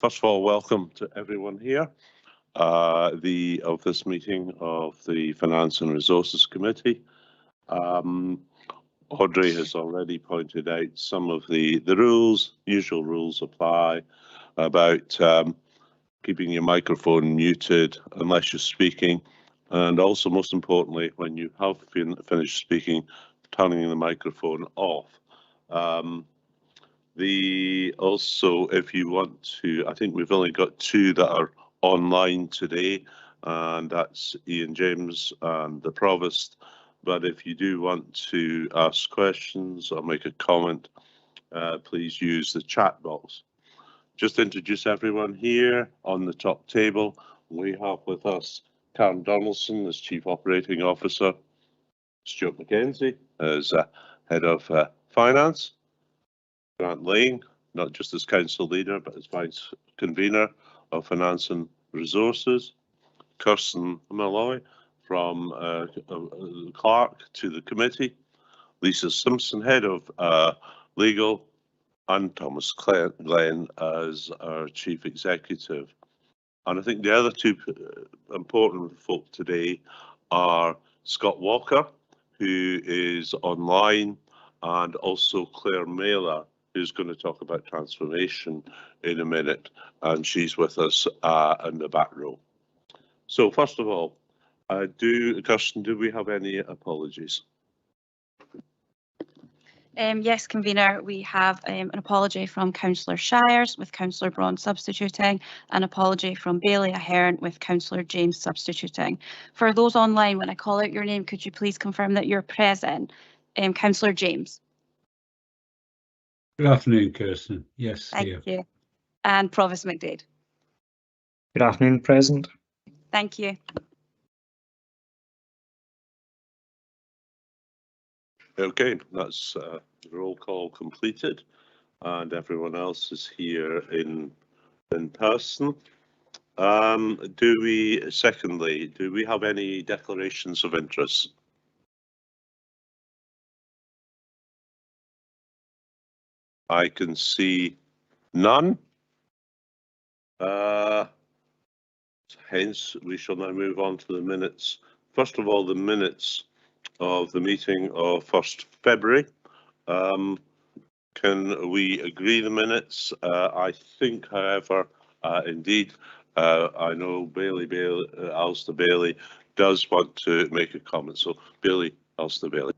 First of all, welcome to everyone here of this meeting of the Finance and Resources Committee. Audrey has already pointed out some of the rules. Usual rules apply about keeping your microphone muted unless you're speaking, and also, most importantly, when you have finished speaking, turning the microphone off. Also, if you want to, I think we've only got two that are online today, and that's Ian James and the Provost. But if you do want to ask questions or make a comment, please use the chat box. Just to introduce everyone here on the top table, we have with us Karen Donaldson as Chief Operating Officer, Stuart McKenzie as Head of Finance, Grant Lane, not just as Council Leader, but as Vice Convener of Finance and Resources, Kirsten Malloy from Clerk to the Committee, Lisa Simpson, Head of Legal, and Thomas Glenn as our Chief Executive. And I think the other two important folk today are Scott Walker, who is online, and also Claire Mailer, who's going to talk about transformation in a minute, and she's with us in the back row. So first of all, Kirsten, do we have any apologies? Yes, Convener, we have an apology from Councillor Shires with Councillor Braun substituting, an apology from Bailey Ahern with Councillor James substituting. For those online, when I call out your name, could you please confirm that you're present? Councillor James. Good afternoon, Kirsten. Yes, thank here. you. And Provost McDade. Good afternoon, present. Thank you. Okay, that's roll call completed, and everyone else is here in person. Secondly, do we have any declarations of interest? I can see none. Hence, we shall now move on to the minutes. First of all, the minutes of the meeting of 1st February. Can we agree the minutes? I think, however, indeed, I know Alistair Bailey does want to make a comment. So, Alistair Bailey.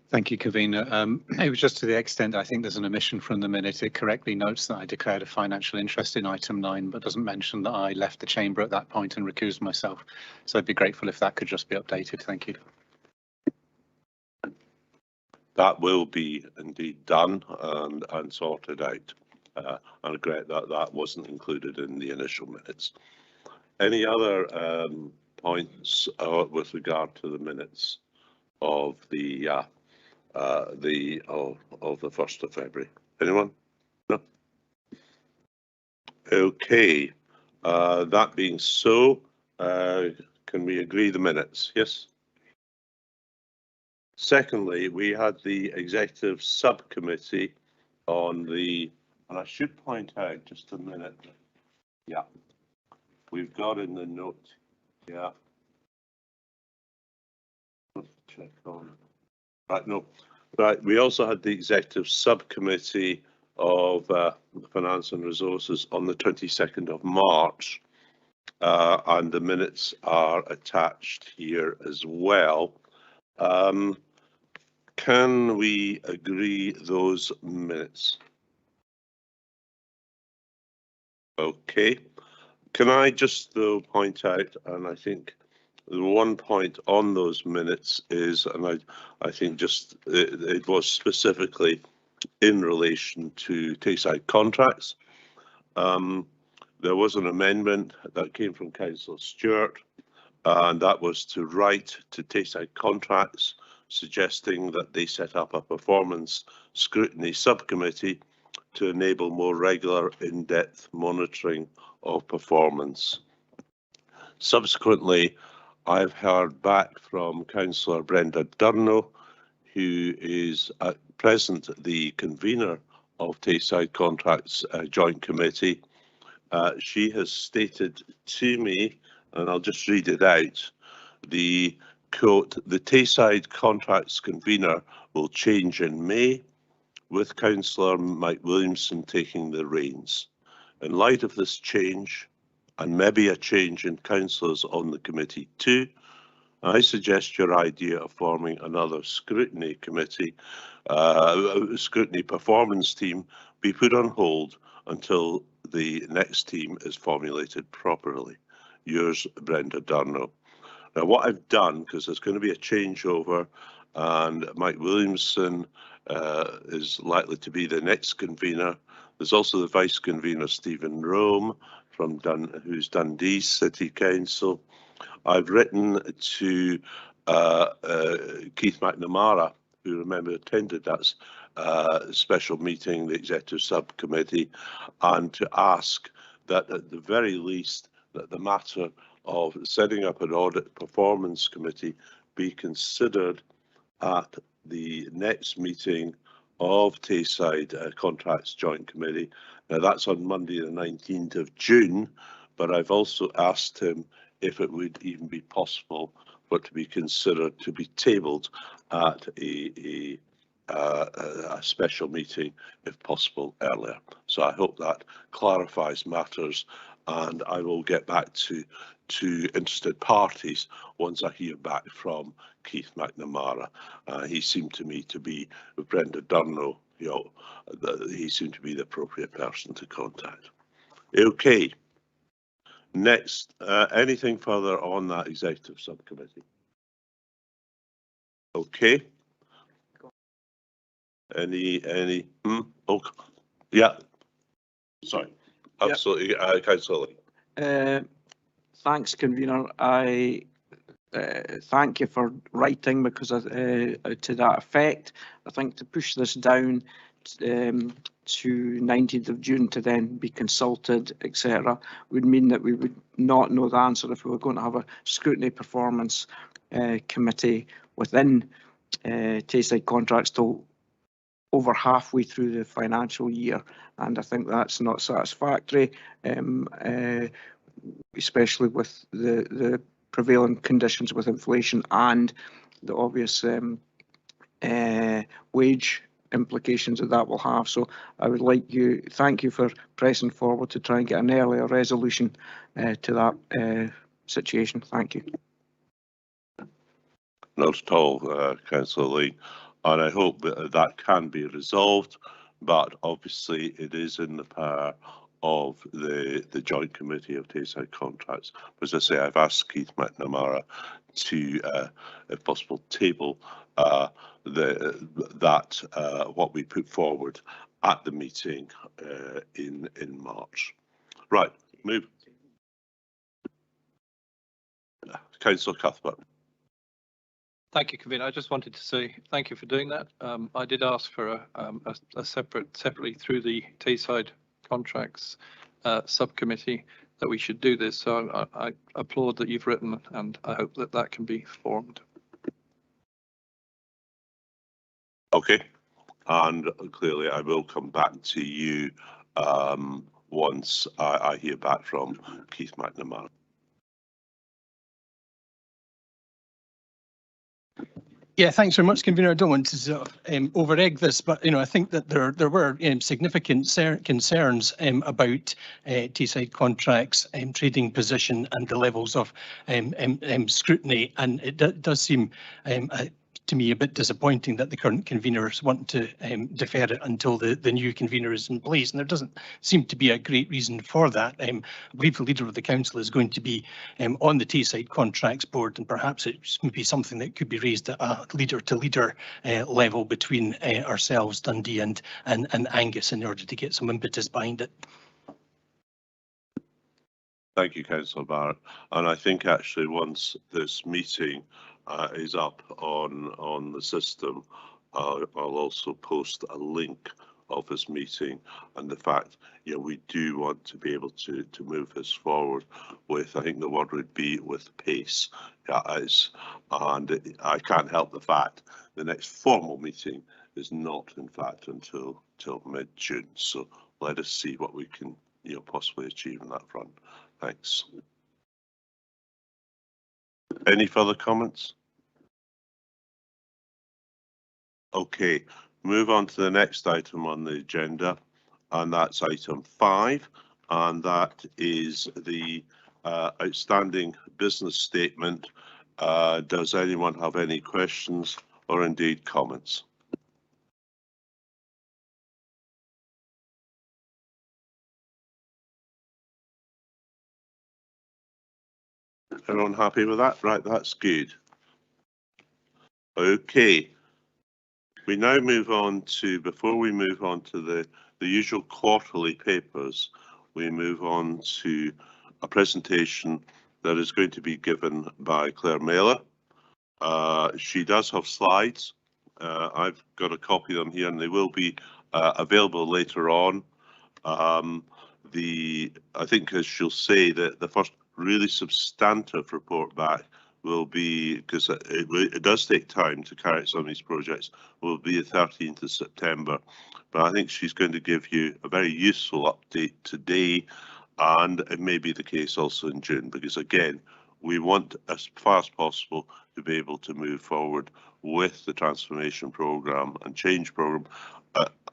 Thank you, Convener. It was just to the extent I think there's an omission from the minute. It correctly notes that I declared a financial interest in item 9, but doesn't mention that I left the chamber at that point and recused myself. So I'd be grateful if that could just be updated. Thank you. That will be indeed done and sorted out. I regret that that wasn't included in the initial minutes. Any other points with regard to the minutes of the 1st of February? Anyone? No. Okay. That being so, can we agree the minutes? Yes. Secondly, we had the executive subcommittee on the, and I should point out just a minute. Yeah, we've got in the note. Yeah. Let's check on. Right, no. Right, we also had the executive subcommittee of Finance and Resources on the 22nd of March, and the minutes are attached here as well. Can we agree those minutes? Okay. Can I just though point out, and I think the one point on those minutes is, and I think just it was specifically in relation to Tayside contracts. There was an amendment that came from Councillor Stewart, and that was to write to Tayside contracts, suggesting that they set up a performance scrutiny subcommittee to enable more regular in-depth monitoring of performance. Subsequently, I've heard back from Councillor Brenda Durno, who is at present the convener of Tayside Contracts Joint Committee. She has stated to me, and I'll just read it out, the quote, "The Tayside Contracts Convener will change in May, with Councillor Mike Williamson taking the reins. In light of this change, and maybe a change in councillors on the committee too, I suggest your idea of forming another scrutiny committee, scrutiny performance team, be put on hold until the next team is formulated properly. Yours, Brenda Durno." Now, what I've done, because there's going to be a changeover, and Mike Williamson is likely to be the next convener. There's also the vice convener, Stephen Rome, from who's Dundee City Council. I've written to Keith McNamara, who, remember, attended that special meeting, the executive subcommittee, and to ask that at the very least that the matter of setting up an audit performance committee be considered at the next meeting of Tayside Contracts Joint Committee. Now, that's on Monday the 19th of June, but I've also asked him if it would even be possible for it to be considered to be tabled at a special meeting, if possible, earlier. So I hope that clarifies matters, and I will get back to interested parties once I hear back from Keith McNamara. He seemed to me to be, with Brenda Durno, you know, he seemed to be the appropriate person to contact. Okay. Next, anything further on that executive subcommittee? Okay. Any? Oh, yeah. Sorry. Absolutely, Councillor Lee. Thanks, convener. I thank you for writing, because to that effect, I think to push this down to 19th of June to then be consulted, etc., would mean that we would not know the answer if we were going to have a scrutiny performance committee within Tayside Contracts till over halfway through the financial year, and I think that's not satisfactory, especially with the prevailing conditions with inflation and the obvious wage implications that will have. So I would like to thank you for pressing forward to try and get an earlier resolution to that situation. Thank you. Not at all, Councillor Lee, and I hope that can be resolved, but obviously it is in the power of the Joint Committee of Tayside Contracts. As I say, I've asked Keith McNamara to, if possible, table what we put forward at the meeting in March. Right, move. Councillor Cuthbert. Thank you, Convener. I just wanted to say thank you for doing that. I did ask for a separately through the Tayside Contracts subcommittee that we should do this. So I applaud that you've written, and I hope that that can be formed. Okay, and clearly I will come back to you once I hear back from Keith McNamara. Yeah, thanks very much, Convener. I don't want to sort of over-egg this, but I think that there were significant concerns about Tayside Contracts, trading position, and the levels of scrutiny, and it does seem to me a bit disappointing that the current conveners want to defer it until the new convener is in place, and there doesn't seem to be a great reason for that. I believe the leader of the council is going to be on the Tayside Contracts board, and perhaps it would be something that could be raised at a leader-to-leader level between ourselves, Dundee and Angus, in order to get some impetus behind it. Thank you, Councillor Barrett. And I think actually once this meeting is up on the system, I'll also post a link of this meeting and the fact, we do want to be able to move this forward with, I think the word would be with pace. And I can't help the fact the next formal meeting is not, in fact, until till mid-June. So let us see what we can, possibly achieve on that front. Thanks. Any further comments? Okay, move on to the next item on the agenda, and that's item 5, and that is the outstanding business statement. Does anyone have any questions or indeed comments? Everyone happy with that? Right, that's good. Okay. We now move on to, before we move on to the usual quarterly papers, we move on to a presentation that is going to be given by Claire Mailer. She does have slides. I've got a copy of them here and they will be available later on. I think, as she'll say, that the first really substantive report back will be, because it does take time to carry out some of these projects, will be the 13th of September. But I think she's going to give you a very useful update today, and it may be the case also in June, because again, we want as far as possible to be able to move forward with the transformation programme and change programme,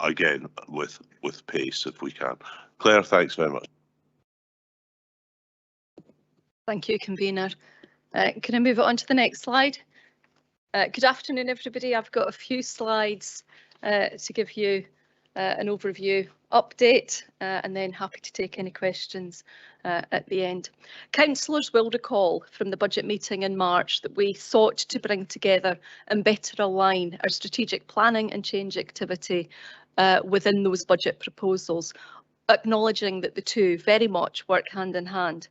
again, with pace if we can. Claire, thanks very much. Thank you, Convener. Can I move it on to the next slide? Good afternoon, everybody. I've got a few slides to give you an overview update, and then happy to take any questions at the end. Councillors will recall from the budget meeting in March that we sought to bring together and better align our strategic planning and change activity within those budget proposals, acknowledging that the two very much work hand in hand.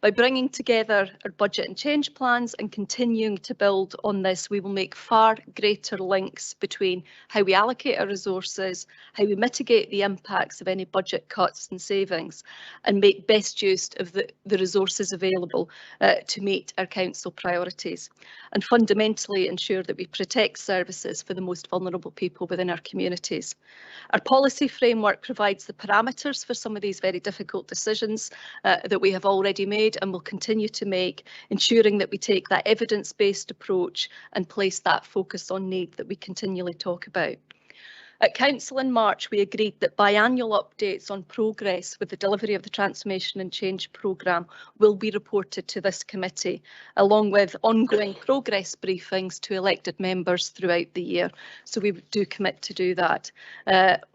By bringing together our budget and change plans and continuing to build on this, we will make far greater links between how we allocate our resources, how we mitigate the impacts of any budget cuts and savings, and make best use of the resources available to meet our council priorities, and fundamentally ensure that we protect services for the most vulnerable people within our communities. Our policy framework provides the parameters for some of these very difficult decisions that we have already made and will continue to make, ensuring that we take that evidence-based approach and place that focus on need that we continually talk about. At Council in March, we agreed that biannual updates on progress with the delivery of the Transformation and Change programme will be reported to this committee, along with ongoing progress briefings to elected members throughout the year. So we do commit to do that.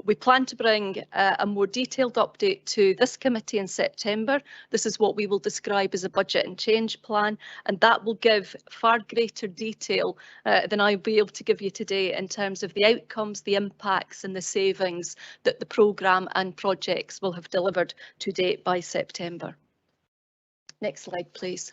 We plan to bring a more detailed update to this committee in September. This is what we will describe as a budget and change plan, and that will give far greater detail than I'll be able to give you today in terms of the outcomes, the impact and the savings that the programme and projects will have delivered to date by September. Next slide, please.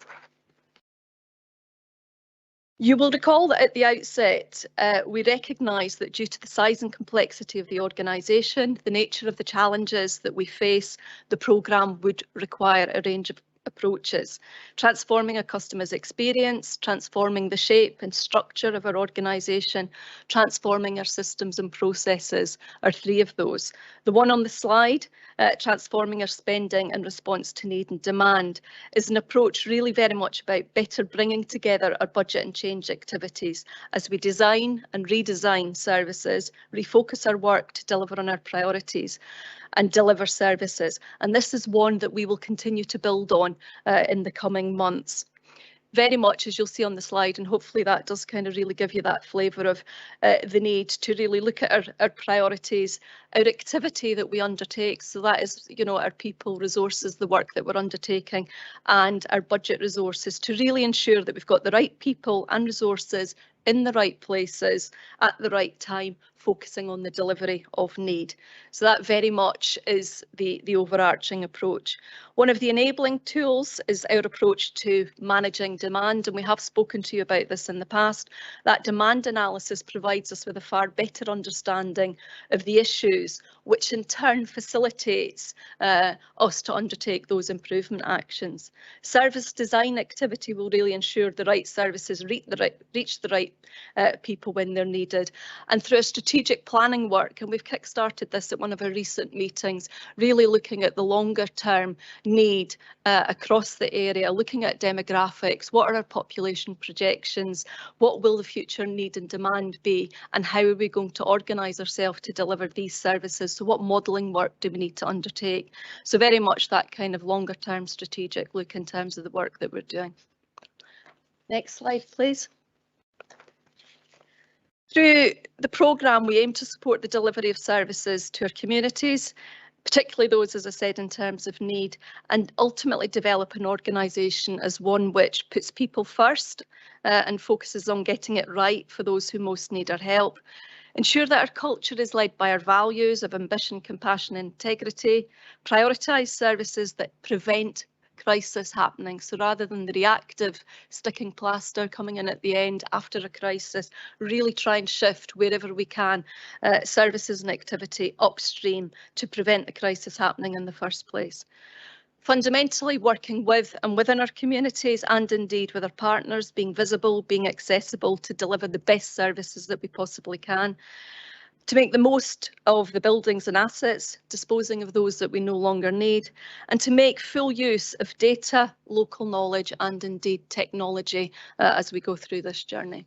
You will recall that at the outset, we recognise that due to the size and complexity of the organisation, the nature of the challenges that we face, the programme would require a range of approaches, transforming a customer's experience, transforming the shape and structure of our organisation, transforming our systems and processes are three of those. The one on the slide, transforming our spending in response to need and demand, is an approach really very much about better bringing together our budget and change activities as we design and redesign services, refocus our work to deliver on our priorities and deliver services. And this is one that we will continue to build on in the coming months. Very much, as you'll see on the slide, and hopefully that does kind of really give you that flavour of the need to really look at our priorities, our activity that we undertake. So that is, our people, resources, the work that we're undertaking, and our budget resources to really ensure that we've got the right people and resources in the right places at the right time, focusing on the delivery of need. So that very much is the overarching approach. One of the enabling tools is our approach to managing demand, and we have spoken to you about this in the past. That demand analysis provides us with a far better understanding of the issues, which in turn facilitates us to undertake those improvement actions. Service design activity will really ensure the right services reach the right people when they're needed. And through a strategic strategic planning work, and we've kick-started this at one of our recent meetings, really looking at the longer term need across the area, looking at demographics, what are our population projections, what will the future need and demand be, and how are we going to organise ourselves to deliver these services. So what modelling work do we need to undertake? So very much that kind of longer term strategic look in terms of the work that we're doing. Next slide, please. Through the programme, we aim to support the delivery of services to our communities, particularly those, as I said, in terms of need, and ultimately develop an organisation as one which puts people first and focuses on getting it right for those who most need our help. Ensure that our culture is led by our values of ambition, compassion and integrity. Prioritise services that prevent crisis happening. So rather than the reactive sticking plaster coming in at the end after a crisis, really try and shift wherever we can services and activity upstream to prevent the crisis happening in the first place. Fundamentally working with and within our communities and indeed with our partners, being visible, being accessible to deliver the best services that we possibly can. To make the most of the buildings and assets, disposing of those that we no longer need, and to make full use of data, local knowledge and indeed technology as we go through this journey.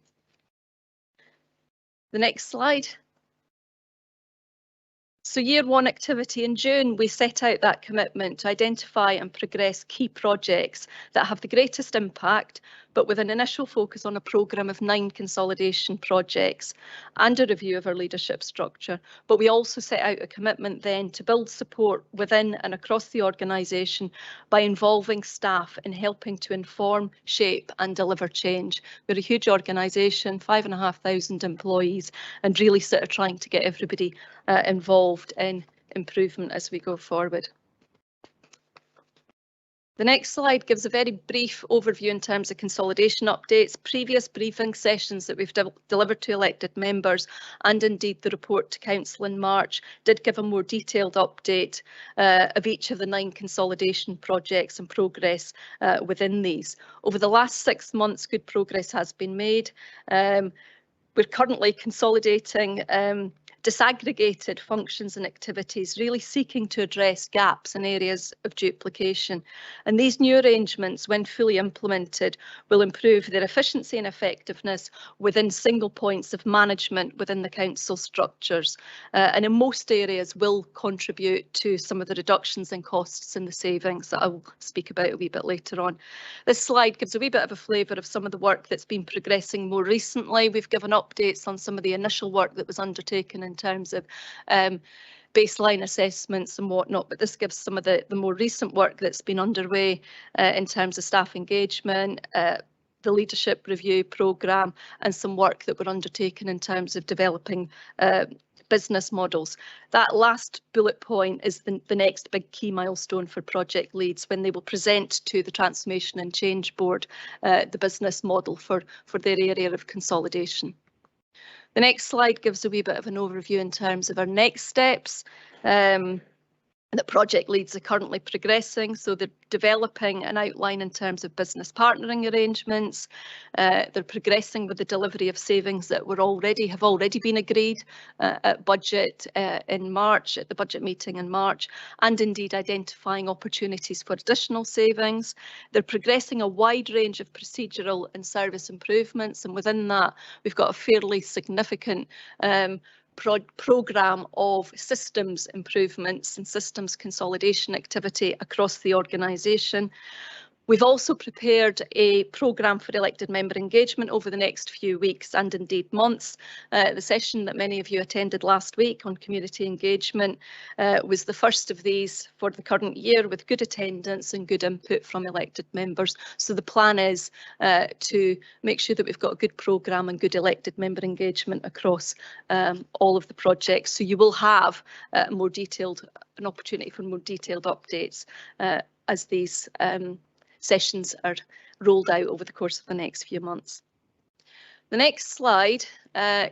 The next slide. So year one activity in June, we set out that commitment to identify and progress key projects that have the greatest impact, but with an initial focus on a programme of 9 consolidation projects and a review of our leadership structure. But we also set out a commitment then to build support within and across the organisation by involving staff in helping to inform, shape and deliver change. We're a huge organisation, 5,500 employees, and really sort of trying to get everybody involved in improvement as we go forward. The next slide gives a very brief overview in terms of consolidation updates, previous briefing sessions that we've delivered to elected members, and indeed the report to Council in March did give a more detailed update of each of the 9 consolidation projects and progress within these. Over the last 6 months, good progress has been made. We're currently consolidating disaggregated functions and activities, really seeking to address gaps in areas of duplication. And these new arrangements, when fully implemented, will improve their efficiency and effectiveness within single points of management within the council structures, and in most areas will contribute to some of the reductions in costs and the savings that I will speak about a wee bit later on. This slide gives a wee bit of a flavour of some of the work that's been progressing more recently. We've given updates on some of the initial work that was undertaken in terms of baseline assessments and whatnot, but this gives some of the more recent work that's been underway in terms of staff engagement, the leadership review programme and some work that we're undertaking in terms of developing business models. That last bullet point is the next big key milestone for project leads when they will present to the Transformation and Change Board the business model for their area of consolidation. The next slide gives a wee bit of an overview in terms of our next steps. The project leads are currently progressing, so they're developing an outline in terms of business partnering arrangements. They're progressing with the delivery of savings that have already been agreed at budget in March, at the budget meeting in March, and indeed identifying opportunities for additional savings. They're progressing a wide range of procedural and service improvements, and within that we've got a fairly significant programme of systems improvements and systems consolidation activity across the organisation. We've also prepared a programme for elected member engagement over the next few weeks and indeed months. The session that many of you attended last week on community engagement was the first of these for the current year, with good attendance and good input from elected members. So the plan is to make sure that we've got a good programme and good elected member engagement across all of the projects. So you will have an opportunity for more detailed updates as these sessions are rolled out over the course of the next few months. The next slide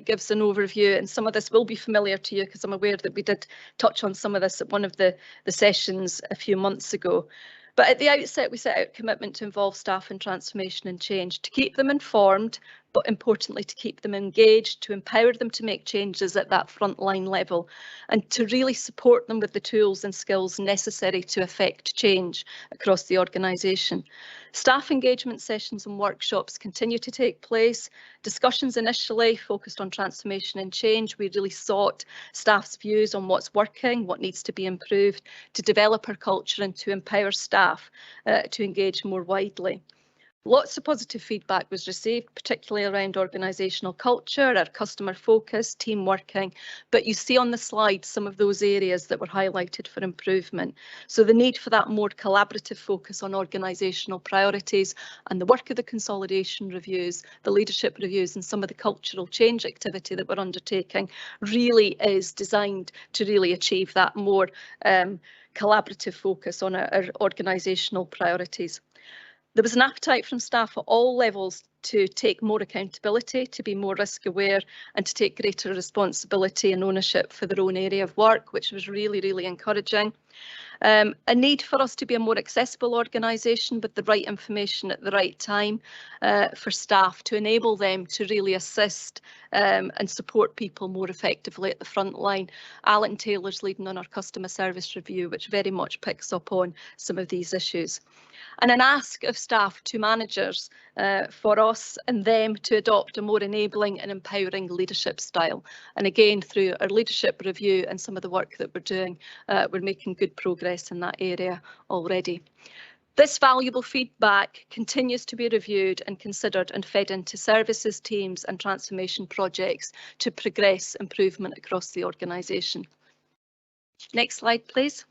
gives an overview, and some of this will be familiar to you because I'm aware that we did touch on some of this at one of the sessions a few months ago. But at the outset, we set out a commitment to involve staff in transformation and change, to keep them informed but importantly to keep them engaged, to empower them to make changes at that frontline level, and to really support them with the tools and skills necessary to effect change across the organisation. Staff engagement sessions and workshops continue to take place. Discussions initially focused on transformation and change. We really sought staff's views on what's working, what needs to be improved, to develop our culture and to empower staff to engage more widely. Lots of positive feedback was received, particularly around organisational culture, our customer focus, team working, but you see on the slide some of those areas that were highlighted for improvement. So the need for that more collaborative focus on organisational priorities and the work of the consolidation reviews, the leadership reviews and some of the cultural change activity that we're undertaking really is designed to really achieve that more collaborative focus on our organisational priorities. There was an appetite from staff at all levels to take more accountability, to be more risk aware and to take greater responsibility and ownership for their own area of work, which was really, really encouraging. A need for us to be a more accessible organisation with the right information at the right time for staff to enable them to really assist and support people more effectively at the front line. Alan Taylor's leading on our customer service review, which very much picks up on some of these issues. And an ask of staff to managers for us and them to adopt a more enabling and empowering leadership style. And again, through our leadership review and some of the work that we're doing, we're making good progress in that area already. This valuable feedback continues to be reviewed and considered and fed into services teams and transformation projects to progress improvement across the organisation. Next slide, please.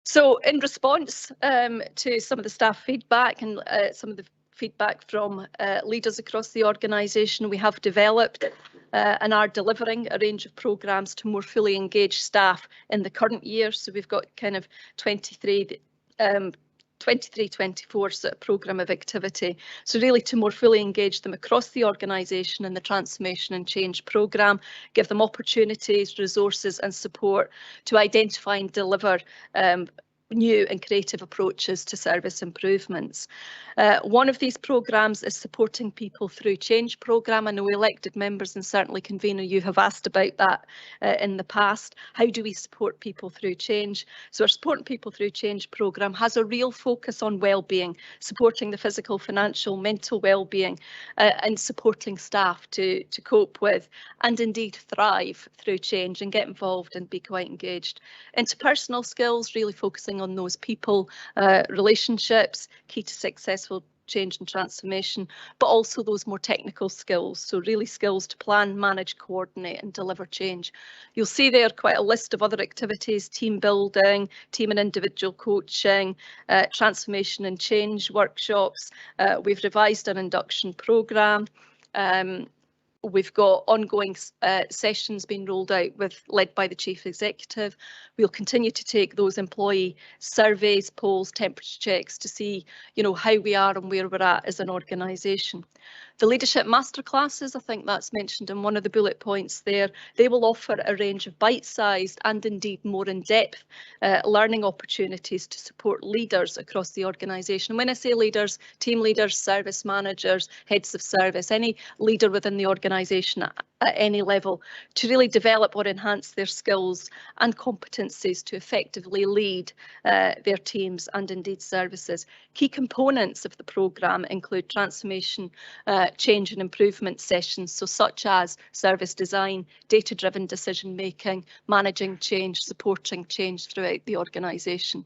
So in response to some of the staff feedback and some of the feedback from leaders across the organisation, we have developed and are delivering a range of programmes to more fully engage staff in the current year. So we've got kind of 23-24 sort of programme of activity. So really to more fully engage them across the organisation in the transformation and change programme, give them opportunities, resources and support to identify and deliver new and creative approaches to service improvements. One of these programmes is supporting people through change programme. I know elected members and certainly convener, you have asked about that in the past. How do we support people through change? So our supporting people through change programme has a real focus on well-being, supporting the physical, financial, mental well-being and supporting staff to cope with and indeed thrive through change and get involved and be quite engaged. Interpersonal skills, really focusing on those people, relationships, key to successful change and transformation, but also those more technical skills. So really skills to plan, manage, coordinate and deliver change. You'll see there quite a list of other activities: team building, team and individual coaching, transformation and change workshops. We've revised our induction programme. We've got ongoing sessions being rolled out led by the Chief Executive. We'll continue to take those employee surveys, polls, temperature checks to see, how we are and where we're at as an organisation. The leadership masterclasses, I think that's mentioned in one of the bullet points there, they will offer a range of bite-sized and indeed more in-depth learning opportunities to support leaders across the organisation. When I say leaders, team leaders, service managers, heads of service, any leader within the organisation at any level, to really develop or enhance their skills and competencies to effectively lead their teams and indeed services. Key components of the programme include transformation, change and improvement sessions, so such as service design, data-driven decision making, managing change, supporting change throughout the organisation.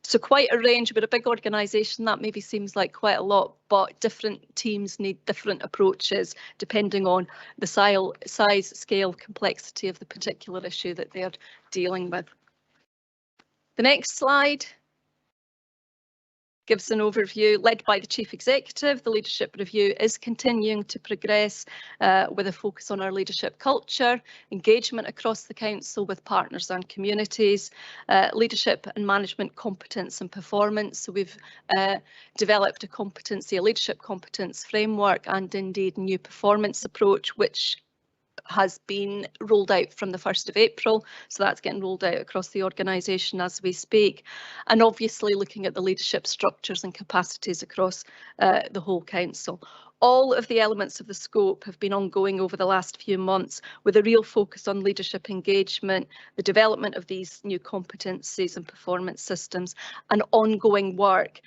So quite a range. We're a big organisation, that maybe seems like quite a lot, but different teams need different approaches depending on the size, scale, complexity of the particular issue that they're dealing with. The next slide gives an overview led by the Chief Executive. The leadership review is continuing to progress with a focus on our leadership culture, engagement across the council with partners and communities, leadership and management competence and performance. So we've developed a leadership competence framework and indeed new performance approach, which has been rolled out from the 1st of April. So that's getting rolled out across the organisation as we speak. And obviously looking at the leadership structures and capacities across the whole council. All of the elements of the scope have been ongoing over the last few months, with a real focus on leadership engagement, the development of these new competencies and performance systems, and ongoing work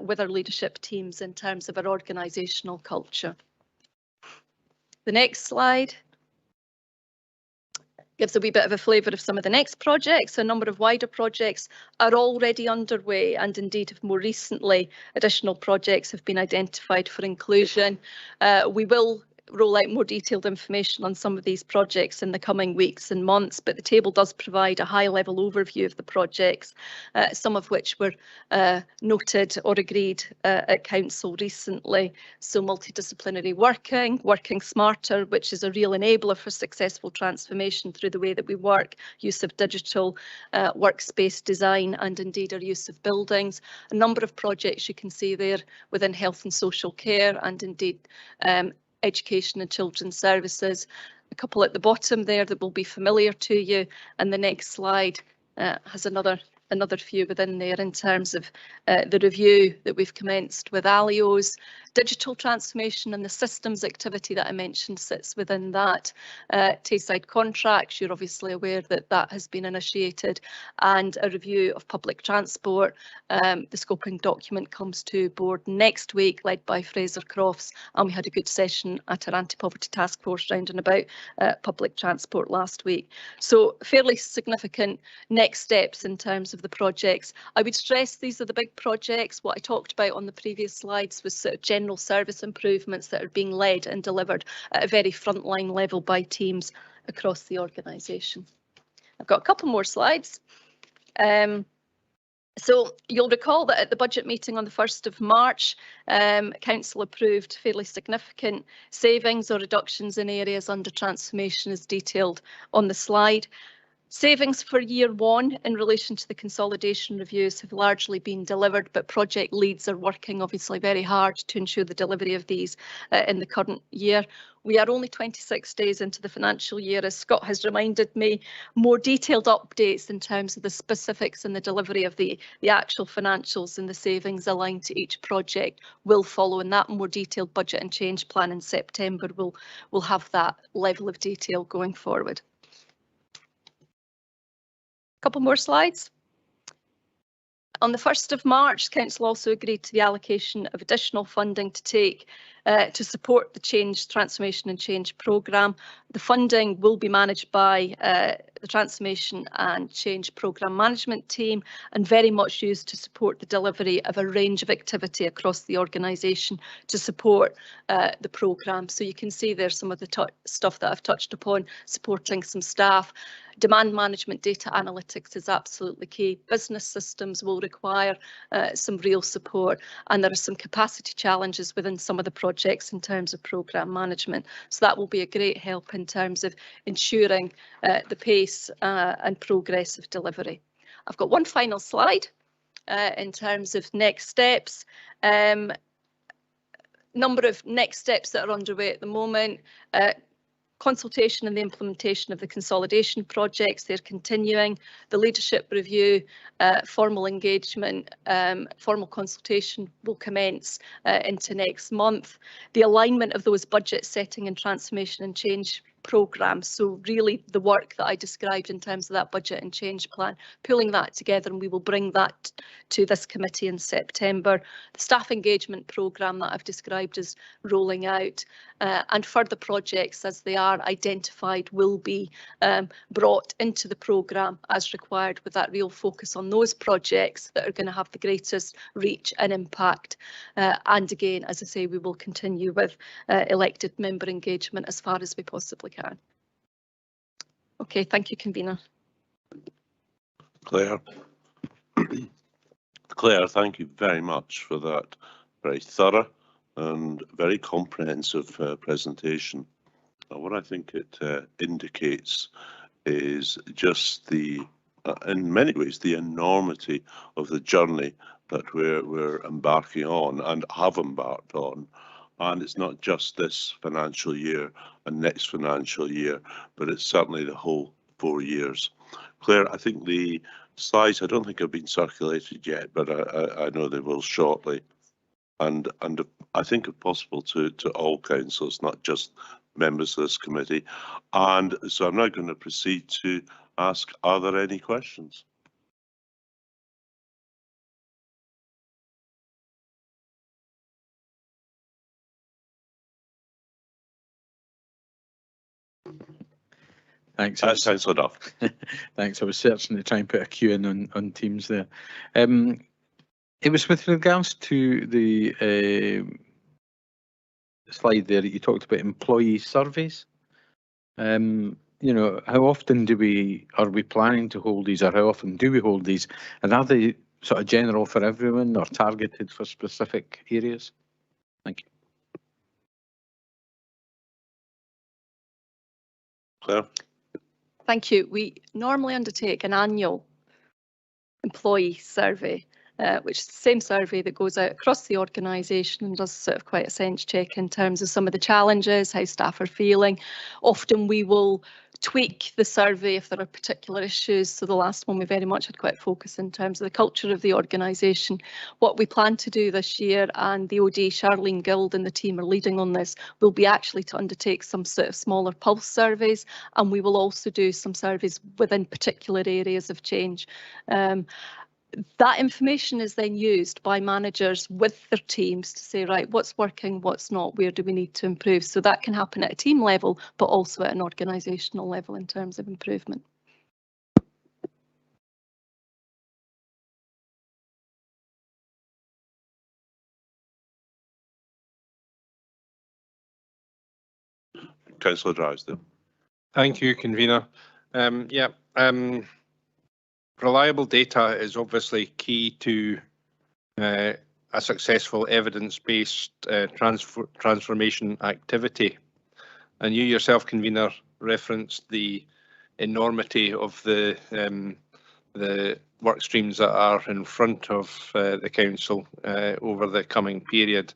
with our leadership teams in terms of our organisational culture. The next slide gives a wee bit of a flavour of some of the next projects. A number of wider projects are already underway, and indeed more recently additional projects have been identified for inclusion. We will roll out more detailed information on some of these projects in the coming weeks and months, but the table does provide a high-level overview of the projects, some of which were noted or agreed at Council recently. So multidisciplinary working smarter, which is a real enabler for successful transformation through the way that we work, use of digital workspace design, and indeed our use of buildings. A number of projects you can see there within health and social care, and indeed education and children's services. A couple at the bottom there that will be familiar to you, and the next slide has another few within there in terms of the review that we've commenced with Alios. Digital transformation and the systems activity that I mentioned sits within that. Tayside contracts, you're obviously aware that that has been initiated, and a review of public transport. The scoping document comes to board next week, led by Fraser Crofts, and we had a good session at our anti-poverty task force round and about public transport last week. So fairly significant next steps in terms of the projects. I would stress these are the big projects. What I talked about on the previous slides was sort of general service improvements that are being led and delivered at a very frontline level by teams across the organisation. I've got a couple more slides. So you'll recall that at the budget meeting on the 1st of March, Council approved fairly significant savings or reductions in areas under transformation as detailed on the slide. Savings for year one in relation to the consolidation reviews have largely been delivered, but project leads are working obviously very hard to ensure the delivery of these in the current year. We are only 26 days into the financial year, as Scott has reminded me. More detailed updates in terms of the specifics and the delivery of the actual financials and the savings aligned to each project will follow, and that more detailed budget and change plan in September will have that level of detail going forward. Couple more slides. On the 1st of March, Council also agreed to the allocation of additional funding to take to support the change, transformation and change programme. The funding will be managed by the transformation and change programme management team, and very much used to support the delivery of a range of activity across the organisation to support the programme. So you can see there's some of the stuff that I've touched upon, supporting some staff. Demand management, data analytics is absolutely key. Business systems will require some real support, and there are some capacity challenges within some of the projects in terms of programme management. So that will be a great help in terms of ensuring the pace and progress of delivery. I've got one final slide in terms of next steps. Number of next steps that are underway at the moment. Consultation and the implementation of the consolidation projects, they're continuing. The leadership review, formal engagement, formal consultation will commence into next month. The alignment of those budget setting and transformation and change programmes, so really the work that I described in terms of that budget and change plan, pulling that together, and we will bring that to this committee in September. The staff engagement programme that I've described is rolling out, and further projects as they are identified will be brought into the programme as required, with that real focus on those projects that are going to have the greatest reach and impact. And again, as I say, we will continue with elected member engagement as far as we possibly can. Okay, thank you, Convener. Claire. Claire, thank you very much for that very thorough and very comprehensive presentation. What I think it indicates is just the, in many ways, the enormity of the journey that we're embarking on and have embarked on. and it's not just this financial year and next financial year, but it's certainly the whole 4 years. Claire, I think the slides, I don't think have been circulated yet, but I know they will shortly. And I think if possible to all councillors, not just members of this committee. And so I'm now going to proceed to ask, are there any questions? Thanks. Councillor Duff. Thanks. I was searching to try and put a queue in on Teams there. It was with regards to the slide there that you talked about employee surveys. You know, how often are we planning to hold these, or how often do we hold these? And are they sort of general for everyone or targeted for specific areas? Thank you. Claire? Thank you. We normally undertake an annual employee survey, which is the same survey that goes out across the organisation and does sort of quite a sense check in terms of some of the challenges, how staff are feeling. Often we will tweak the survey if there are particular issues. So the last one we very much had quite a focus in terms of the culture of the organisation. What we plan to do this year, and the OD, Charlene Guild and the team are leading on this, will be actually to undertake some sort of smaller pulse surveys, and we will also do some surveys within particular areas of change. That information is then used by managers with their teams to say, right, what's working, what's not, where do we need to improve? So that can happen at a team level, but also at an organisational level in terms of improvement. Councillor Drysdale. Thank you, convener. Reliable data is obviously key to a successful evidence-based transformation activity. And you yourself, convener, referenced the enormity of the work streams that are in front of the council over the coming period.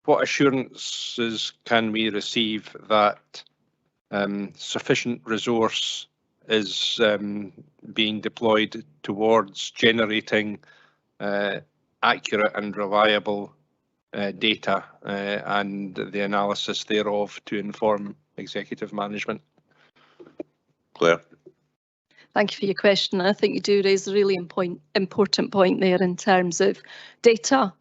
What assurances can we receive that sufficient resource is being deployed towards generating accurate and reliable data and the analysis thereof to inform executive management? Claire? Thank you for your question. I think you do raise a really important point there in terms of data,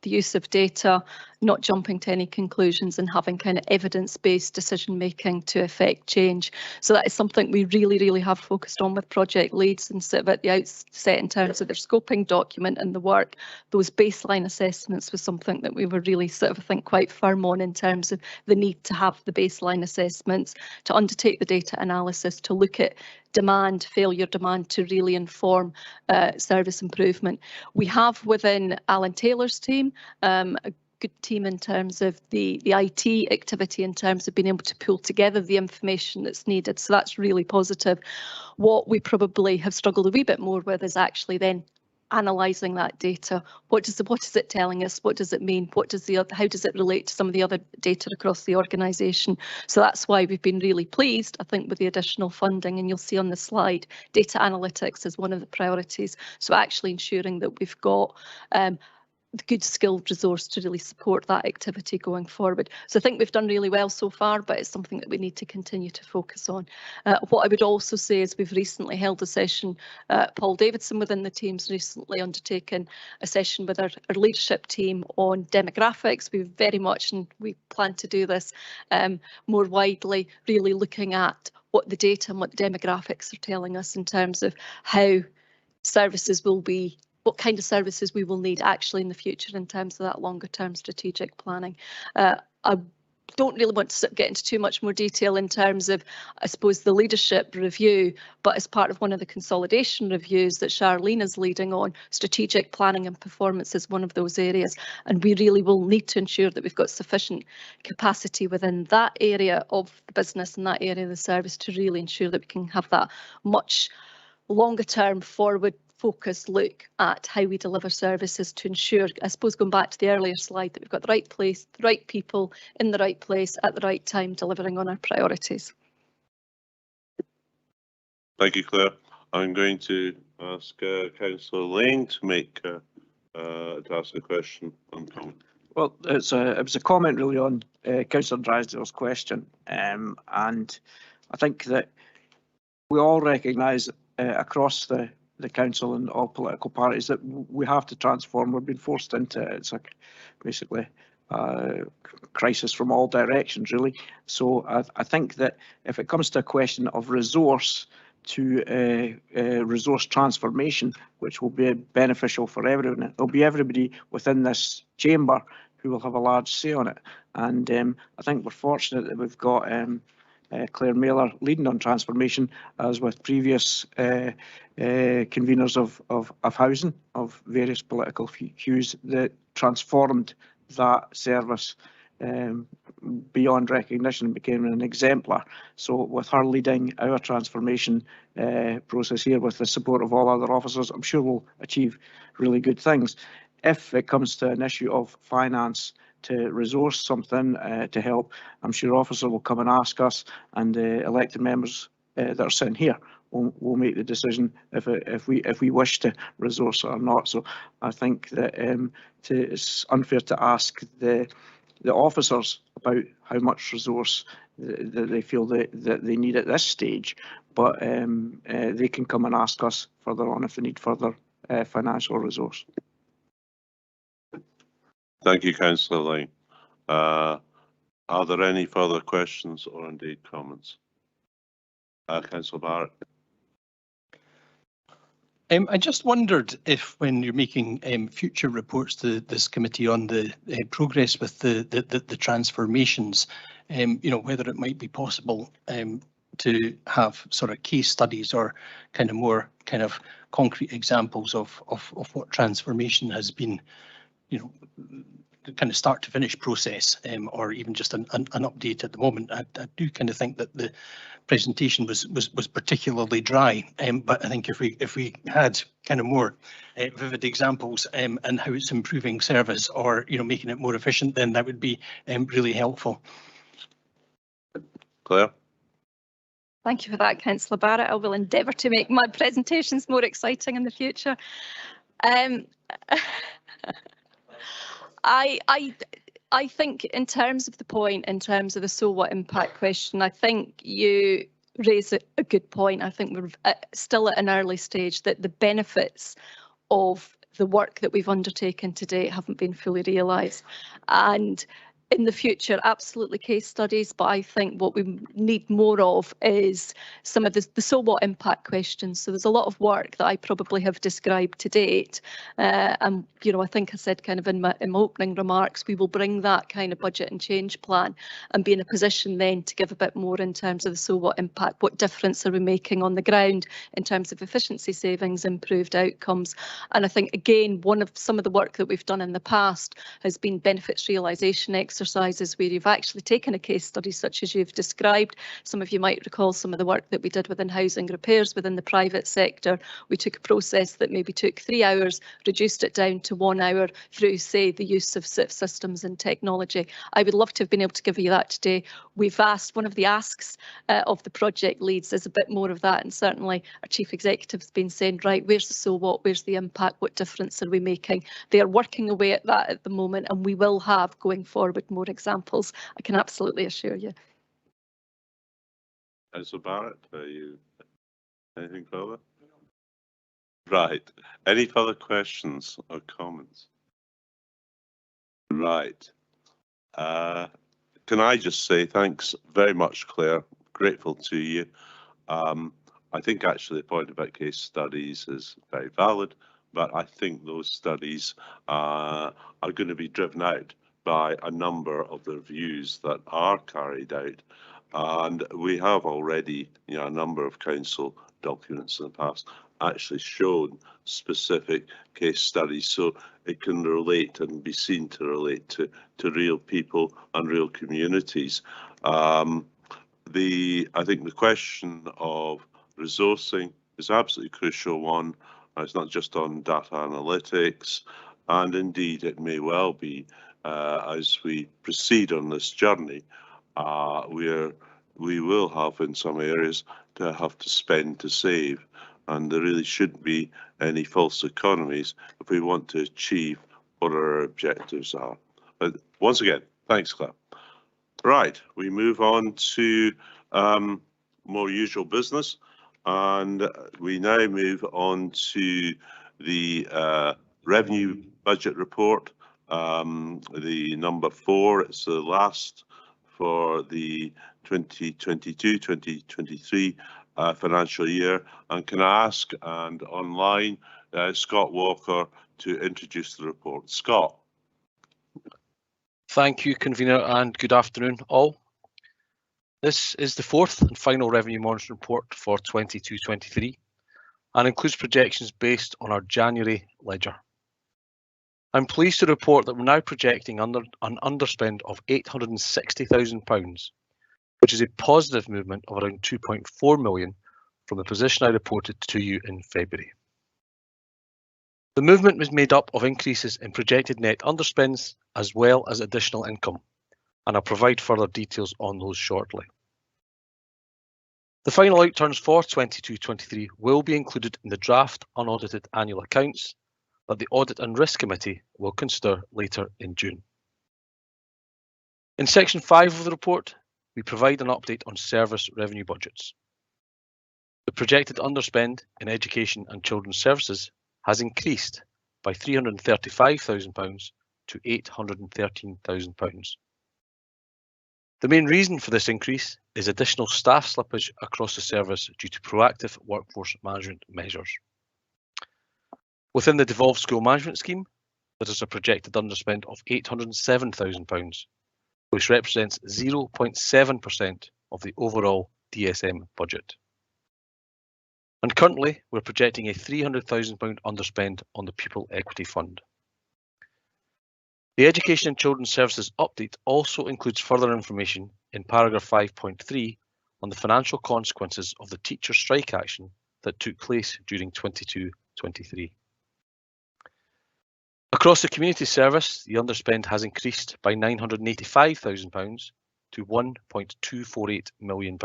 the use of data, not jumping to any conclusions and having kind of evidence-based decision making to affect change. So that is something we really have focused on with project leads, and sort of at the outset in terms of their scoping document and the work. Those baseline assessments was something that we were really sort of, I think, quite firm on in terms of the need to have the baseline assessments, to undertake the data analysis, to look at demand, failure demand, to really inform service improvement. We have within Alan Taylor's team a good team in terms of the IT activity, in terms of being able to pull together the information that's needed. So that's really positive. What we probably have struggled a wee bit more with is actually then analysing that data. What is it telling us? What does it mean? How does it relate to some of the other data across the organisation? So that's why we've been really pleased, I think, with the additional funding. And you'll see on the slide, data analytics is one of the priorities. So actually ensuring that we've got the good skilled resource to really support that activity going forward. So I think we've done really well so far, but it's something that we need to continue to focus on. What I would also say is we've recently held a session, Paul Davidson within the team's recently undertaken a session with our leadership team on demographics. We very much, and we plan to do this more widely, really looking at what the data and what demographics are telling us in terms of how services will be, what kind of services we will need actually in the future in terms of that longer term strategic planning. I don't really want to get into too much more detail in terms of, I suppose, the leadership review, but as part of one of the consolidation reviews that Charlene is leading on, strategic planning and performance is one of those areas. And we really will need to ensure that we've got sufficient capacity within that area of the business and that area of the service to really ensure that we can have that much longer term forward focused look at how we deliver services to ensure, I suppose going back to the earlier slide, that we've got the right place, the right people in the right place at the right time, delivering on our priorities. Thank you, Claire. I'm going to ask Councillor Lane to make to ask a question and comment. Well, it was a comment really on Councillor Drysdale's question, and I think that we all recognise across the council and all political parties that we have to transform. We've been forced into it. It's like basically crisis from all directions, really. So I think that if it comes to a question of resource to resource transformation, which will be beneficial for everyone, it'll be everybody within this chamber who will have a large say on it. And I think we're fortunate that we've got Claire Mailer leading on transformation, as with previous conveners of housing of various political hues that transformed that service beyond recognition and became an exemplar. So with her leading our transformation process here with the support of all other officers, I'm sure we'll achieve really good things. If it comes to an issue of finance to resource something to help, I'm sure officers will come and ask us, and elected members that are sitting here will make the decision if we wish to resource it or not. So I think that it's unfair to ask the officers about how much resource that they feel that they need at this stage, but they can come and ask us further on if they need further financial resource. Thank you, Councillor Lane. Are there any further questions or indeed comments? Councillor Barrett. I just wondered if, when you're making future reports to this committee on the progress with the transformations, whether it might be possible to have sort of case studies or kind of more kind of concrete examples of what transformation has been, kind of start to finish process, or even just an update at the moment. I do kind of think that the presentation was particularly dry, but I think if we had kind of more vivid examples and how it's improving service or making it more efficient, then that would be really helpful. Claire. Thank you for that, Councillor Barrett. I will endeavour to make my presentations more exciting in the future. I think in terms of the point, in terms of the so what impact question, I think you raise a good point. I think we're still at an early stage that the benefits of the work that we've undertaken to date haven't been fully realised. And in the future, absolutely case studies, but I think what we need more of is some of the so what impact questions. So there's a lot of work that I probably have described to date. And, I think I said kind of in my opening remarks, we will bring that kind of budget and change plan and be in a position then to give a bit more in terms of the so what impact, what difference are we making on the ground in terms of efficiency savings, improved outcomes. And I think, again, some of the work that we've done in the past has been benefits realisation exercises where you've actually taken a case study such as you've described. Some of you might recall some of the work that we did within housing repairs within the private sector. We took a process that maybe took 3 hours, reduced it down to 1 hour through, say, the use of systems and technology. I would love to have been able to give you that today. We've asked, one of the asks of the project leads is a bit more of that, and certainly our chief executive's been saying, right, where's the so what, where's the impact, what difference are we making? They are working away at that at the moment, and we will have going forward more examples, I can absolutely assure you. Councillor Barrett, anything further? Right. Any further questions or comments? Right. Can I just say thanks very much, Claire. Grateful to you. I think actually the point about case studies is very valid, but I think those studies are going to be driven out by a number of the reviews that are carried out, and we have already, a number of council documents in the past actually shown specific case studies, so it can relate and be seen to relate to real people and real communities. I think the question of resourcing is absolutely crucial one, It's not just on data analytics, and indeed it may well be as we proceed on this journey, we will have in some areas to have to spend to save, and there really shouldn't be any false economies if we want to achieve what our objectives are. But once again, thanks, Claire. Right, we move on to more usual business, and we now move on to the revenue budget report, the number 4. It's the last for the 2022-2023 financial year. And can I ask, and online, Scott Walker to introduce the report. Scott. Thank you, Convener, and good afternoon all. This is the 4th and final revenue monitoring report for 22-23 and includes projections based on our January ledger. I'm pleased to report that we're now projecting an underspend of £860,000, which is a positive movement of around 2.4 million from the position I reported to you in February. The movement was made up of increases in projected net underspends as well as additional income, and I'll provide further details on those shortly. The final outturns for 22-23 will be included in the draft unaudited annual accounts that the Audit and Risk Committee will consider later in June. In section 5 of the report, we provide an update on service revenue budgets. The projected underspend in education and children's services has increased by £335,000 to £813,000. The main reason for this increase is additional staff slippage across the service due to proactive workforce management measures. Within the devolved school management scheme, there is a projected underspend of £807,000, which represents 0.7% of the overall DSM budget. And currently, we're projecting a £300,000 underspend on the Pupil Equity Fund. The Education and Children's Services update also includes further information in paragraph 5.3 on the financial consequences of the teacher strike action that took place during 22-23. Across the community service, the underspend has increased by £985,000 to £1.248 million.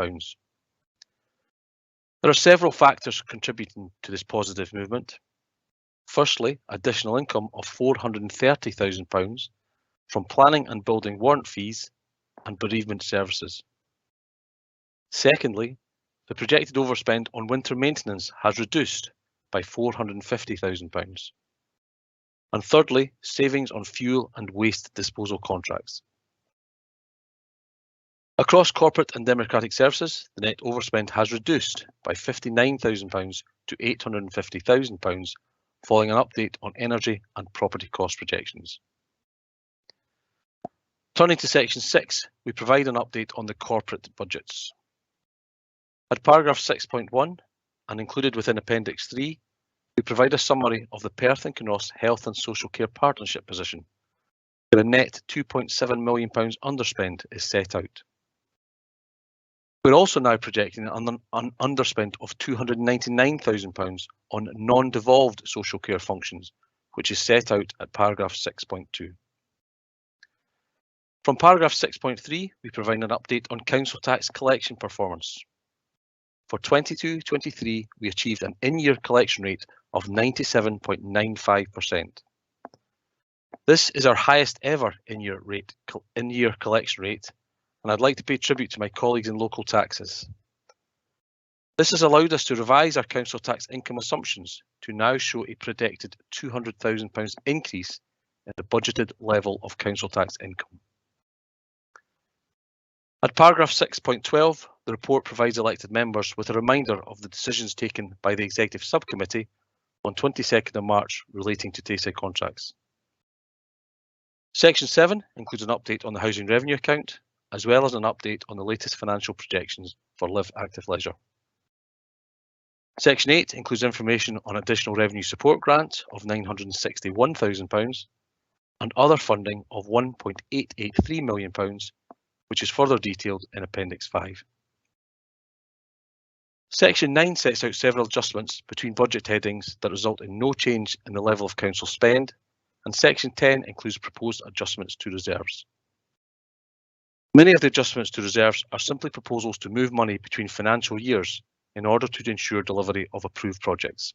There are several factors contributing to this positive movement. Firstly, additional income of £430,000 from planning and building warrant fees and bereavement services. Secondly, the projected overspend on winter maintenance has reduced by £450,000. And thirdly, savings on fuel and waste disposal contracts. Across corporate and democratic services, the net overspend has reduced by £59,000 to £850,000, following an update on energy and property cost projections. Turning to section 6, we provide an update on the corporate budgets. At paragraph 6.1 and included within appendix 3, we provide a summary of the Perth and Kinross Health and Social Care Partnership position, where a net £2.7 million underspend is set out. We're also now projecting an underspend of £299,000 on non-devolved social care functions, which is set out at paragraph 6.2. From paragraph 6.3, we provide an update on council tax collection performance. For 22-23, we achieved an in-year collection rate of 97.95%. This is our highest ever in-year collection rate, and I'd like to pay tribute to my colleagues in local taxes. This has allowed us to revise our council tax income assumptions to now show a predicted £200,000 increase in the budgeted level of council tax income. At paragraph 6.12, the report provides elected members with a reminder of the decisions taken by the Executive Subcommittee on 22nd of March relating to Tayside contracts. Section 7 includes an update on the housing revenue account, as well as an update on the latest financial projections for Live Active Leisure. Section 8 includes information on additional revenue support grant of £961,000 and other funding of £1.883 million, which is further detailed in Appendix 5. Section 9 sets out several adjustments between budget headings that result in no change in the level of council spend, and Section 10 includes proposed adjustments to reserves. Many of the adjustments to reserves are simply proposals to move money between financial years in order to ensure delivery of approved projects.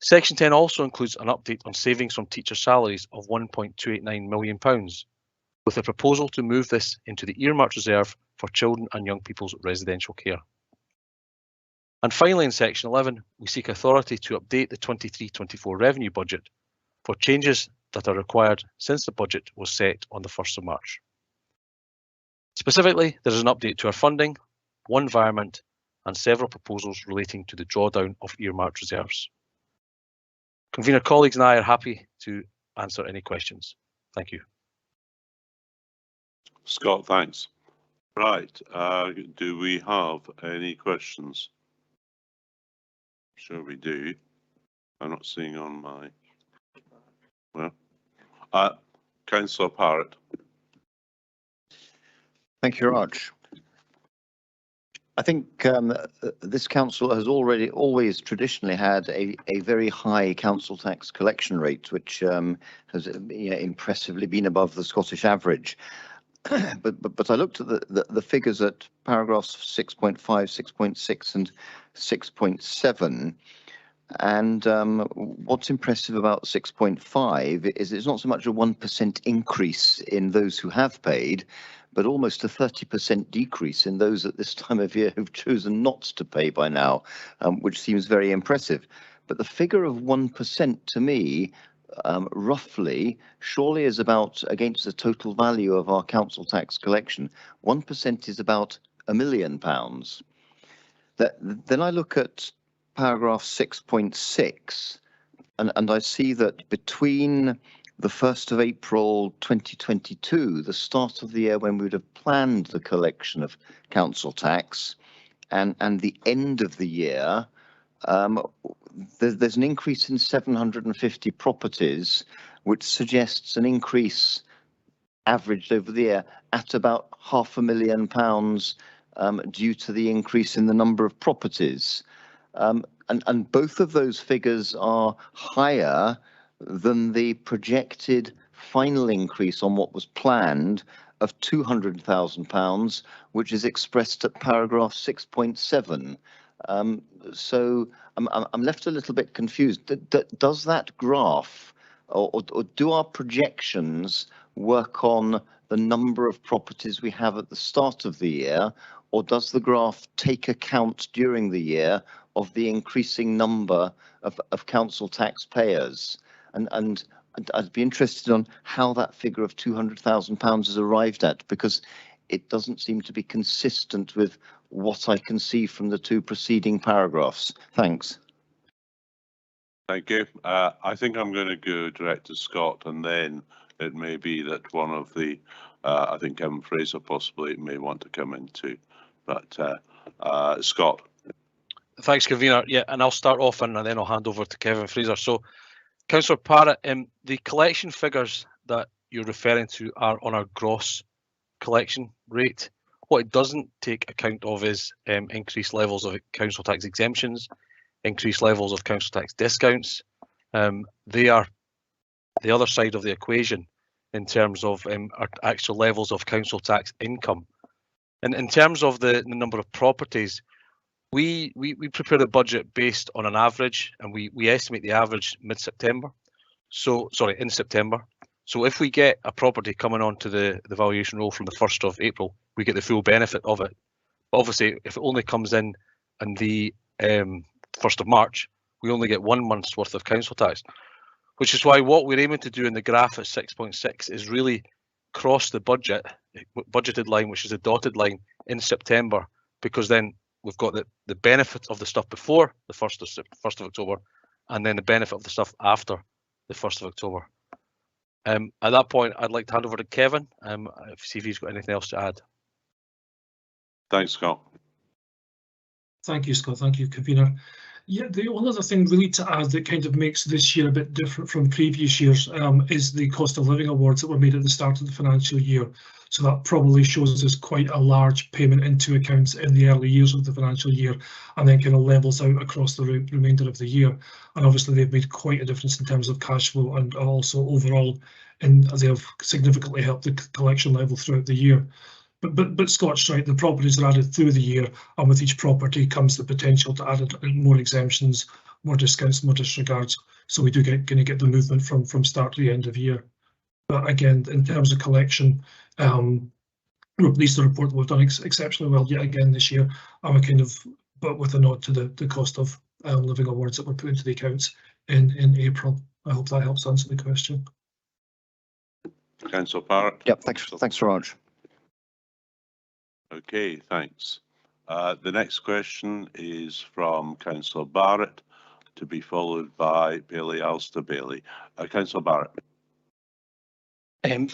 Section 10 also includes an update on savings from teacher salaries of £1.289 million, with a proposal to move this into the earmarked reserve for children and young people's residential care. And finally, in Section 11, we seek authority to update the 23-24 revenue budget for changes that are required since the budget was set on the 1st of March. Specifically, there is an update to our funding, one environment, and several proposals relating to the drawdown of earmarked reserves. Convener colleagues and I are happy to answer any questions. Thank you. Scott, thanks. Right, do we have any questions? Sure we do. I'm not seeing on my, well, Councillor Parrott. Thank you, Raj. I think this council has always traditionally had a very high council tax collection rate, which has impressively been above the Scottish average. But I looked at the figures at paragraphs 6.5, 6.6 and 6.7. And what's impressive about 6.5 is it's not so much a 1% increase in those who have paid, but almost a 30% decrease in those at this time of year who've chosen not to pay by now, which seems very impressive. But the figure of 1% to me, roughly, surely is about, against the total value of our council tax collection, 1% is about £1 million. Then I look at paragraph 6.6, and I see that between the 1st of April 2022, the start of the year when we would have planned the collection of council tax, and the end of the year, there's an increase in 750 properties, which suggests an increase averaged over the year at about £500,000 due to the increase in the number of properties. And both of those figures are higher than the projected final increase on what was planned of £200,000, which is expressed at paragraph 6.7. So I'm left a little bit confused. Does that graph or do our projections work on the number of properties we have at the start of the year, or does the graph take account during the year of the increasing number of council taxpayers? And I'd be interested on how that figure of £200,000 is arrived at, because it doesn't seem to be consistent with what I can see from the two preceding paragraphs. Thanks. Thank you. I think I'm going to go direct to Scott, and then it may be that one of the, I think Kevin Fraser possibly may want to come in too. But Scott. Thanks, Convener. Yeah, and I'll start off and then I'll hand over to Kevin Fraser. So, Councillor Parrott, the collection figures that you're referring to are on our gross collection rate. What it doesn't take account of is increased levels of council tax exemptions, increased levels of council tax discounts. They are the other side of the equation in terms of our actual levels of council tax income. And in terms of the number of properties, we prepare the budget based on an average, and we estimate the average mid-September. So, sorry, in September. So if we get a property coming onto the valuation roll from the 1st of April, we get the full benefit of it. But obviously, if it only comes in the 1st of March, we only get 1 month's worth of council tax, which is why what we're aiming to do in the graph at 6.6 is really cross the budgeted line, which is a dotted line, in September, because then we've got the benefit of the stuff before the 1st of October, and then the benefit of the stuff after the 1st of October. At that point, I'd like to hand over to Kevin, see if he's got anything else to add. Thanks, Scott. Thank you, Scott. Thank you, Convener. Yeah, the only other thing really to add that kind of makes this year a bit different from previous years is the cost of living awards that were made at the start of the financial year. So that probably shows us quite a large payment into accounts in the early years of the financial year, and then kind of levels out across the remainder of the year. And obviously they've made quite a difference in terms of cash flow and also overall, and as they have significantly helped the collection level throughout the year. But Scott's right, the properties are added through the year, and with each property comes the potential to add more exemptions, more discounts, more disregards. So we do going to get the movement from start to the end of year. But again, in terms of collection, we're pleased to report that we've done exceptionally well yet again this year, and we kind of, but with a nod to the cost of living awards that were put into the accounts in April. I hope that helps answer the question. Councillor Barrett. Yep, thanks, Raj. Okay, thanks. The next question is from Councillor Barrett, to be followed by Bailey Alster Bailey. Councillor Barrett.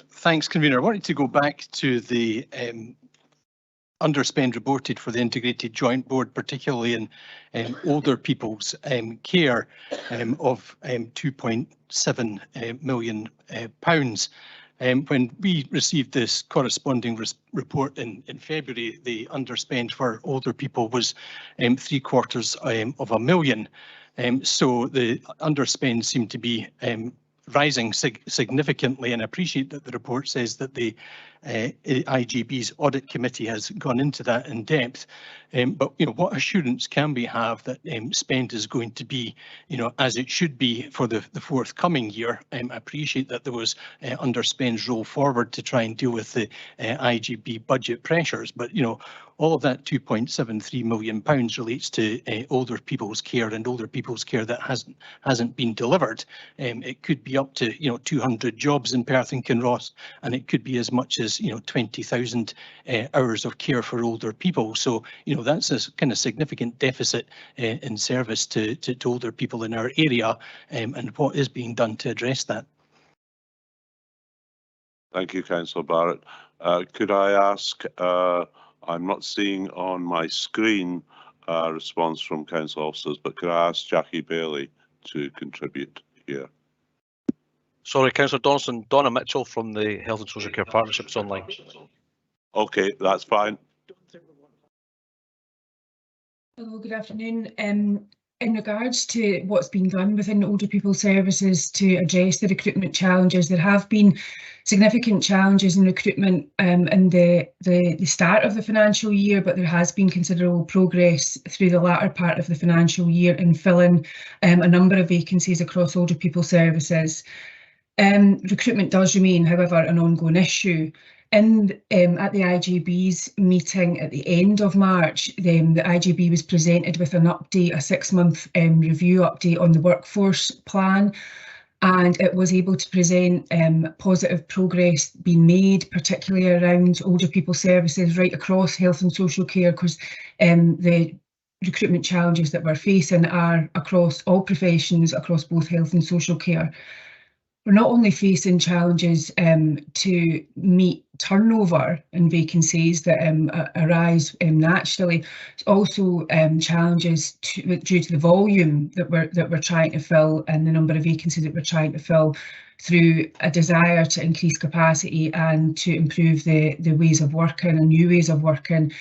Thanks, Convener. I wanted to go back to the underspend reported for the Integrated Joint Board, particularly in older people's care of £2.7 million. When we received this corresponding report in February, the underspend for older people was £750,000. So the underspend seemed to be rising significantly, and I appreciate that the report says that the IGB's audit committee has gone into that in depth. But what assurance can we have that spend is going to be, as it should be for the forthcoming year? I appreciate that there was underspends roll forward to try and deal with the IGB budget pressures, but all of that £2.73 million relates to older people's care and older people's care that hasn't been delivered. It could be up to 200 jobs in Perth and Kinross, and it could be as much as 20,000 hours of care for older people. So that's a kind of significant deficit in service to older people in our area, and what is being done to address that. Thank you, Councillor Barrett. Could I ask, I'm not seeing on my screen a response from council officers, but could I ask Jackie Bailey to contribute here? Sorry, Councillor Donaldson, Donna Mitchell from the Health and Social Care Partnerships online. Okay, that's fine. Hello, good afternoon. In regards to what's been done within older people services to address the recruitment challenges, there have been significant challenges in recruitment in the start of the financial year, but there has been considerable progress through the latter part of the financial year in filling a number of vacancies across older people services. Recruitment does remain, however, an ongoing issue. At the IGB's meeting at the end of March, the IGB was presented with an update, a 6-month review update on the workforce plan, and it was able to present positive progress being made, particularly around older people services right across health and social care, because the recruitment challenges that we're facing are across all professions, across both health and social care. We're not only facing challenges to meet turnover in vacancies that arise naturally, also challenges due to the volume that we're trying to fill and the number of vacancies that we're trying to fill through a desire to increase capacity and to improve the ways of working and new ways of working.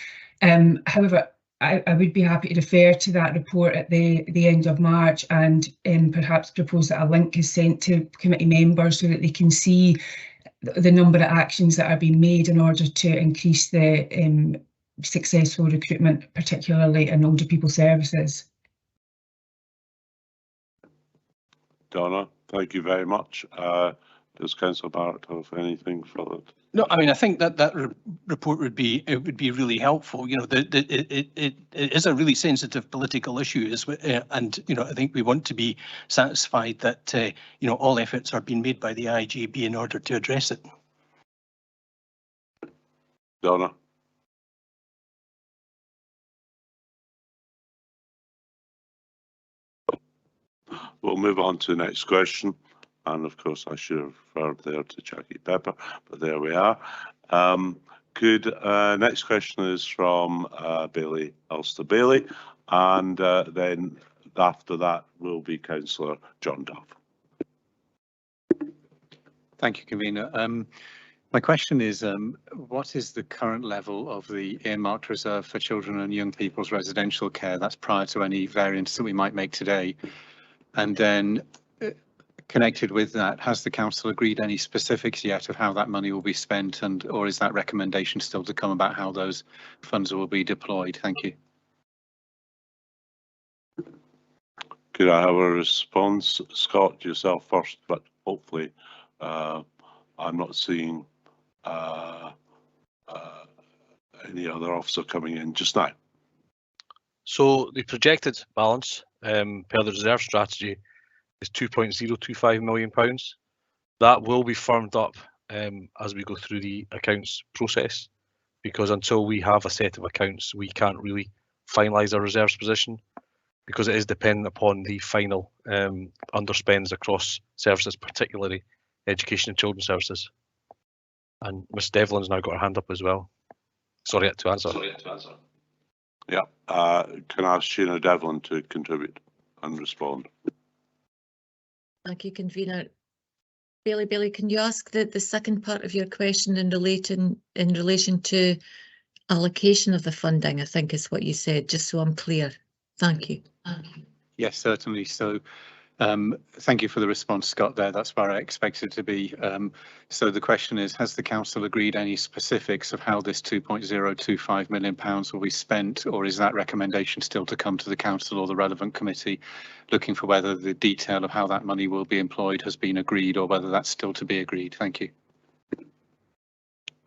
However, I would be happy to refer to that report at the end of March and perhaps propose that a link is sent to committee members so that they can see the number of actions that are being made in order to increase the successful recruitment, particularly in older people services. Donna, thank you very much. Does Councillor Barrett have anything further? No, I mean, I think that report would be really helpful. It is a really sensitive political issue, and I think we want to be satisfied that all efforts are being made by the IGB in order to address it. Donna. We'll move on to the next question. And of course, I should have referred there to Jackie Pepper, but there we are. Next question is from Bailey Ulster Bailey, and then after that will be Councillor John Duff. Thank you, Convener. My question is, what is the current level of the earmarked reserve for children and young people's residential care? That's prior to any variance that we might make today. And then connected with that, has the council agreed any specifics yet of how that money will be spent, and or is that recommendation still to come about how those funds will be deployed? Thank you. Could I have a response? Scott, yourself first, but hopefully I'm not seeing any other officer coming in just now. So the projected balance per the reserve strategy is £2.025 million. That will be firmed up as we go through the accounts process, because until we have a set of accounts, we can't really finalise our reserves position, because it is dependent upon the final underspends across services, particularly education and children's services. And Ms Devlin's now got her hand up as well. Sorry to answer. Yeah, can I ask Sheena Devlin to contribute and respond? Thank you, Convener. Bailey, can you ask the second part of your question in relation to allocation of the funding, I think is what you said, just so I'm clear. Thank you. Yes, certainly. So thank you for the response, Scott, there. That's where I expected to be. So the question is, has the council agreed any specifics of how this £2.025 million will be spent, or is that recommendation still to come to the council or the relevant committee, looking for whether the detail of how that money will be employed has been agreed, or whether that's still to be agreed? Thank you.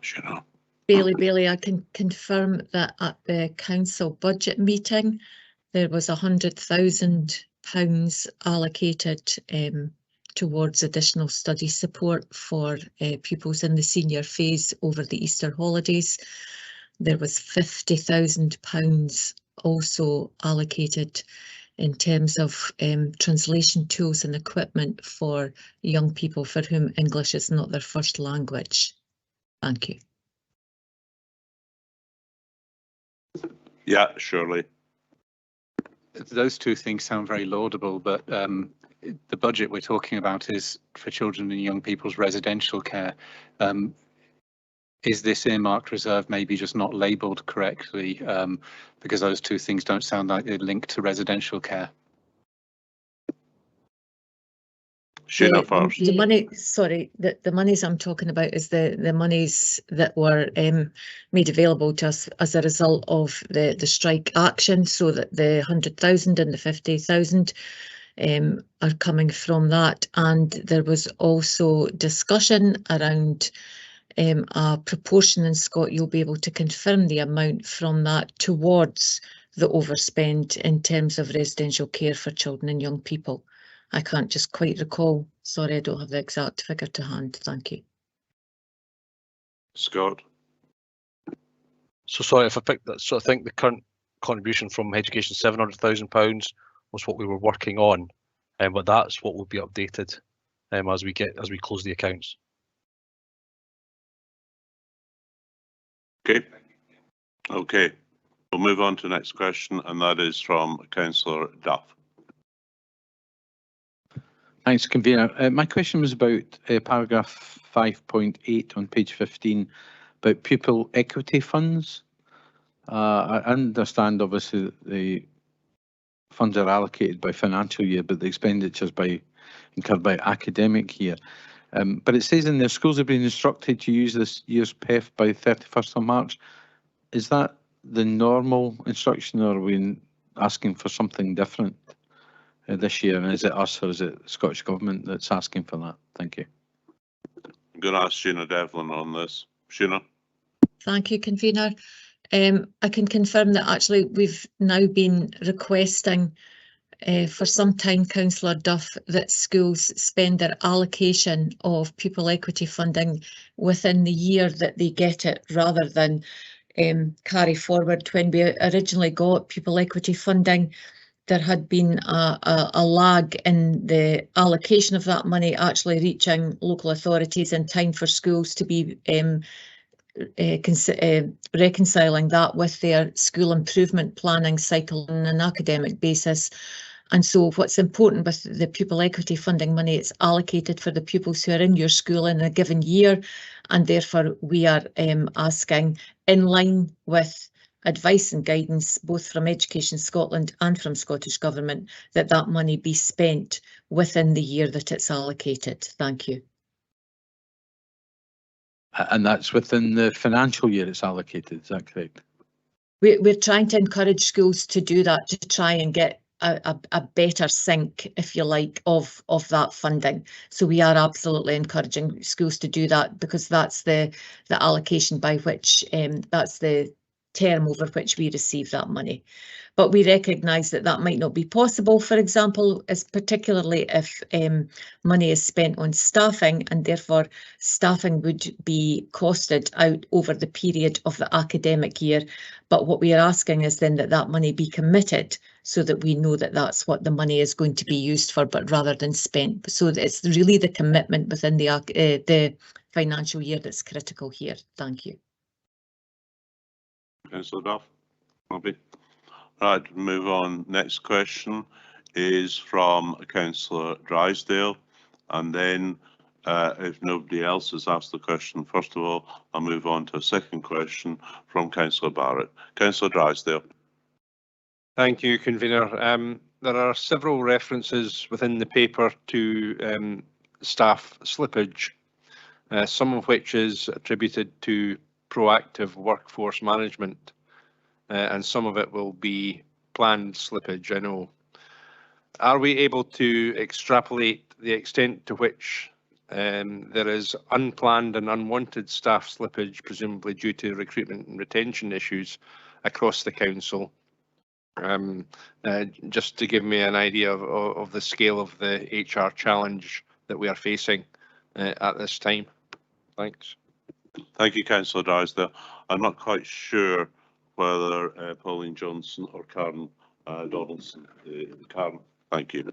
Sure. Bailey, I can confirm that at the council budget meeting, there was £100,000 allocated towards additional study support for pupils in the senior phase over the Easter holidays. There was £50,000 also allocated in terms of translation tools and equipment for young people for whom English is not their first language. Thank you. Yeah, surely. Those two things sound very laudable, but the budget we're talking about is for children and young people's residential care. Is this earmarked reserve maybe just not labelled correctly, because those two things don't sound like they're linked to residential care? Sheena first. The money, sorry, the monies I'm talking about is the monies that were made available to us as a result of the strike action, so that the 100,000 and the 50,000 are coming from that. And there was also discussion around a proportion, and Scott, you'll be able to confirm the amount from that towards the overspend in terms of residential care for children and young people. I can't just quite recall. Sorry, I don't have the exact figure to hand. Thank you. Scott. So sorry if I picked that. So I think the current contribution from education, £700,000 was what we were working on, but that's what will be updated as we close the accounts. Okay. We'll move on to the next question, and that is from Councillor Duff. Thanks, Convener. My question was about paragraph 5.8 on page 15 about pupil equity funds. I understand obviously that the funds are allocated by financial year, but the expenditures incurred by academic year. But it says in there, schools have been instructed to use this year's PEF by 31st of March. Is that the normal instruction, or are we asking for something different this year? And is it us, or is it the Scottish Government that's asking for that? Thank you. I'm going to ask Sheena Devlin on this. Sheena. Thank you, Convener. I can confirm that actually we've now been requesting for some time, Councillor Duff, that schools spend their allocation of pupil equity funding within the year that they get it, rather than carry forward. When we originally got pupil equity funding, there had been a lag in the allocation of that money actually reaching local authorities in time for schools to be reconciling that with their school improvement planning cycle on an academic basis. And so what's important with the pupil equity funding money, it's allocated for the pupils who are in your school in a given year. And therefore we are asking, in line with advice and guidance, both from Education Scotland and from Scottish Government, that that money be spent within the year that it's allocated. Thank you. And that's within the financial year it's allocated, is that correct? We're trying to encourage schools to do that, to try and get a better sync, if you like, of that funding. So we are absolutely encouraging schools to do that, because that's the allocation by which, that's the term over which we receive that money. But we recognise that that might not be possible, for example, as particularly if money is spent on staffing, and therefore staffing would be costed out over the period of the academic year. But what we are asking is then that that money be committed, so that we know that that's what the money is going to be used for, but rather than spent. So it's really the commitment within the financial year that's critical here. Thank you. Councillor Duff. Robbie. Right, move on. Next question is from Councillor Drysdale, and then if nobody else has asked the question, first of all, I'll move on to a second question from Councillor Barrett. Councillor Drysdale. Thank you, Convener. There are several references within the paper to staff slippage, some of which is attributed to proactive workforce management, and some of it will be planned slippage, I know. Are we able to extrapolate the extent to which there is unplanned and unwanted staff slippage, presumably due to recruitment and retention issues across the council? Just to give me an idea of the scale of the HR challenge that we are facing at this time. Thanks. Thank you, Councillor Drysdale. I'm not quite sure whether Pauline Johnson or Karen Donaldson. Karen, thank you.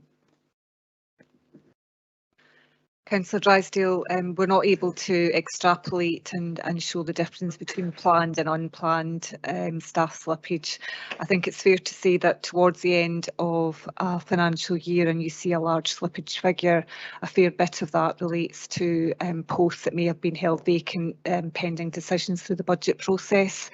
Councillor Drysdale, we're not able to extrapolate and show the difference between planned and unplanned staff slippage. I think it's fair to say that towards the end of a financial year and you see a large slippage figure, a fair bit of that relates to posts that may have been held vacant pending decisions through the budget process.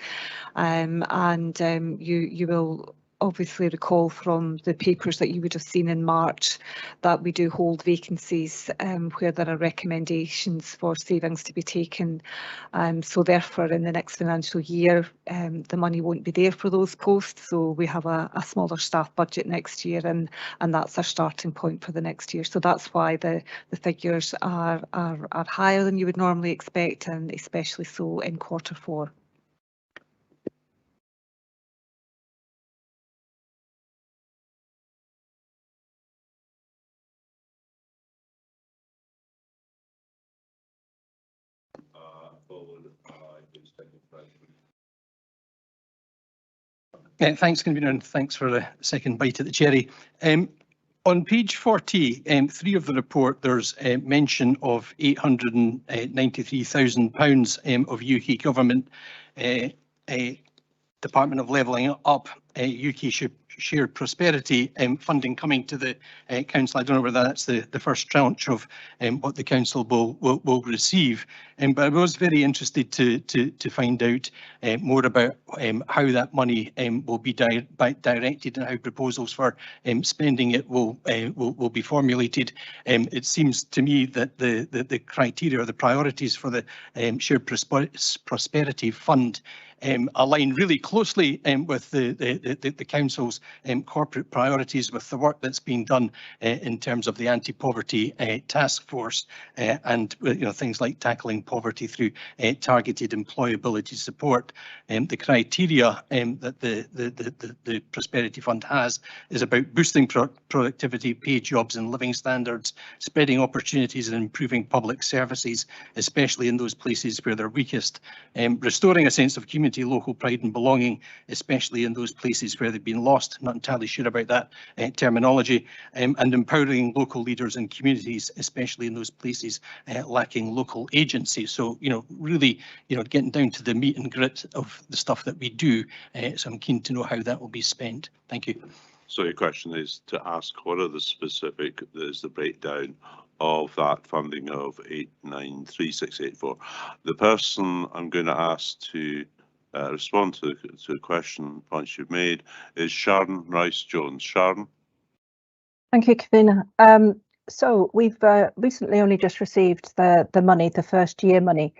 You will obviously recall from the papers that you would have seen in March that we do hold vacancies where there are recommendations for savings to be taken. So therefore in the next financial year the money won't be there for those posts, so we have a smaller staff budget next year, and that's our starting point for the next year. So that's why the figures are higher than you would normally expect, and especially so in Q4. Thanks, Convener, and thanks for the second bite at the cherry. On page 40, 3 of the report, there's a mention of £893,000 of UK government Department of Levelling Up UK Shared Prosperity funding coming to the council. I don't know whether that's the first tranche of what the council will receive, but I was very interested to find out more about how that money will be directed and how proposals for spending it will be formulated. It seems to me that the criteria or the priorities for the Shared Prosperity Fund align really closely with the council's corporate priorities, with the work that's being done in terms of the anti-poverty task force and things like tackling poverty through targeted employability support. The criteria that the Prosperity Fund has is about boosting productivity, paid jobs and living standards, spreading opportunities and improving public services, especially in those places where they're weakest, restoring a sense of community, local pride and belonging, especially in those places where they've been lost, not entirely sure about that terminology, and empowering local leaders and communities, especially in those places lacking local agency. So, really, getting down to the meat and grit of the stuff that we do. So I'm keen to know how that will be spent. Thank you. So your question is to ask what are the specific, is the breakdown of that funding of 893684. The person I'm going to ask to respond to the question points you've made is Sharon Rice-Jones. Sharon? Thank you, Convener. So we've recently only just received the money, the first year money,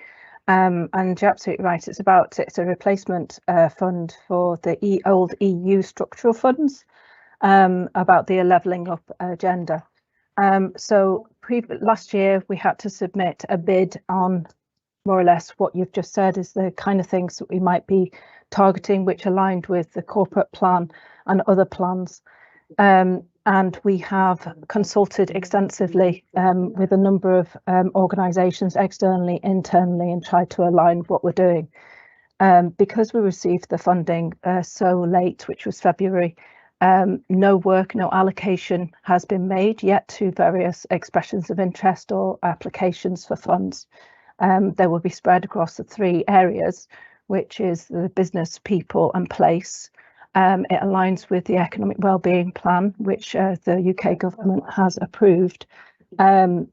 and you're absolutely right. It's a replacement fund for the old EU structural funds, about the levelling up agenda. So last year we had to submit a bid on more or less what you've just said is the kind of things that we might be targeting, which aligned with the corporate plan and other plans. And we have consulted extensively with a number of organisations externally, internally, and tried to align what we're doing. Because we received the funding so late, which was February, no allocation has been made yet to various expressions of interest or applications for funds. They will be spread across the 3 areas, which is the business, people and place. It aligns with the economic wellbeing plan, which the UK government has approved. And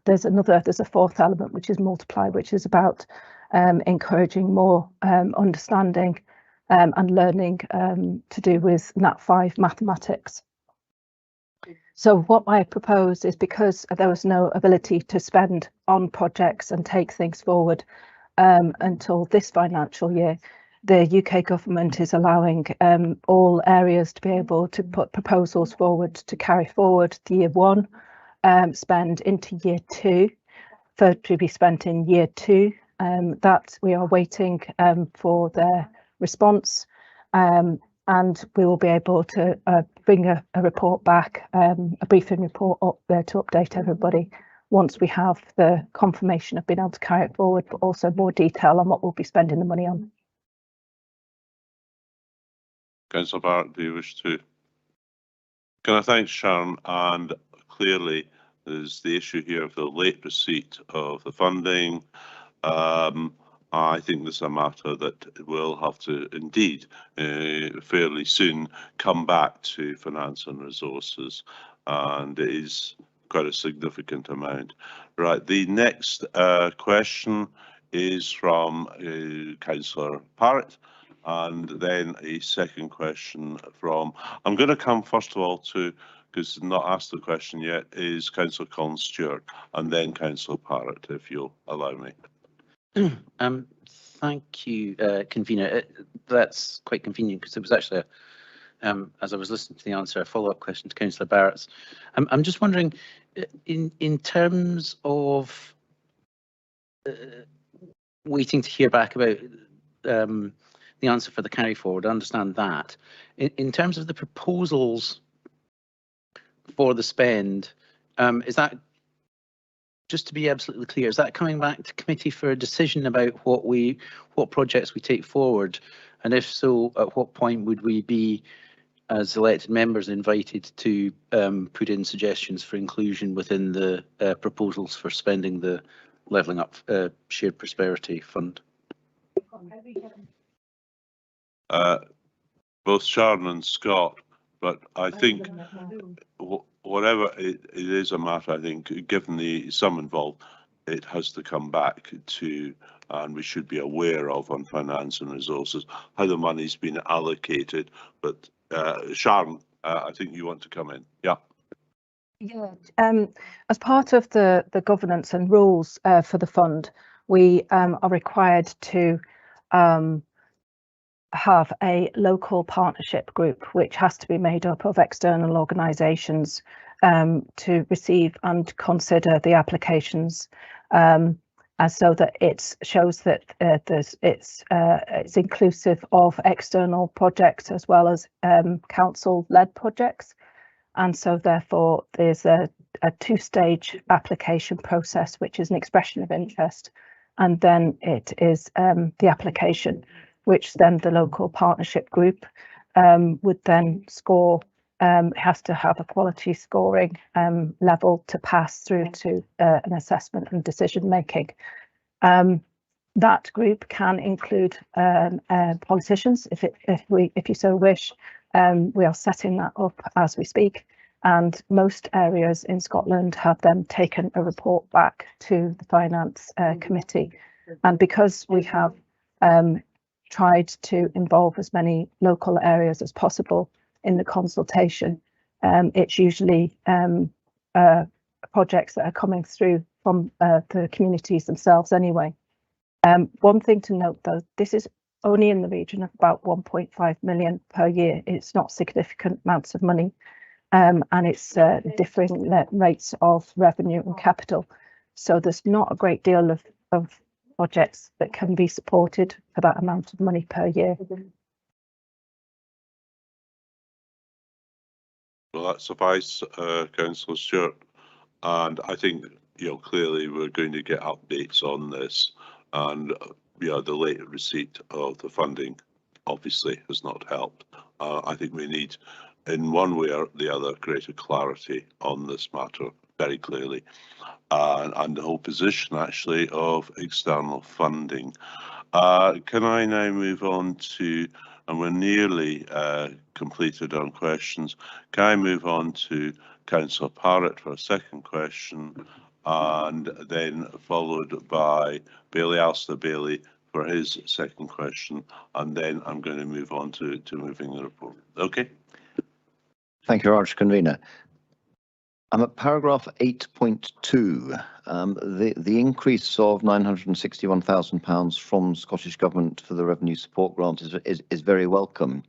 there's a 4th element, which is multiply, which is about encouraging more understanding and learning to do with Nat 5 mathematics. So what I propose is, because there was no ability to spend on projects and take things forward until this financial year, the UK government is allowing all areas to be able to put proposals forward to carry forward the year 1 spend into year 2 to be spent in year 2. That we are waiting for their response, and we will be able to bring a report back, a briefing report up there to update everybody once we have the confirmation of being able to carry it forward, but also more detail on what we'll be spending the money on. Councillor Barrett, do you wish to? Can I thank Sharon? And clearly there's the issue here of the late receipt of the funding. I think this is a matter that will have to indeed fairly soon come back to Finance and Resources, and it is quite a significant amount. Right, the next question is from Councillor Parrott, and then a second question from, I'm going to come first of all to, because not asked the question yet, is Councillor Collins Stewart, and then Councillor Parrott, if you'll allow me. Thank you, Convener. That's quite convenient, because it was actually, as I was listening to the answer, a follow-up question to Councillor Barrett's. I'm just wondering, in terms of waiting to hear back about the answer for the carry forward, I understand that. In terms of the proposals for the spend, is that, just to be absolutely clear, is that coming back to committee for a decision about what projects we take forward? And if so, at what point would we be, as elected members, invited to put in suggestions for inclusion within the proposals for spending the Levelling Up Shared Prosperity Fund? Both Sharon and Scott, but I think whatever it is a matter, I think, given the sum involved, it has to come back to, and we should be aware of on Finance and Resources, how the money's been allocated. But Sharon, I think you want to come in. Yeah. Yeah, as part of the governance and rules for the fund, we are required to have a local partnership group, which has to be made up of external organisations to receive and consider the applications, as so that it shows that it's inclusive of external projects as well as council-led projects. And so therefore there's a 2-stage application process, which is an expression of interest, and then it is the application, which then the local partnership group would then score. Has to have a quality scoring level to pass through to an assessment and decision making. That group can include politicians if you so wish, We are setting that up as we speak, and most areas in Scotland have then taken a report back to the Finance Committee. And because we have tried to involve as many local areas as possible in the consultation, it's usually projects that are coming through from the communities themselves anyway. One thing to note though, this is only in the region of about 1.5 million per year. It's not significant amounts of money, and it's differing rates of revenue and capital. So there's not a great deal of projects that can be supported for that amount of money per year. Well, that suffice, Councillor Stewart. And I think, clearly we're going to get updates on this, and the later receipt of the funding obviously has not helped. I think we need, in one way or the other, greater clarity on this matter very clearly, and the whole position actually of external funding. Can I now move on to, and we're nearly completed on questions, can I move on to Councillor Parrott for a second question, and then followed by Alistair Bailey for his second question, and then I'm going to move on to moving the report. Okay. Thank you, Arch Convener. I'm at paragraph 8.2. The increase of £961,000 from Scottish Government for the revenue support grant is very welcome.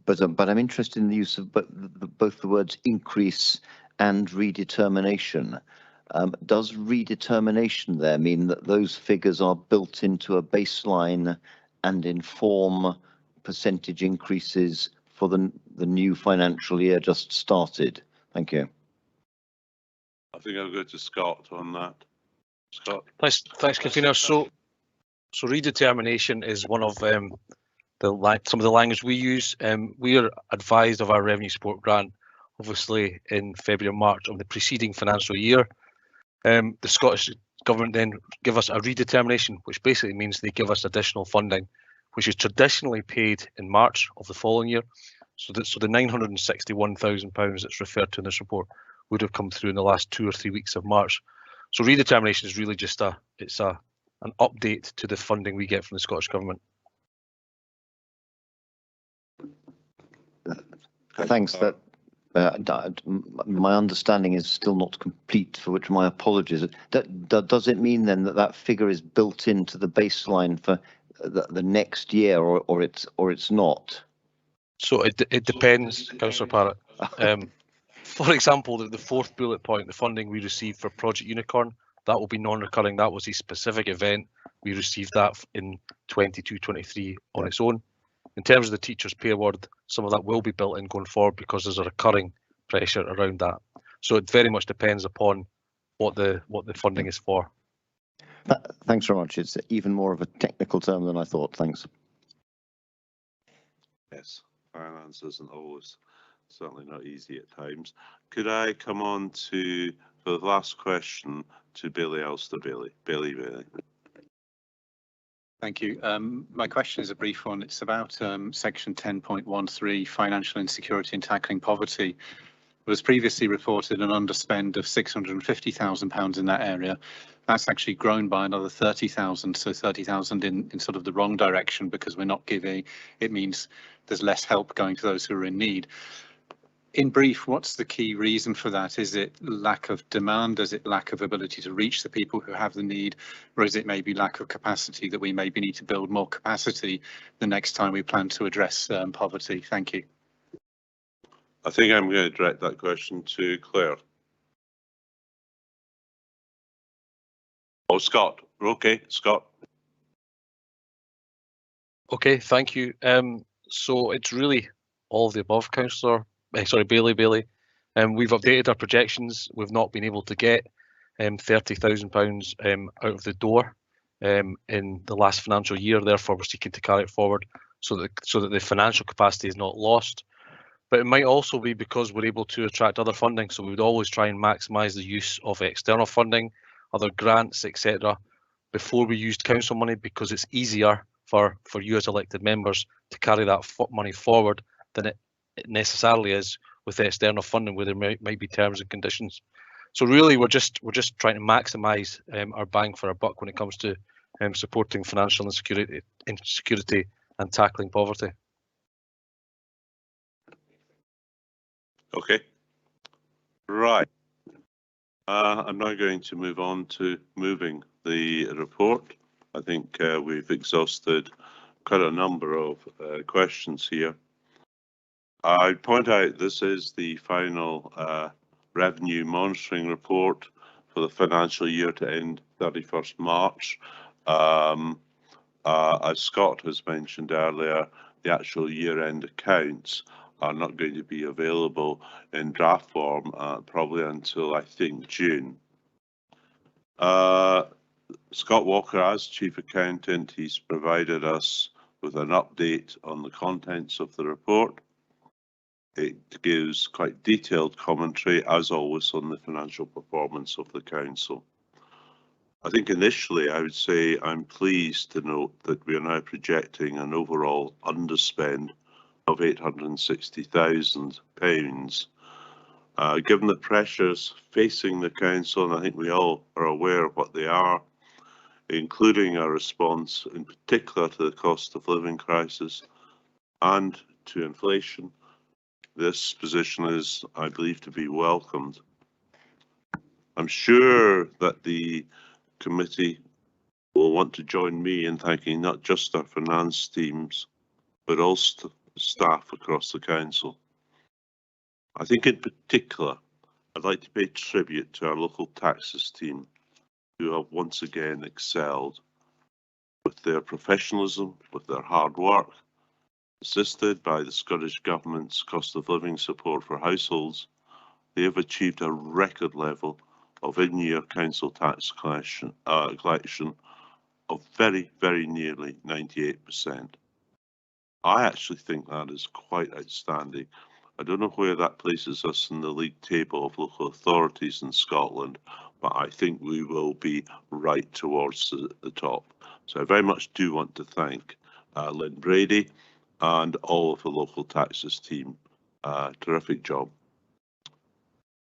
But I'm interested in the use of both the words increase and redetermination. Does redetermination there mean that those figures are built into a baseline and inform percentage increases for the new financial year just started? Thank you. I think I'll go to Scott on that. Scott. Thanks, Convener. So redetermination is one of some of the language we use. We are advised of our revenue support grant, obviously in February and March of the preceding financial year. The Scottish Government then give us a redetermination, which basically means they give us additional funding, which is traditionally paid in March of the following year. So the £961,000 that's referred to in this report would have come through in the last 2 or 3 weeks of March. So redetermination is really just an update to the funding we get from the Scottish Government. Thanks. My understanding is still not complete, for which my apologies. Does it mean then that figure is built into the baseline for the next year, or it's not? So it depends, Councillor Parrott. For example, the fourth bullet point, the funding we received for Project Unicorn, that will be non-recurring. That was a specific event. We received that in 22-23 on its own. In terms of the teachers' pay award, some of that will be built in going forward because there's a recurring pressure around that. So it very much depends upon what the funding is for. Thanks very much. It's even more of a technical term than I thought. Thanks. Yes, finance isn't always, certainly not easy at times. Could I come on to, for the last question, to Alistair Bailey. Bailey. Thank you. My question is a brief one. It's about section 10.13, financial insecurity and tackling poverty. It was previously reported an underspend of £650,000 in that area. That's actually grown by another 30,000, so 30,000 in sort of the wrong direction, because we're not giving, it means there's less help going to those who are in need. In brief, what's the key reason for that? Is it lack of demand? Is it lack of ability to reach the people who have the need? Or is it maybe lack of capacity, that we maybe need to build more capacity the next time we plan to address poverty? Thank you. I think I'm going to direct that question to Claire. Oh, Scott. Okay, Scott. Okay, thank you. So it's really all of the above, Councillor. Bailey. We've updated our projections. We've not been able to get £30,000 out of the door in the last financial year. Therefore, we're seeking to carry it forward so that the financial capacity is not lost. But it might also be because we're able to attract other funding. So we would always try and maximise the use of external funding, other grants, etc., before we used council money, because it's easier for you as elected members to carry that money forward than it necessarily is with external funding, where there might be terms and conditions. So really, we're just trying to maximise our bang for our buck when it comes to supporting financial insecurity and tackling poverty. Okay. Right. I'm now going to move on to moving the report. I think we've exhausted quite a number of questions here. I'd point out this is the final revenue monitoring report for the financial year to end 31st March. As Scott has mentioned earlier, the actual year-end accounts are not going to be available in draft form probably until, I think, June. Scott Walker, as Chief Accountant, he's provided us with an update on the contents of the report. It gives quite detailed commentary, as always, on the financial performance of the Council. I think initially I would say I'm pleased to note that we are now projecting an overall underspend of £860,000. Given the pressures facing the Council, and I think we all are aware of what they are, including our response in particular to the cost of living crisis and to inflation, this position is, I believe, to be welcomed. I'm sure that the committee will want to join me in thanking not just our finance teams, but also staff across the Council. I think in particular, I'd like to pay tribute to our local taxes team, who have once again excelled with their professionalism, with their hard work. Assisted by the Scottish Government's cost of living support for households, they have achieved a record level of in-year council tax collection of very, very nearly 98%. I actually think that is quite outstanding. I don't know where that places us in the league table of local authorities in Scotland, but I think we will be right towards the top. So I very much do want to thank Lynn Brady and all of the local taxes team. Terrific job.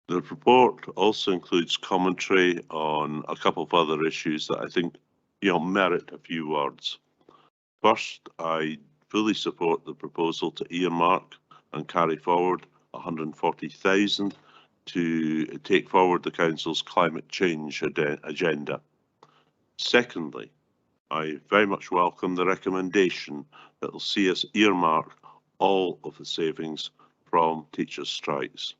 The report also includes commentary on a couple of other issues that I think merit a few words. First, I fully support the proposal to earmark and carry forward 140,000 to take forward the Council's climate change agenda. Secondly, I very much welcome the recommendation that will see us earmark all of the savings from teachers' strikes.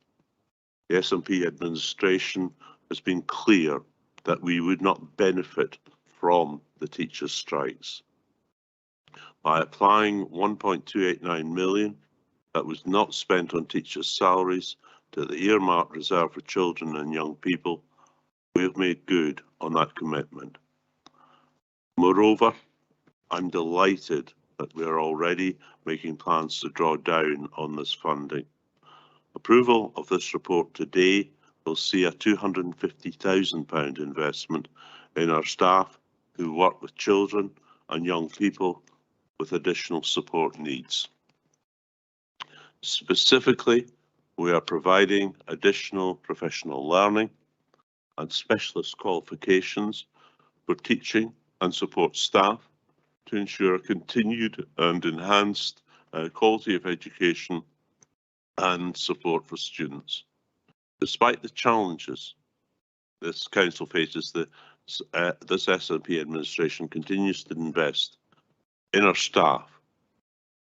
The SNP administration has been clear that we would not benefit from the teachers' strikes. By applying 1.289 million that was not spent on teachers' salaries to the earmark reserved for children and young people, we have made good on that commitment. Moreover, I'm delighted that we are already making plans to draw down on this funding. Approval of this report today will see a £250,000 investment in our staff who work with children and young people with additional support needs. Specifically, we are providing additional professional learning and specialist qualifications for teaching and support staff to ensure continued and enhanced quality of education and support for students. Despite the challenges this Council faces, this SNP administration continues to invest in our staff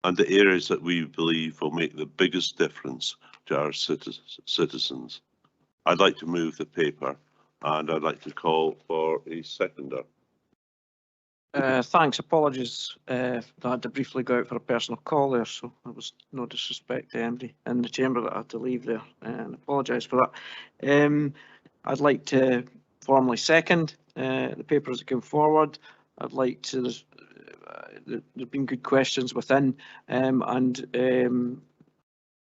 and the areas that we believe will make the biggest difference to our citizens. I'd like to move the paper and I'd like to call for a seconder. Thanks. Apologies that I had to briefly go out for a personal call there, so there was no disrespect to anybody in the chamber that I had to leave there, and apologise for that. I'd like to formally second the paper as it came forward. I'd like to, there's been good questions within and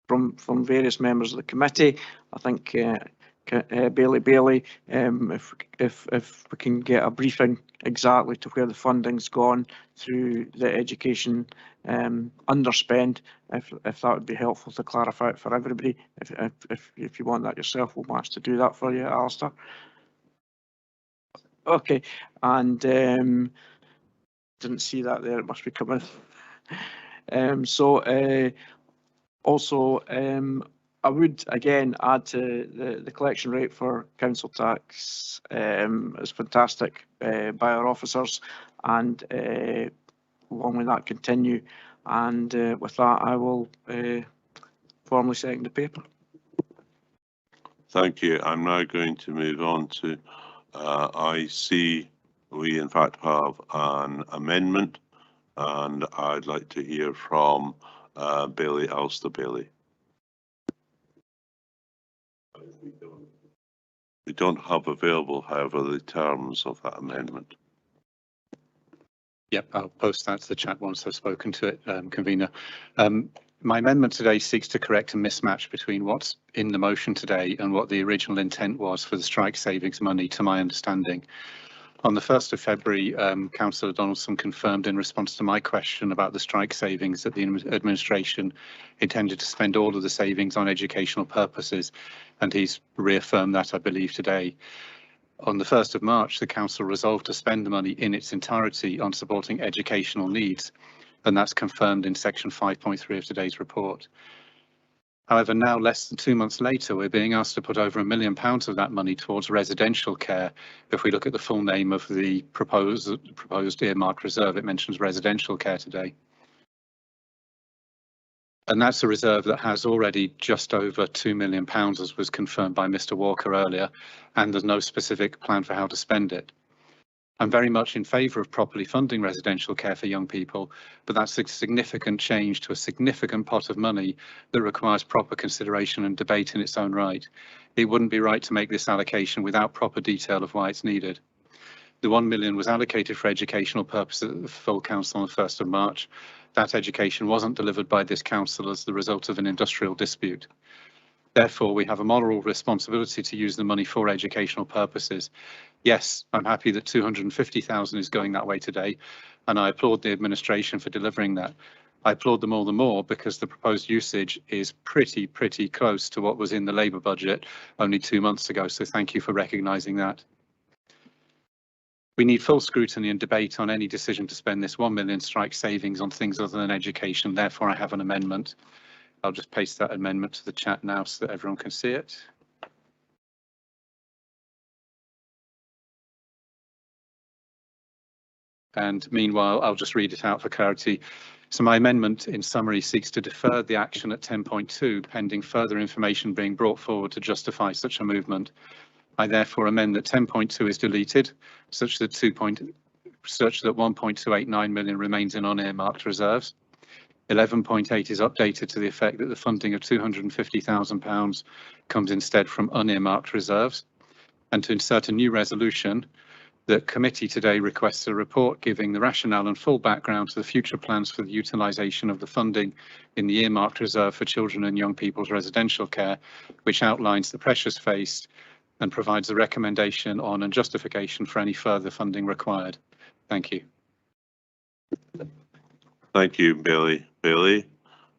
from various members of the committee. I think Bailey, if we can get a briefing exactly to where the funding's gone through the education underspend, if that would be helpful to clarify it for everybody. If you want that yourself, we'll manage to do that for you, Alistair. Okay, and didn't see that there. It must be coming. Also, I would again add to the collection rate for council tax is fantastic by our officers, and long may that continue. And with that, I will formally second the paper. Thank you. I'm now going to move on to I see we in fact have an amendment, and I'd like to hear from Bailey, Alistair Bailey. We don't have available, however, the terms of that amendment. Yep, I'll post that to the chat once I've spoken to it, convener. My amendment today seeks to correct a mismatch between what's in the motion today and what the original intent was for the strike savings money, to my understanding. On the 1st of February, Councillor Donaldson confirmed in response to my question about the strike savings that the administration intended to spend all of the savings on educational purposes, and he's reaffirmed that, I believe, today. On the 1st of March, the Council resolved to spend the money in its entirety on supporting educational needs, and that's confirmed in section 5.3 of today's report. However, now less than 2 months later, we're being asked to put over £1 million of that money towards residential care. If we look at the full name of the proposed earmarked reserve, it mentions residential care today. And that's a reserve that has already just over £2 million, as was confirmed by Mr. Walker earlier, and there's no specific plan for how to spend it. I'm very much in favour of properly funding residential care for young people, but that's a significant change to a significant pot of money that requires proper consideration and debate in its own right. It wouldn't be right to make this allocation without proper detail of why it's needed. The £1 million was allocated for educational purposes at the full council on the 1st of March. That education wasn't delivered by this council as the result of an industrial dispute. Therefore, we have a moral responsibility to use the money for educational purposes. Yes, I'm happy that 250,000 is going that way today, and I applaud the administration for delivering that. I applaud them all the more because the proposed usage is pretty close to what was in the Labour budget only 2 months ago, so thank you for recognising that. We need full scrutiny and debate on any decision to spend this £1 million strike savings on things other than education. Therefore, I have an amendment. I'll just paste that amendment to the chat now so that everyone can see it. And meanwhile, I'll just read it out for clarity. So my amendment in summary seeks to defer the action at 10.2 pending further information being brought forward to justify such a movement. I therefore amend that 10.2 is deleted such that 1.289 million remains in unearmarked reserves. 11.8 is updated to the effect that the funding of £250,000 comes instead from unearmarked reserves, and to insert a new resolution. The committee today requests a report giving the rationale and full background to the future plans for the utilisation of the funding in the earmarked reserve for children and young people's residential care, which outlines the pressures faced and provides a recommendation on and justification for any further funding required. Thank you. Thank you, Bailey.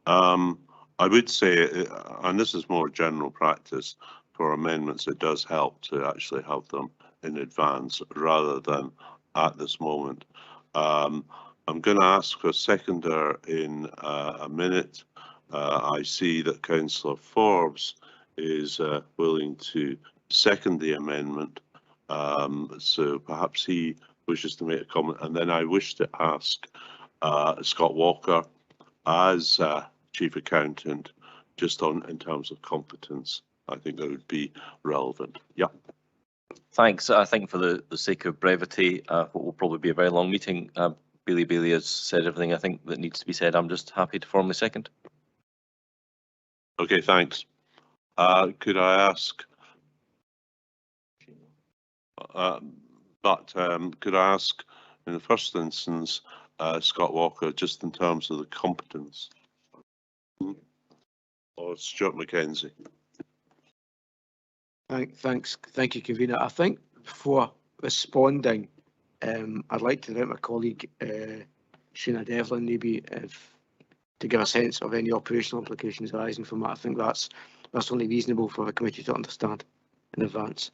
I would say, and this is more general practice for amendments, it does help to actually have them in advance rather than at this moment. I'm going to ask for a seconder in a minute. I see that Councillor Forbes is willing to second the amendment, so perhaps he wishes to make a comment, and then I wish to ask Scott Walker as Chief Accountant just in terms of competence. I think that would be relevant. Yeah. Thanks. I think for the sake of brevity, what will probably be a very long meeting, Bailey has said everything I think that needs to be said. I'm just happy to formally second. Okay, thanks. Could I ask? Could I ask, in the first instance, Scott Walker, just in terms of the competence, or Stuart Mackenzie? Thank you, convener. I think before responding, I'd like to invite my colleague Sheena Devlin maybe to give a sense of any operational implications arising from that. I think that's only reasonable for the committee to understand in advance.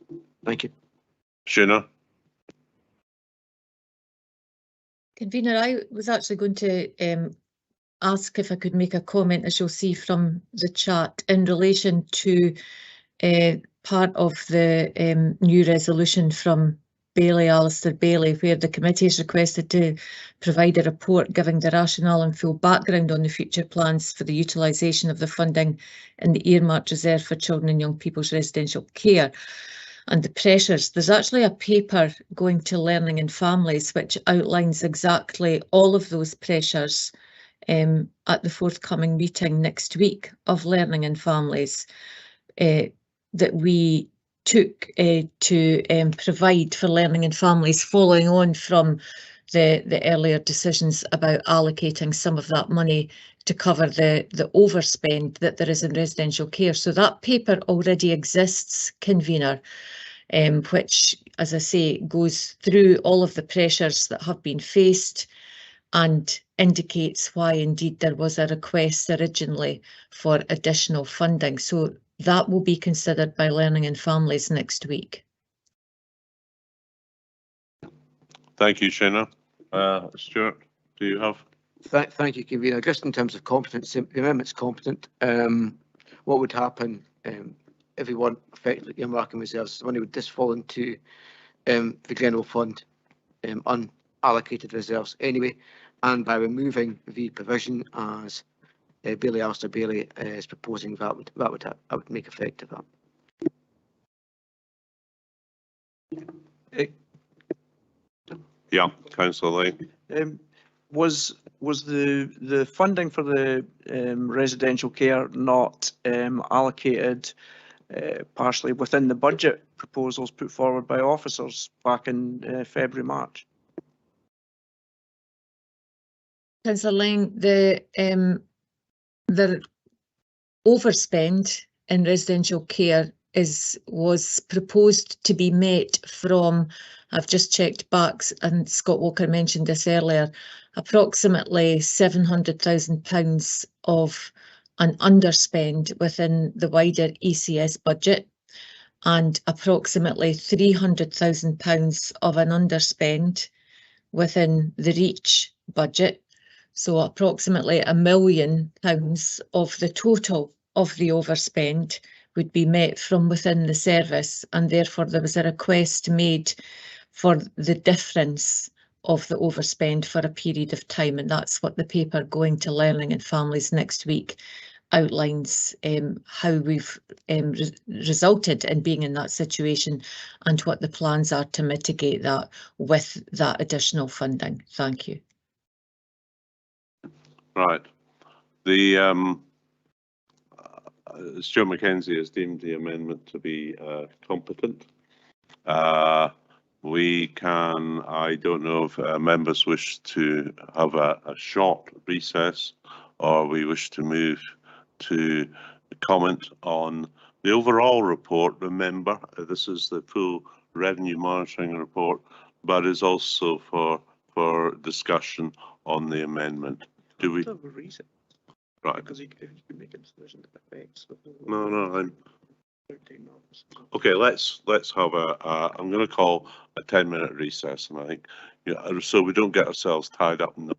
Thank you. Sheena? Convener, I was actually going to ask if I could make a comment, as you'll see from the chat, in relation to part of the new resolution from Alistair Bailey, where the committee is requested to provide a report giving the rationale and full background on the future plans for the utilisation of the funding in the earmarked reserve for children and young people's residential care and the pressures. There's actually a paper going to Learning and Families which outlines exactly all of those pressures at the forthcoming meeting next week of Learning and Families that we took to provide for Learning and Families, following on from the earlier decisions about allocating some of that money to cover the overspend that there is in residential care. So that paper already exists, convener, which, as I say, goes through all of the pressures that have been faced and indicates why indeed there was a request originally for additional funding. So that will be considered by Learning and Families next week. Thank you, Sheena. Stuart, do you have? Thank you, convener. Just in terms of competence, the amendment's competent. What would happen if we weren't effectively earmarking reserves? The money would just fall into the general fund, unallocated reserves anyway, and by removing the provision as Alistair Bailey is proposing, that would make effect of that. Yeah, Councillor Lane. Was the funding for the residential care not allocated partially within the budget proposals put forward by officers back in February, March? Councillor Lane, the overspend in residential care was proposed to be met from, I've just checked back, and Scott Walker mentioned this earlier, approximately £700,000 of an underspend within the wider ECS budget and approximately £300,000 of an underspend within the REACH budget. So approximately £1 million of the total of the overspend would be met from within the service, and therefore there was a request made for the difference of the overspend for a period of time, and that's what the paper going to Learning and Families next week outlines, how we've resulted in being in that situation and what the plans are to mitigate that with that additional funding. Thank you. Right. The Stuart Mackenzie has deemed the amendment to be competent. We can, I don't know if members wish to have a short recess or we wish to move to comment on the overall report. Remember, this is the full revenue monitoring report, but is also for discussion on the amendment. Do we? Right. Because you can make a decision that affects. No, okay, let's have I'm going to call a 10-minute recess, and I think, so we don't get ourselves tied up in the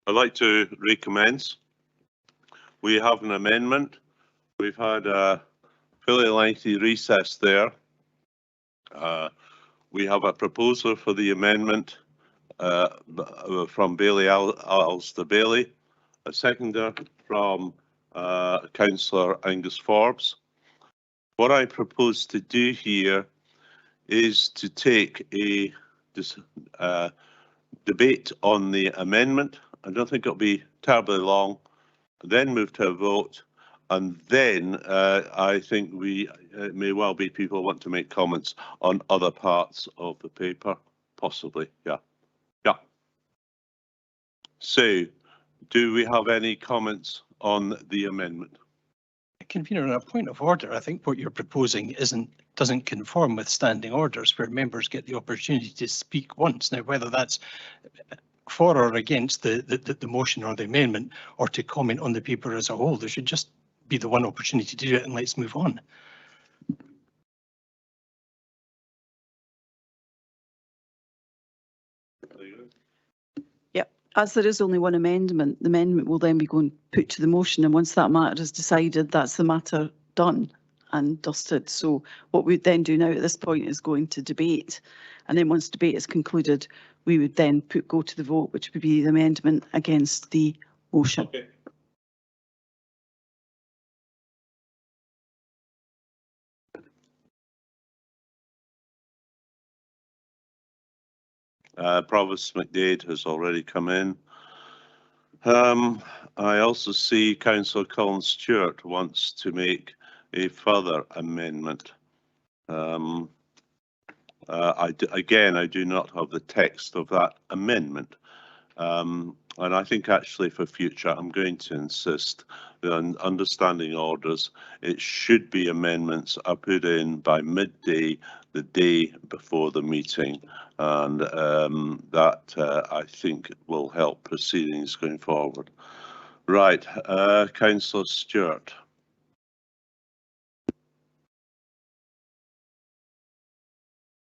I'd like to recommence. We have an amendment. We've had a fairly lengthy recess there. We have a proposal for the amendment from Bailey Alistair Bailey, a seconder from Councillor Angus Forbes. What I propose to do here is to take a debate on the amendment. I don't think it'll be terribly long, then move to a vote, and then I think it may well be people want to make comments on other parts of the paper, possibly. Yeah. So, do we have any comments on the amendment? Convener, on a point of order, I think what you're proposing doesn't conform with standing orders where members get the opportunity to speak once. Now, whether that's for or against the motion or the amendment, or to comment on the paper as a whole, there should just be the one opportunity to do it, and let's move on. Yep, as there is only one amendment, the amendment will then be going put to the motion, and once that matter is decided, that's the matter done and dusted. So what we'd then do now at this point is go into debate, and then once debate is concluded, we would then go to the vote, which would be the amendment against the motion. Okay. Provost McDade has already come in. I also see Councillor Colin Stewart wants to make a further amendment. I do not have the text of that amendment. And I think actually for future, I'm going to insist that on understanding orders, it should be amendments are put in by midday, the day before the meeting. And that I think will help proceedings going forward. Right, Councillor Stewart.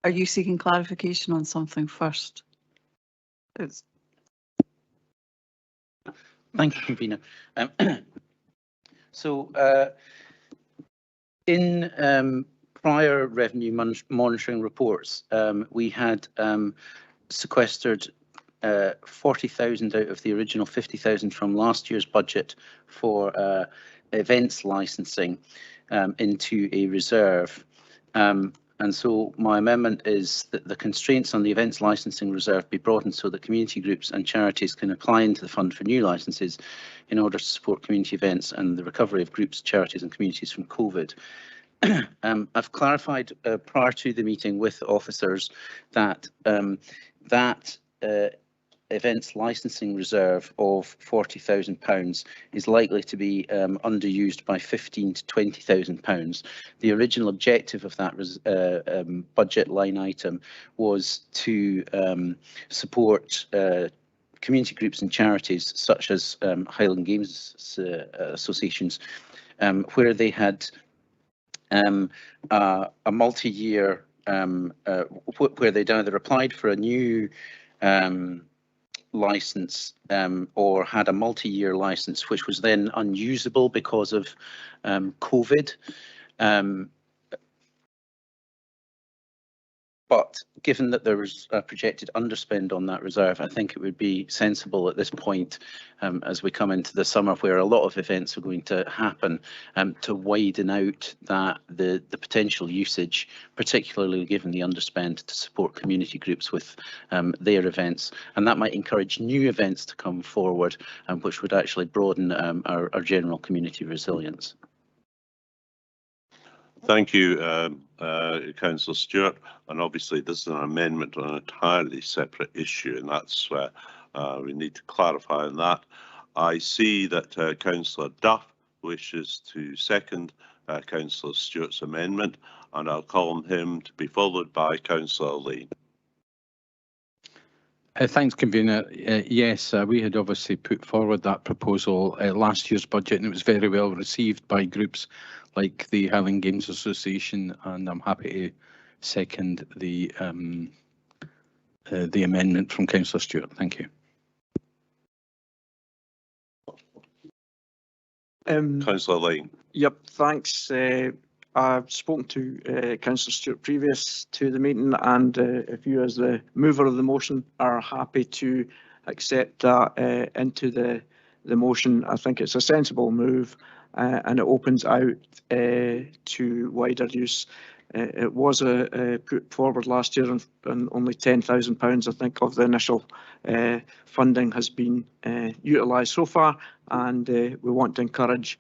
Are you seeking clarification on something first? Thank you, Convener. In prior revenue monitoring reports, we had sequestered 40,000 out of the original 50,000 from last year's budget for events licensing into a reserve. And so my amendment is that the constraints on the events licensing reserve be broadened so that community groups and charities can apply into the fund for new licenses in order to support community events and the recovery of groups, charities and communities from COVID. I've clarified prior to the meeting with officers that events licensing reserve of £40,000 is likely to be underused by £15,000 to £20,000. The original objective of that budget line item was to support community groups and charities such as Highland Games associations, where they had a multi-year, where they'd either applied for a new license or had a multi-year license which was then unusable because of COVID. But given that there was a projected underspend on that reserve, I think it would be sensible at this point, as we come into the summer where a lot of events are going to happen, to widen out the potential usage, particularly given the underspend, to support community groups with their events. And that might encourage new events to come forward, which would actually broaden our general community resilience. Thank you, Councillor Stewart. And obviously, this is an amendment on an entirely separate issue, and that's where we need to clarify on that. I see that Councillor Duff wishes to second Councillor Stewart's amendment, and I'll call on him to be followed by Councillor Lane. Thanks, Convener. Yes, we had obviously put forward that proposal last year's budget, and it was very well received by groups like the Highland Games Association, and I'm happy to second the the amendment from Councillor Stewart. Thank you. Councillor Lane. Yep, thanks. I've spoken to Councillor Stewart previous to the meeting, and if you as the mover of the motion are happy to accept that into the motion, I think it's a sensible move and it opens out to wider use. It was put forward last year and only £10,000 I think of the initial funding has been utilised so far, and we want to encourage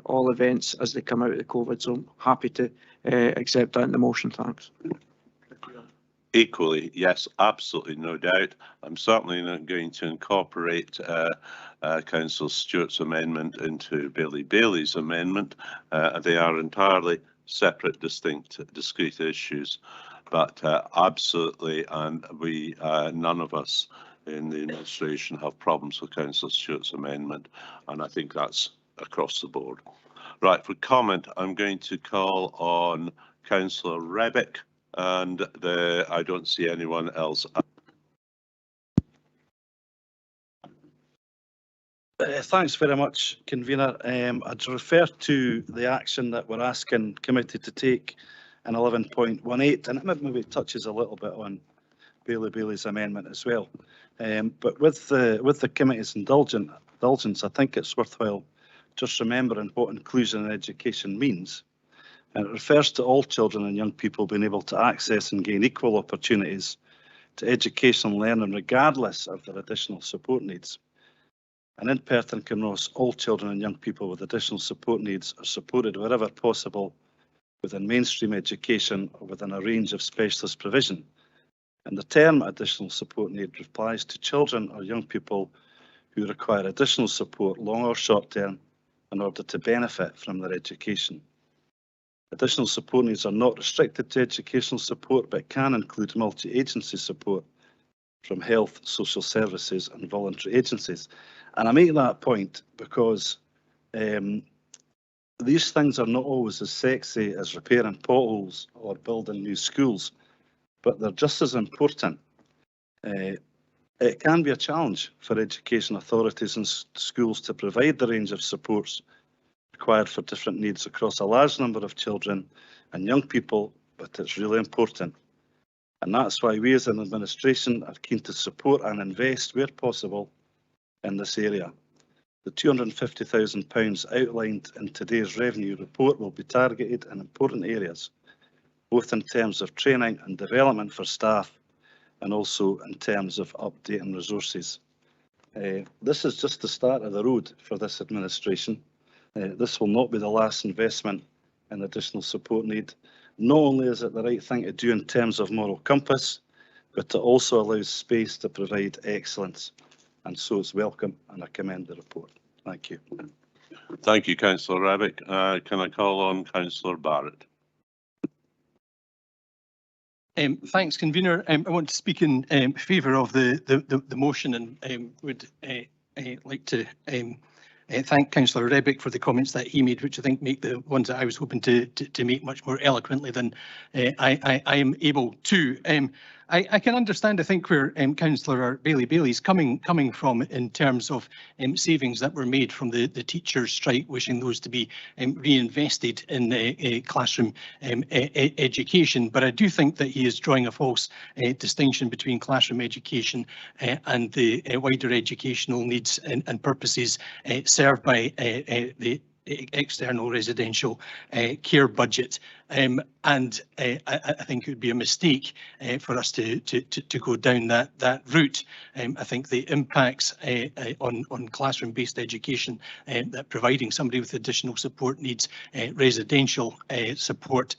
all events as they come out of the COVID, so I'm happy to accept that in the motion. Thanks. Equally, yes, absolutely, no doubt. I'm certainly not going to incorporate Councillor Stewart's amendment into Bailey's amendment. They are entirely separate, discrete issues, but absolutely, and we, none of us in the administration have problems with Councillor Stewart's amendment, and I think that's across the board. Right, for comment, I'm going to call on Councillor Rebick, and I don't see anyone else. Thanks very much, Convener. I'd refer to the action that we're asking committee to take in 11.18, and it maybe touches a little bit on Bailey's amendment as well. But with the committee's indulgence, I think it's worthwhile just remembering what inclusion in education means. And it refers to all children and young people being able to access and gain equal opportunities to education and learning regardless of their additional support needs. And in Perth and Kinross, all children and young people with additional support needs are supported wherever possible within mainstream education or within a range of specialist provision. And the term additional support need applies to children or young people who require additional support, long or short term, in order to benefit from their education. Additional support needs are not restricted to educational support, but can include multi-agency support from health, social services and voluntary agencies. And I make that point because these things are not always as sexy as repairing potholes or building new schools, but they're just as important. It can be a challenge for education authorities and schools to provide the range of supports required for different needs across a large number of children and young people, but it's really important. And that's why we as an administration are keen to support and invest where possible in this area. The £250,000 outlined in today's revenue report will be targeted in important areas, both in terms of training and development for staff, and also in terms of updating resources. This is just the start of the road for this administration. This will not be the last investment in additional support need. Not only is it the right thing to do in terms of moral compass, but it also allows space to provide excellence. And so it's welcome, and I commend the report. Thank you. Thank you, Councillor Rebick. Can I call on Councillor Barrett? Thanks, Convener. I want to speak in favour of the motion and would like to thank Councillor Rebick for the comments that he made, which I think make the ones that I was hoping to make much more eloquently than I am able to. I can understand, I think, where Councillor Bailey's coming from in terms of savings that were made from the teachers' strike, wishing those to be reinvested in classroom education. But I do think that he is drawing a false distinction between classroom education and the wider educational needs and purposes served by the external residential care budget. And I think it would be a mistake for us to go down that route. I think the impacts on classroom-based education that providing somebody with additional support needs residential support,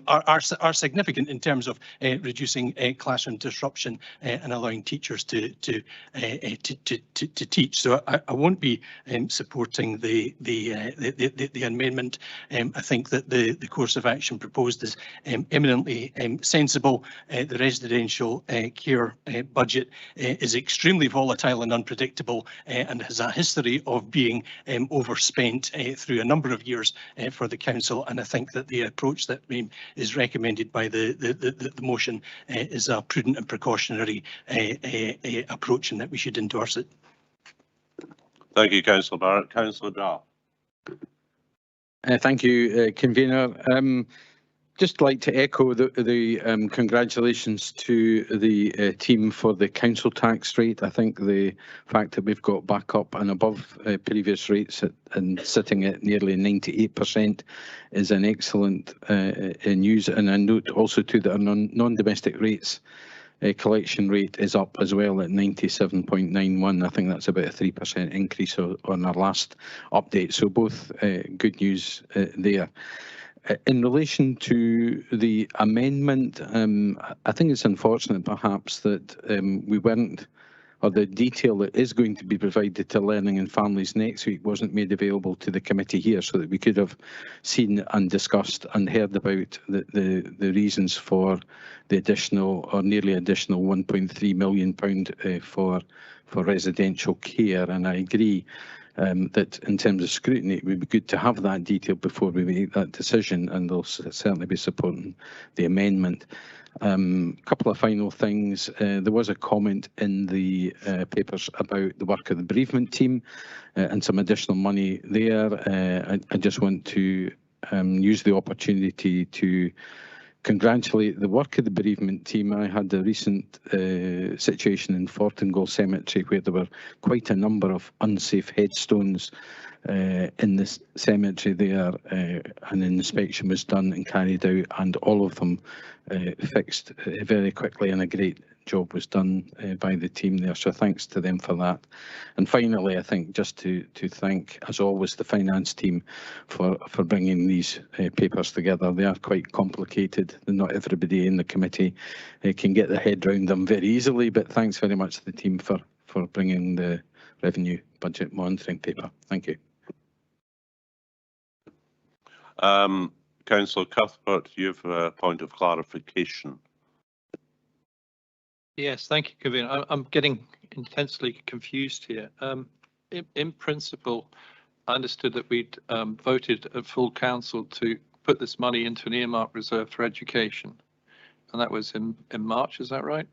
are significant in terms of reducing classroom disruption and allowing teachers to teach. So I won't be supporting the amendment. I think that that the course of action proposed is eminently sensible. The residential care budget is extremely volatile and unpredictable and has a history of being overspent through a number of years for the council, and I think that the approach that is recommended by the motion is a prudent and precautionary approach, and that we should endorse it. Thank you, Councillor Barrett. Councillor Dahl. Thank you, Convener. Just like to echo the congratulations to the team for the council tax rate. I think the fact that we've got back up and above previous rates and sitting at nearly 98% is an excellent news. And I note also too that our non-domestic rates collection rate is up as well at 97.91. I think that's about a 3% increase on our last update. So both good news there. In relation to the amendment, I think it's unfortunate perhaps that we weren't, or the detail that is going to be provided to Learning and Families next week wasn't made available to the committee here, so that we could have seen and discussed and heard about the reasons for the additional or nearly additional £1.3 million for residential care. And I agree that in terms of scrutiny, it would be good to have that detail before we make that decision, and they'll certainly be supporting the amendment. Couple of final things. There was a comment in the papers about the work of the bereavement team and some additional money there. I just want to use the opportunity to congratulate the work of the bereavement team. I had a recent situation in Fortingall Cemetery where there were quite a number of unsafe headstones in this cemetery there, and an inspection was done and carried out, and all of them fixed very quickly, and a great job was done by the team there, so thanks to them for that. And finally, I think just to thank, as always, the finance team for bringing these papers together. They are quite complicated, and not everybody in the committee can get their head around them very easily, but thanks very much to the team for bringing the revenue budget monitoring paper. Thank you. Councillor Cuthbert, you have a point of clarification. Yes, thank you, Convener. I'm getting intensely confused here. In principle, I understood that we'd voted at full council to put this money into an earmark reserve for education, and that was in March. Is that right?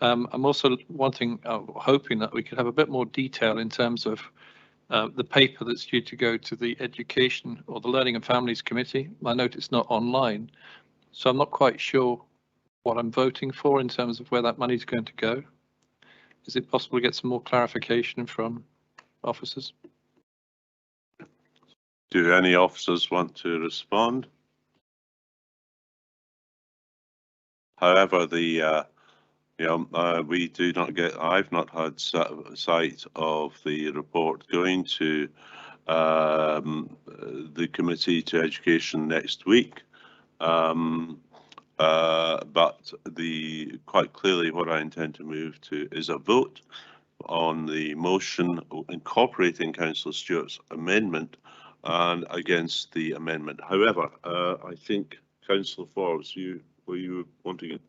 I'm also hoping that we could have a bit more detail in terms of the paper that's due to go to the Education or the Learning and Families Committee. I note it's not online, so I'm not quite sure what I'm voting for in terms of where that money is going to go. Is it possible to get some more clarification from officers? Do any officers want to respond? However, we do not get. I've not had sight of the report going to the Committee to Education next week. But quite clearly what I intend to move to is a vote on the motion incorporating Councillor Stewart's amendment and against the amendment. However, I think Councillor Forbes, were you wanting it?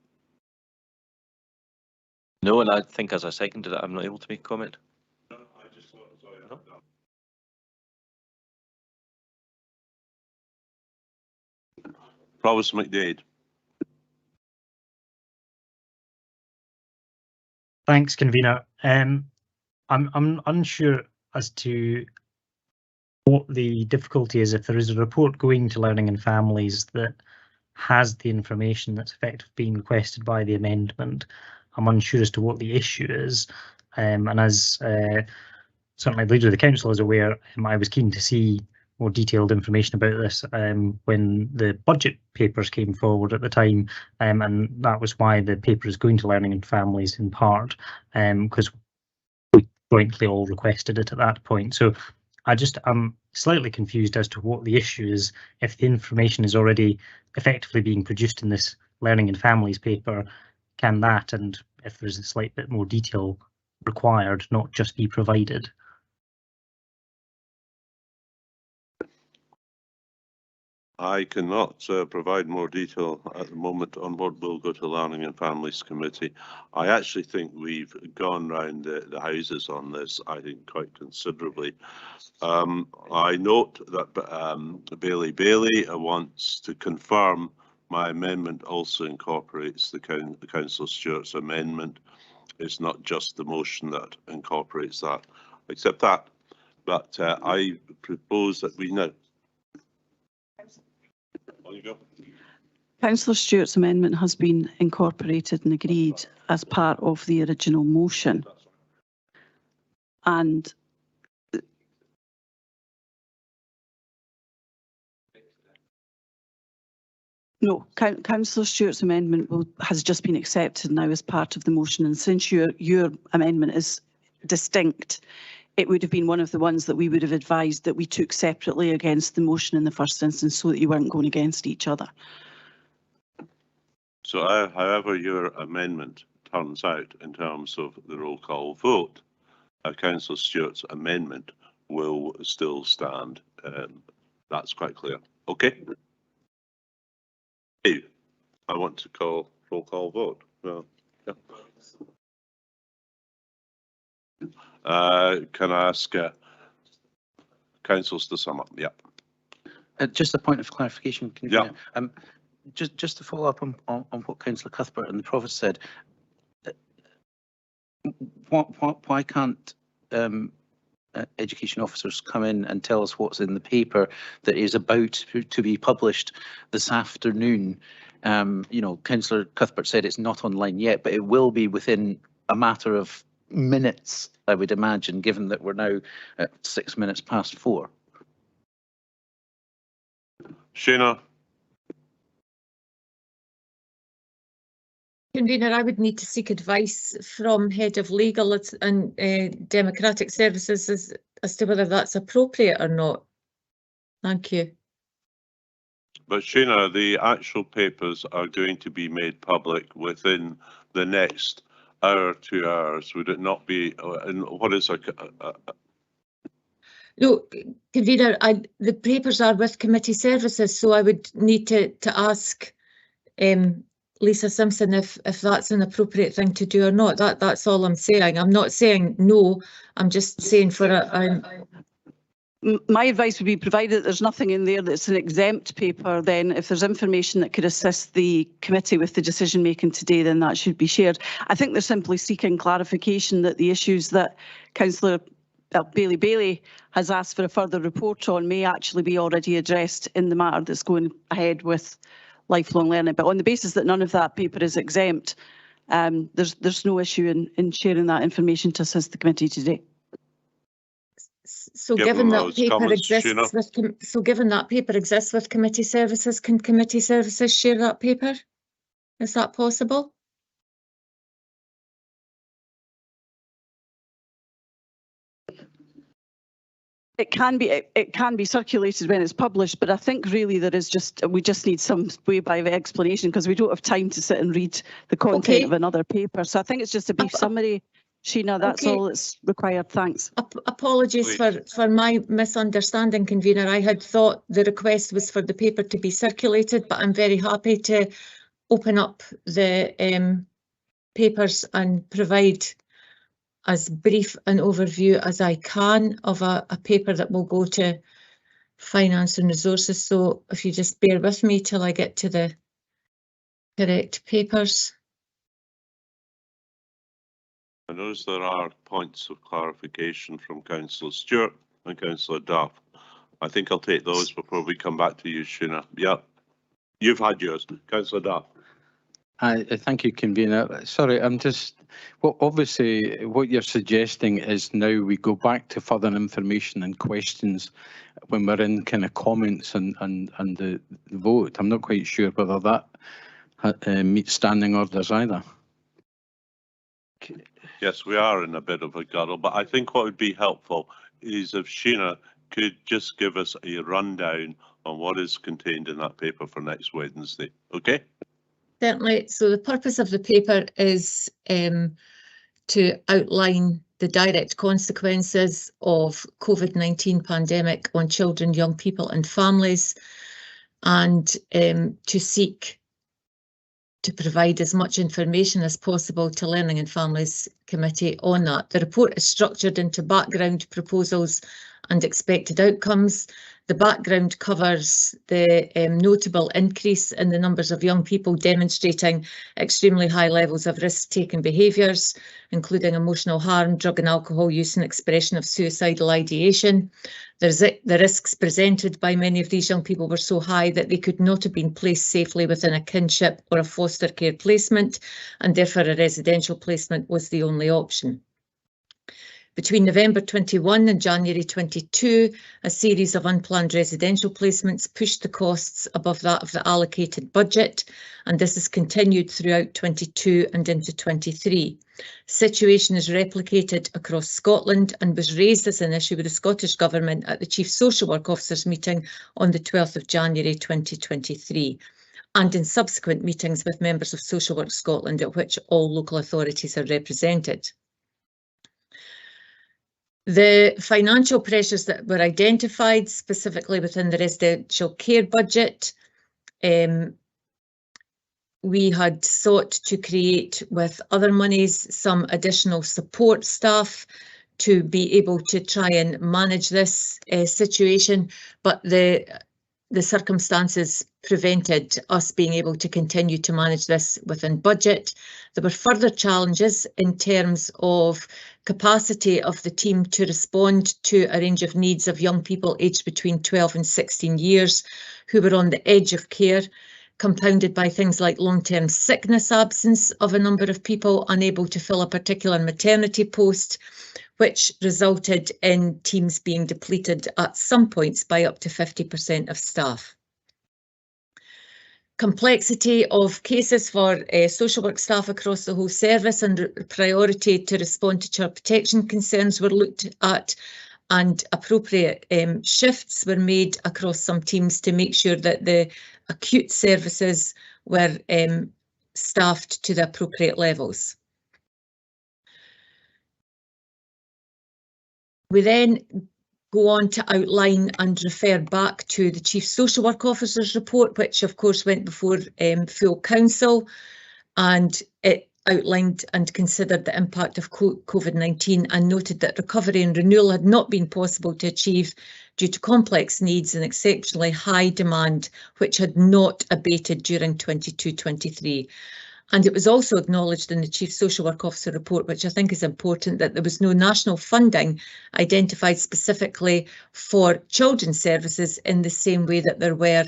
No, and I think as I seconded it, I'm not able to make a comment. No, I just thought, sorry. No. Provost McDade. Thanks, Convener. I'm unsure as to what the difficulty is if there is a report going to Learning and Families that has the information that's effectively being requested by the amendment. I'm unsure as to what the issue is, and as certainly the leader of the council is aware, I was keen to see more detailed information about this when the budget papers came forward at the time, and that was why the paper is going to Learning and Families in part, because we jointly all requested it at that point. So I'm slightly confused as to what the issue is if the information is already effectively being produced in this Learning and Families paper. Can that, and if there's a slight bit more detail required, not just be provided? I cannot provide more detail at the moment on what will go to Learning and Families Committee. I actually think we've gone round the houses on this, I think, quite considerably. I note that Bailey wants to confirm my amendment also incorporates the Councillor Stewart's amendment. It's not just the motion that incorporates that. Accept that. But I propose that we now. On you go. Councillor Stewart's amendment has been incorporated and agreed as part of the original motion. And no, Councillor Stewart's amendment has just been accepted now as part of the motion. And since your amendment is distinct, it would have been one of the ones that we would have advised that we took separately against the motion in the first instance so that you weren't going against each other. So however your amendment turns out in terms of the roll call vote, Councillor Stewart's amendment will still stand. That's quite clear. Okay. I want to call roll call vote. Well, yeah. Can I ask councillors to sum up? Yeah. Just a point of clarification, Convener. Yeah. Just to follow up on what Councillor Cuthbert and the Provost said. Why can't education officers come in and tell us what's in the paper that is about to be published this afternoon? You know, Councillor Cuthbert said it's not online yet, but it will be within a matter of minutes, I would imagine, given that we're now at 6 minutes past 4. Shana. Convener, I would need to seek advice from Head of Legal and Democratic Services as to whether that's appropriate or not. Thank you. But Shana, the actual papers are going to be made public within the next hour, 2 hours. Would it not be? And what is No, Convener, the papers are with committee services, so I would need to ask Lisa Simpson if that's an appropriate thing to do or not. That's all I'm saying. I'm not saying no. I'm just saying for my advice would be, provided that there's nothing in there that's an exempt paper, then if there's information that could assist the committee with the decision making today, then that should be shared. I think they're simply seeking clarification that the issues that Councillor Bailey has asked for a further report on may actually be already addressed in the matter that's going ahead with lifelong learning. But on the basis that none of that paper is exempt, there's no issue in sharing that information to assist the committee today. So given that paper exists with, given that paper exists with committee services, can committee services share that paper? Is that possible? It can be circulated when it's published, but I think really we just need some way by explanation because we don't have time to sit and read the content of another paper. So I think it's just a brief summary. Sheena, that's all that's required. Thanks. Apologies for my misunderstanding, Convener. I had thought the request was for the paper to be circulated, but I'm very happy to open up the papers and provide as brief an overview as I can of a paper that will go to Finance and Resources. So if you just bear with me till I get to the correct papers. I notice there are points of clarification from Councillor Stewart and Councillor Duff. I think I'll take those before we come back to you, Sheena. Yep, you've had yours. Councillor Duff. Thank you, Convener. Sorry, obviously what you're suggesting is now we go back to further information and questions when we're in kind of comments and the vote. I'm not quite sure whether that meets standing orders either. Yes, we are in a bit of a guddle, but I think what would be helpful is if Sheena could just give us a rundown on what is contained in that paper for next Wednesday. Okay? Certainly. So the purpose of the paper is to outline the direct consequences of COVID-19 pandemic on children, young people and families. and to seek to provide as much information as possible to Learning and Families Committee on that. The report is structured into background, proposals and expected outcomes. The background covers the notable increase in the numbers of young people demonstrating extremely high levels of risk-taking behaviours, including emotional harm, drug and alcohol use and expression of suicidal ideation. The risks presented by many of these young people were so high that they could not have been placed safely within a kinship or a foster care placement, and therefore a residential placement was the only option. Between November 21 and January 22, a series of unplanned residential placements pushed the costs above that of the allocated budget, and this has continued throughout 22 and into 23. The situation is replicated across Scotland and was raised as an issue with the Scottish Government at the Chief Social Work Officers meeting on the 12th of January 2023, and in subsequent meetings with members of Social Work Scotland, at which all local authorities are represented. The financial pressures that were identified specifically within the residential care budget, we had sought to create with other monies some additional support staff to be able to try and manage this situation, but the circumstances prevented us being able to continue to manage this within budget. There were further challenges in terms of capacity of the team to respond to a range of needs of young people aged between 12 and 16 years who were on the edge of care, compounded by things like long-term sickness absence of a number of people unable to fill a particular maternity post, which resulted in teams being depleted at some points by up to 50% of staff. Complexity of cases for social work staff across the whole service and priority to respond to child protection concerns were looked at, and appropriate shifts were made across some teams to make sure that the acute services were staffed to the appropriate levels. We then go on to outline and refer back to the Chief Social Work Officer's report, which of course went before full council, and it outlined and considered the impact of COVID-19 and noted that recovery and renewal had not been possible to achieve due to complex needs and exceptionally high demand, which had not abated during 22-23. And it was also acknowledged in the Chief Social Work Officer report, which I think is important, that there was no national funding identified specifically for children's services in the same way that there were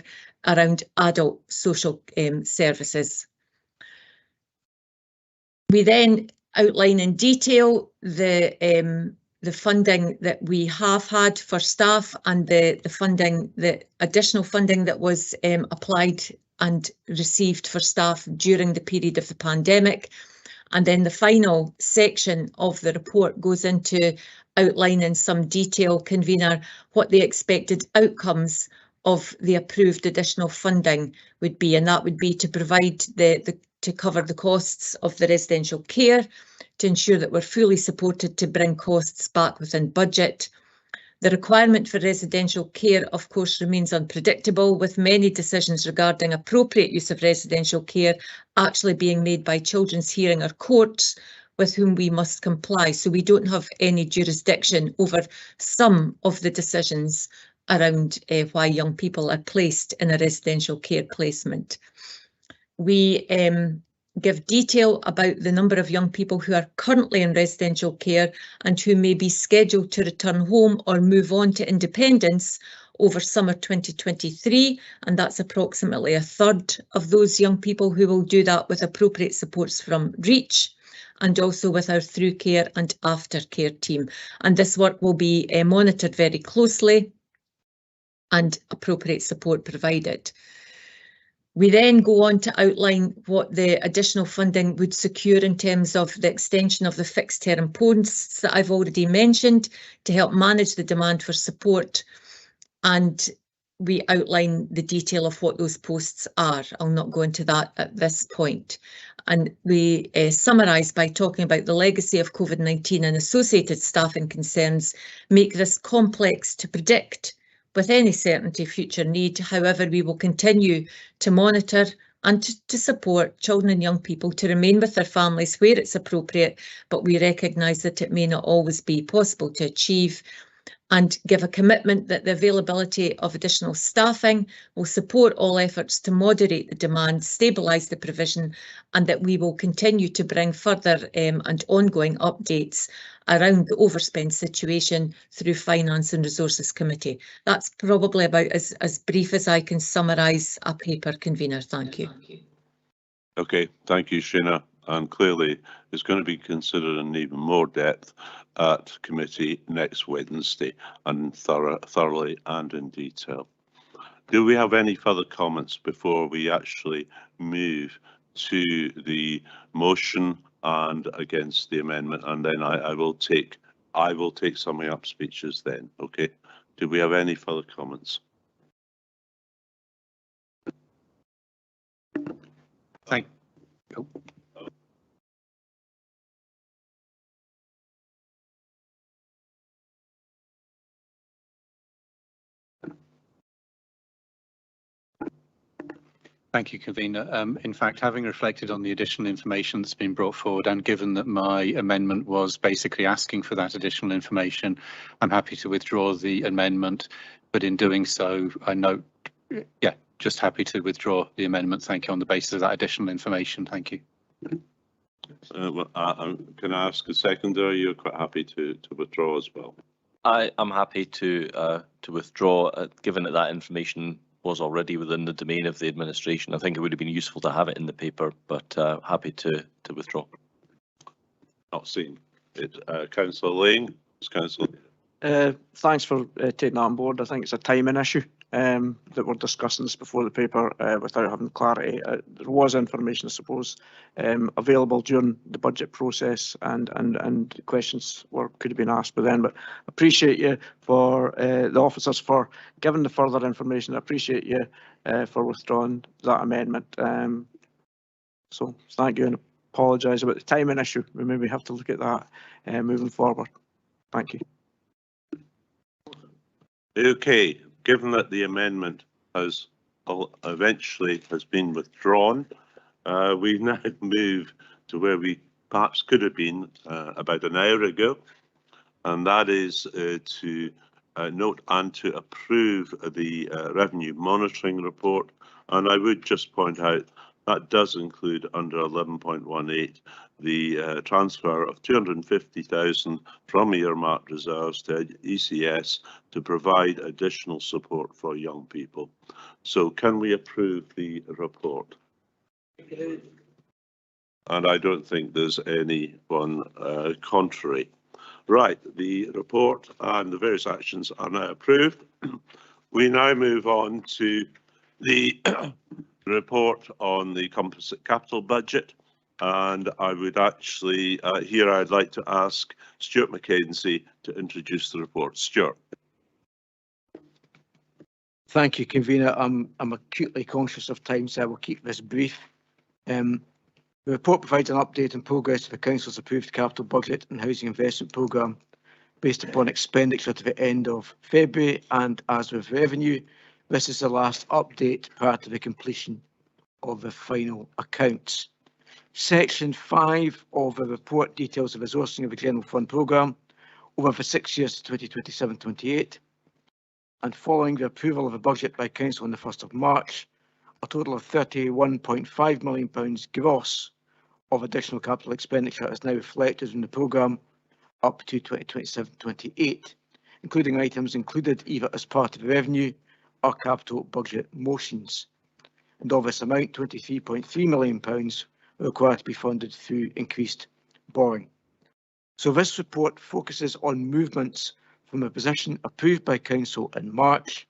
around adult social services. We then outline in detail the funding that we have had for staff and the additional funding that was applied and received for staff during the period of the pandemic. And then the final section of the report goes into outlining in some detail, convener, what the expected outcomes of the approved additional funding would be, and that would be to provide to cover the costs of the residential care, to ensure that we're fully supported to bring costs back within budget. The requirement for residential care, of course, remains unpredictable, with many decisions regarding appropriate use of residential care actually being made by Children's Hearing or courts, with whom we must comply. So we don't have any jurisdiction over some of the decisions around why young people are placed in a residential care placement. We give detail about the number of young people who are currently in residential care and who may be scheduled to return home or move on to independence over summer 2023, and that's approximately a third of those young people who will do that with appropriate supports from REACH and also with our through care and aftercare team. And this work will be monitored very closely and appropriate support provided. We then go on to outline what the additional funding would secure in terms of the extension of the fixed term posts that I've already mentioned to help manage the demand for support, and we outline the detail of what those posts are. I'll not go into that at this point. And we summarise by talking about the legacy of COVID-19 and associated staffing concerns make this complex to predict with any certainty future need. However, we will continue to monitor and to support children and young people to remain with their families where it's appropriate, but we recognise that it may not always be possible to achieve, and give a commitment that the availability of additional staffing will support all efforts to moderate the demand, stabilise the provision, and that we will continue to bring further and ongoing updates around the overspend situation through Finance and Resources Committee. That's probably about as brief as I can summarise a paper, convener. Thank you. Okay, thank you, Sheena. And clearly it's going to be considered in even more depth at committee next Wednesday, and thoroughly and in detail. Do we have any further comments before we actually move to the motion and against the amendment? And then I will take summing up speeches then. Okay. Do we have any further comments? Thank you. Thank you, convener. In fact, having reflected on the additional information that's been brought forward, and given that my amendment was basically asking for that additional information, I'm happy to withdraw the amendment. But in doing so, I note, yeah, just happy to withdraw the amendment. Thank you, on the basis of that additional information. Thank you. Can I ask a seconder? You're quite happy to withdraw as well? I'm happy to withdraw, given that that information was already within the domain of the administration. I think it would have been useful to have it in the paper, but happy to withdraw. Not seen it. Councillor Lane, Councillor. Thanks for taking that on board. I think it's a timing issue that we're discussing this before the paper without having clarity. There was information, I suppose, available during the budget process, and questions could have been asked by then. But I appreciate you for the officers for giving the further information. I appreciate you for withdrawing that amendment. So thank you, and apologise about the timing issue. We maybe have to look at that moving forward. Thank you. Okay, given that the amendment has eventually been withdrawn, we now move to where we perhaps could have been about an hour ago, and that is to note and to approve the revenue monitoring report. And I would just point out that does include under 11.18 the transfer of 250,000 from earmarked reserves to ECS to provide additional support for young people. So can we approve the report? And I don't think there's anyone contrary. Right, the report and the various actions are now approved. We now move on to the report on the composite capital budget, and I would actually here I'd like to ask Stuart Mackenzie to introduce the report. Stuart. Thank you, convener. I'm acutely conscious of time, so I will keep this brief. The report provides an update on progress of the Council's approved capital budget and housing investment programme based upon expenditure to the end of February, and as with revenue, this is the last update prior to the completion of the final accounts. Section 5 of the report details the resourcing of the General Fund programme over the 6 years to 2027-28, and following the approval of the budget by Council on the 1st of March, a total of £31.5 million gross of additional capital expenditure is now reflected in the programme up to 2027-28, including items included either as part of the revenue or capital budget motions. And of this amount, £23.3 million are required to be funded through increased borrowing. So this report focuses on movements from a position approved by Council in March,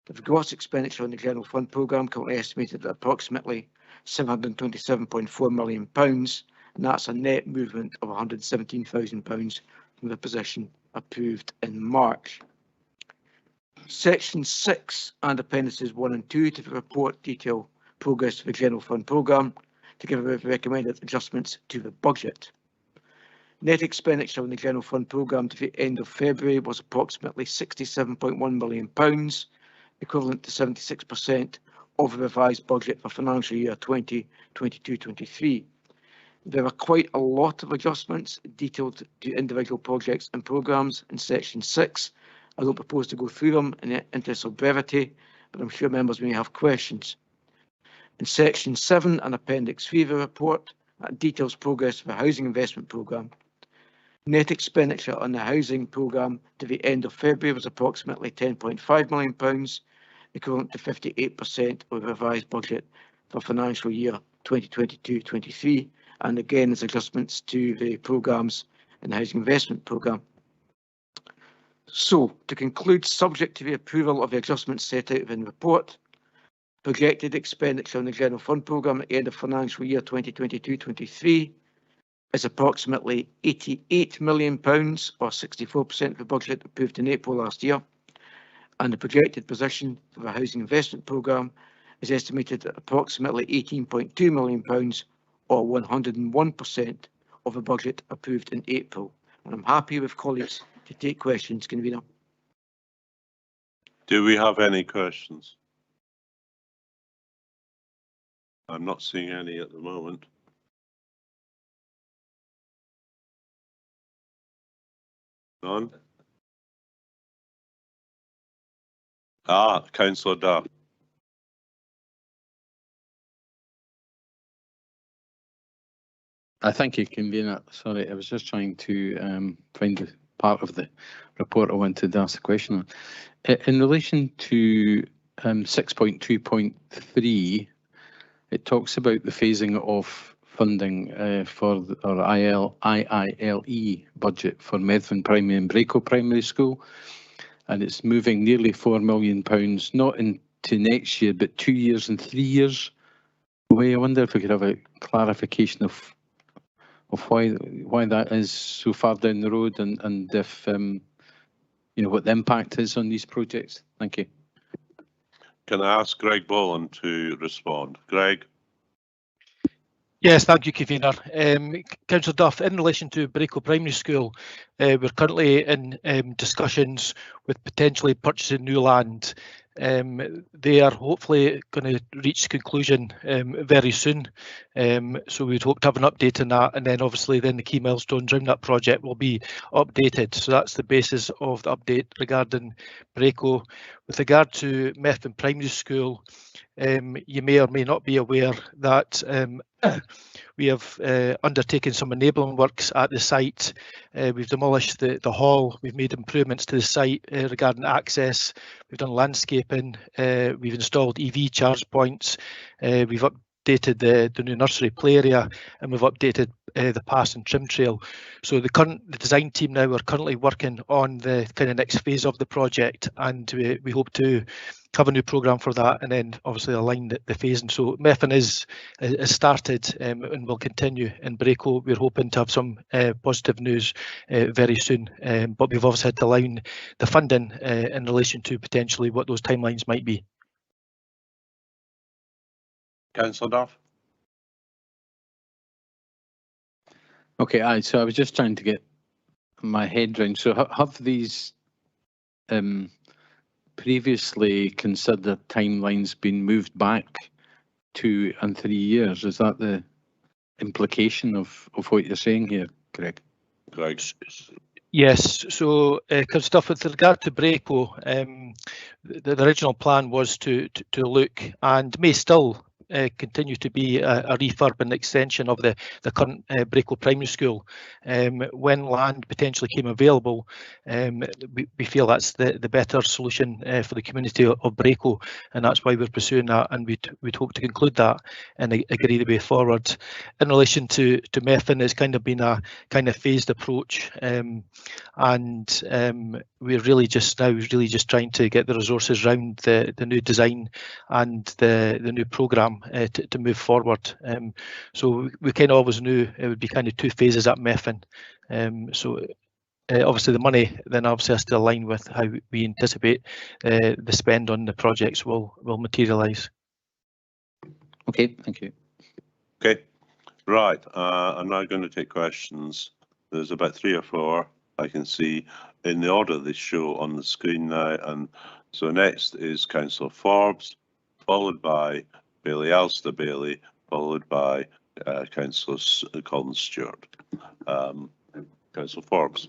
with gross expenditure on the General Fund programme currently estimated at approximately £727.4 million, and that's a net movement of £117,000 from the position approved in March. Section 6 and appendices 1 and 2 to the report detail progress of the General Fund programme, together with recommended adjustments to the budget. Net expenditure on the General Fund programme to the end of February was approximately £67.1 million, equivalent to 76% of the revised budget for financial year 2022-23. There are quite a lot of adjustments detailed to individual projects and programmes in section 6. I don't propose to go through them in the interest of brevity, but I'm sure members may have questions. In section 7 and appendix 3 of the report, that details progress of the housing investment programme. Net expenditure on the housing programme to the end of February was approximately £10.5 million, equivalent to 58% of the revised budget for financial year 2022-23, and again as adjustments to the programmes in the housing investment programme. So, to conclude, subject to the approval of the adjustments set out in the report, projected expenditure on the General Fund programme at the end of financial year 2022-23 is approximately £88 million, or 64% of the budget approved in April last year, and the projected position for the housing investment programme is estimated at approximately £18.2 million, or 101% of the budget approved in April. And I'm happy with colleagues to take questions, Convener. Do we have any questions? I'm not seeing any at the moment. None? Councillor Duff. Thank you, Convener. Sorry, I was just trying to find the part of the report I wanted to ask a question on. In relation to 6.2.3, it talks about the phasing of funding for our IILE budget for Medfin Primary and Braco Primary School, and it's moving nearly £4 million, not into next year, but 2 years and 3 years away. I wonder if we could have a clarification of why that is so far down the road, and if you know what the impact is on these projects. Thank you. Can I ask Greg Boland to respond? Greg? Yes, thank you, Convener. Councillor Duff, in relation to Braco Primary School, we're currently in discussions with potentially purchasing new land. They are hopefully going to reach conclusion very soon. So we'd hope to have an update on that, and then obviously then the key milestones around that project will be updated. So that's the basis of the update regarding Braco. With regard to Medfin Primary School, you may or may not be aware that we have undertaken some enabling works at the site. We've demolished the hall, we've made improvements to the site regarding access, we've done landscaping, we've installed EV charge points, we've updated the new nursery play area, and we've updated the pass and trim trail. So the design team now are currently working on the kind of next phase of the project, and we hope to have a new programme for that, and then obviously align the phasing. So Medfin is started and will continue. In Braco, we're hoping to have some positive news very soon, but we've obviously had to align the funding in relation to potentially what those timelines might be. Councillor Duff? Okay, so I was just trying to get my head round. So have these previously considered timelines been moved back 2 and 3 years? Is that the implication of what you're saying here, Greg? Greg? Yes, so Stuff with regard to Braco, the original plan was to look, and may still continue to be a refurb and extension of the current Braco Primary School. When land potentially came available, we feel that's the better solution for the community of Braco, and that's why we're pursuing that, and we'd hope to conclude that and agree the way forward. In relation to Medfin, it's kind of been a kind of phased approach, and we're really just trying to get the resources around the new design and the new programme to move forward. So we kind of always knew it would be kind of 2 phases at Medfin. So obviously the money then obviously has to align with how we anticipate the spend on the projects will materialise. Okay, thank you. Okay, right. I'm now going to take questions. There's about 3 or 4 I can see in the order they show on the screen now. And so next is Councillor Forbes, followed by Bailey Alster Bailey, followed by Councillor Collins Stewart. Councillor Forbes.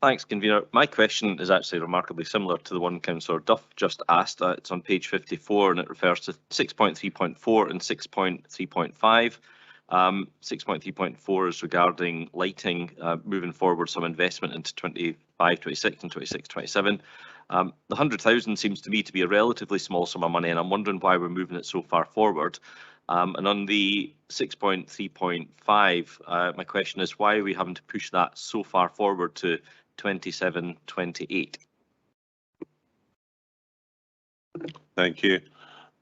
Thanks, Convener. My question is actually remarkably similar to the one Councillor Duff just asked. It's on page 54 and it refers to 6.3.4 and 6.3.5. 6.3.4 is regarding lighting, moving forward some investment into 25, 26 and 26, 27. The 100,000 seems to me to be a relatively small sum of money, and I'm wondering why we're moving it so far forward. And on the 6.3.5, my question is, why are we having to push that so far forward to 27, 28? Thank you.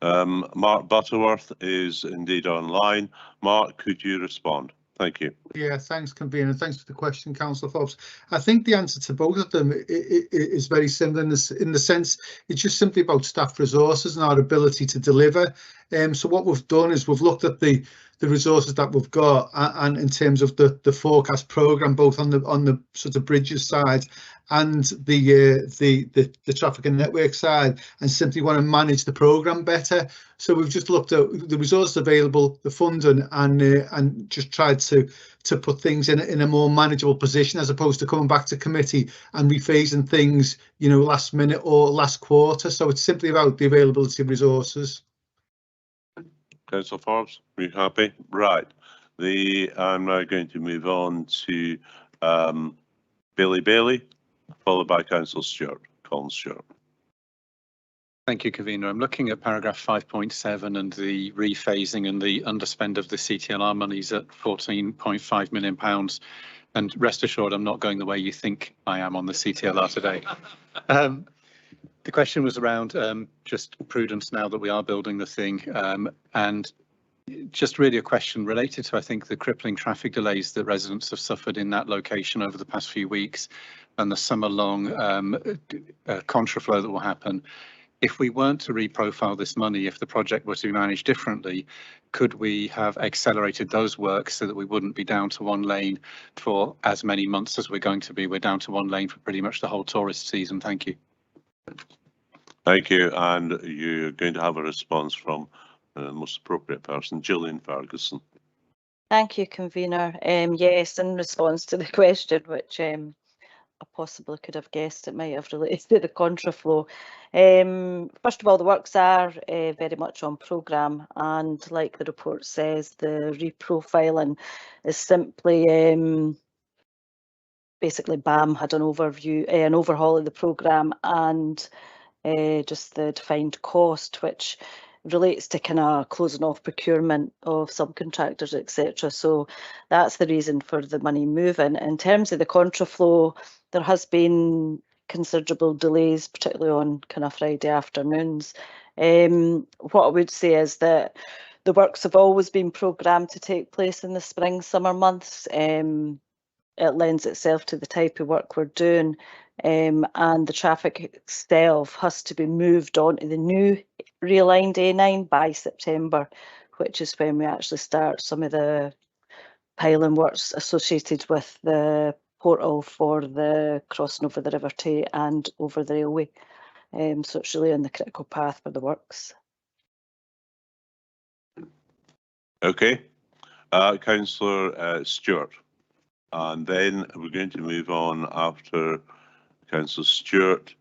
Mark Butterworth is indeed online. Mark, could you respond? Thank you. Yeah, thanks, Convener. Thanks for the question, Councillor Forbes. I think the answer to both of them is very similar in the sense it's just simply about staff resources and our ability to deliver. So what we've done is we've looked at the resources that we've got and in terms of the forecast programme, both on the sort of bridges side and the traffic and network side, and simply want to manage the programme better. So we've just looked at the resources available, the funding, and just tried to put things in a more manageable position, as opposed to coming back to committee and rephasing things, last minute or last quarter. So it's simply about the availability of resources. Councillor Forbes, are you happy? Right. I'm now going to move on to Bailey Bailey, followed by Councillor Stewart, Collins Stewart. Thank you, Convener. I'm looking at paragraph 5.7 and the rephasing and the underspend of the CTLR monies at £14.5 million. And rest assured, I'm not going the way you think I am on the CTLR today. The question was around just prudence now that we are building the thing, and just really a question related to, I think, the crippling traffic delays that residents have suffered in that location over the past few weeks and the summer-long contraflow that will happen. If we weren't to reprofile this money, if the project were to be managed differently, could we have accelerated those works so that we wouldn't be down to one lane for as many months as we're going to be? We're down to one lane for pretty much the whole tourist season. Thank you. Thank you. And you're going to have a response from the most appropriate person, Gillian Ferguson. Thank you, Convener. Yes, in response to the question, which I possibly could have guessed it might have related to the contraflow. First of all, the works are very much on programme, and like the report says, the reprofiling is simply basically BAM had an overhaul of the programme and just the defined cost, which relates to kind of closing off procurement of subcontractors, etc. So that's the reason for the money moving. In terms of the contraflow, there has been considerable delays, particularly on kind of Friday afternoons. What I would say is that the works have always been programmed to take place in the spring, summer months. It lends itself to the type of work we're doing, and the traffic itself has to be moved on to the new realigned A9 by September, which is when we actually start some of the piling works associated with the portal for the crossing over the River Tay and over the railway. So it's really on the critical path for the works. Okay. Councillor Stewart. And then we're going to move on after Councillor Stewart.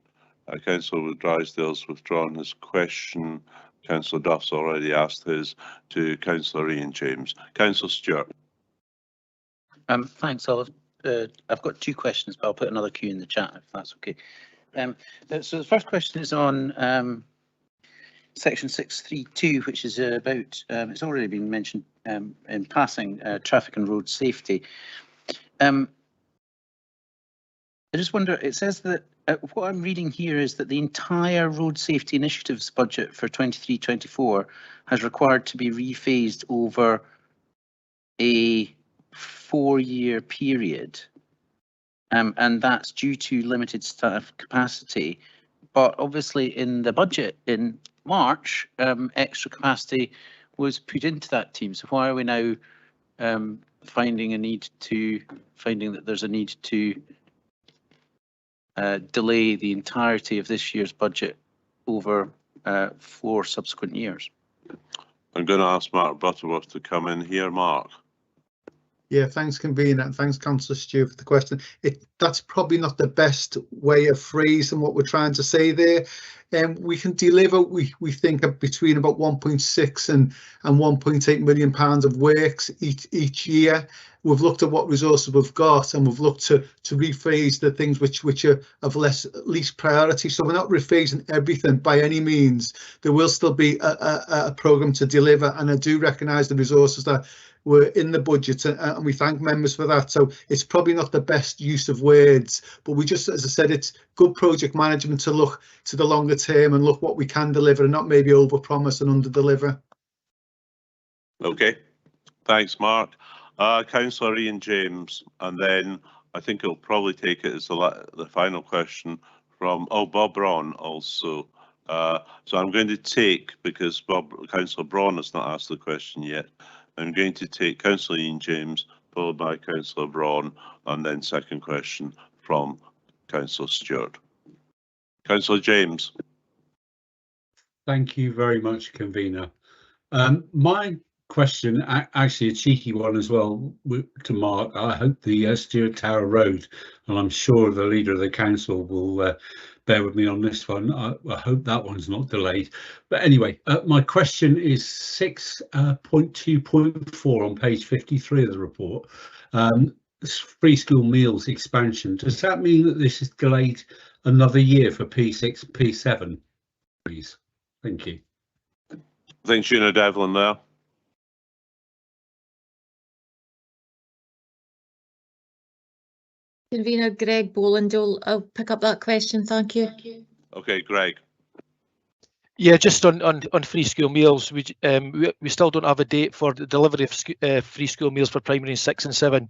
Councillor Drysdale's withdrawn his question. Councillor Duff's already asked his to Councillor Ian James. Councillor Stewart. Thanks, Olive. I've got two questions, but I'll put another queue in the chat if that's okay. So the first question is on section 632, which is about, it's already been mentioned in passing, traffic and road safety. I just wonder, it says that what I'm reading here is that the entire road safety initiatives budget for 23-24 has required to be rephased over a 4-year period, and that's due to limited staff capacity. But obviously in the budget in March, extra capacity was put into that team. So why are we now finding that there's a need to delay the entirety of this year's budget over 4 subsequent years. I'm going to ask Mark Butterworth to come in here. Mark. Yeah, thanks, convener, and thanks, Councillor Stewart, for the question. That's probably not the best way of phrasing what we're trying to say there. We can deliver, we think, of between about 1.6 and 1.8 million pounds of works each year. We've looked at what resources we've got, and we've looked to rephrase the things which are of least priority. So we're not rephasing everything by any means. There will still be a programme to deliver, and I do recognise the resources that were in the budget, and we thank members for that. So it's probably not the best use of words, but we just, as I said, it's good project management to look to the longer term and look what we can deliver and not maybe over promise and under deliver. Okay, thanks, Mark. Councillor Ian James, and then I think he'll probably take it as the final question from Bob Braun also. So I'm going to take, because Councillor Braun has not asked the question yet, I'm going to take Councillor Ian James, followed by Councillor Braun, and then second question from Councillor Stewart. Councillor James. Thank you very much, convener. My question, actually a cheeky one as well, to Mark. I hope the Stewart Tower Road, and I'm sure the leader of the council will bear with me on this one. I hope that one's not delayed. But anyway, my question is 6.2.4 on page 53 of the report. Free school meals expansion. Does that mean that this is delayed another year for P6, P7, please? Thank you. Thanks, Gina Devlin there. Convener Greg Boland, I'll pick up that question. Thank you. Okay, Greg. Yeah, just on free school meals, we still don't have a date for the delivery of free school meals for primary 6 and 7.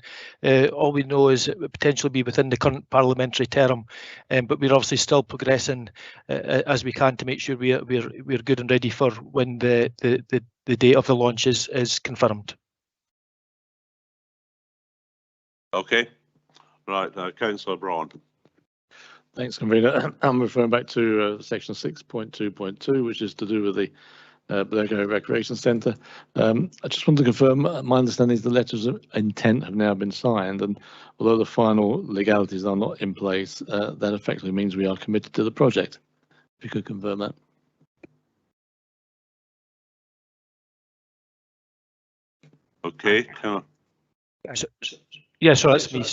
All we know is it would potentially be within the current parliamentary term, but we're obviously still progressing as we can to make sure we're good and ready for when the date of the launch is confirmed. Okay, right, Councillor Braun. Thanks, convener. I'm referring back to section 6.2.2, which is to do with the Blairgowrie Recreation Centre. I just want to confirm, my understanding is the letters of intent have now been signed, and although the final legalities are not in place, that effectively means we are committed to the project. If you could confirm that. Okay. Yeah, so that's me.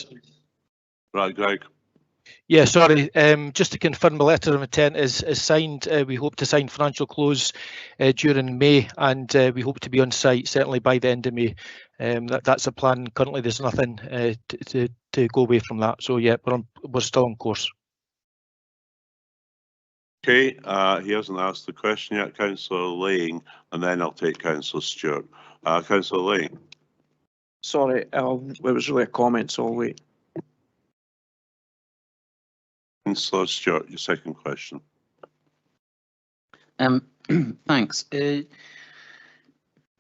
Right, Greg. Yeah, sorry. Just to confirm, the letter of intent is signed. We hope to sign financial close during May, and we hope to be on site certainly by the end of May. That's a plan. Currently, there's nothing to go away from that. So yeah, we're still on course. Okay, he hasn't asked the question yet, Councillor Lang, and then I'll take Councillor Stewart. Councillor Lang. Sorry, it was really a comment, so I'll wait. Councillor Stewart, your second question. Thanks.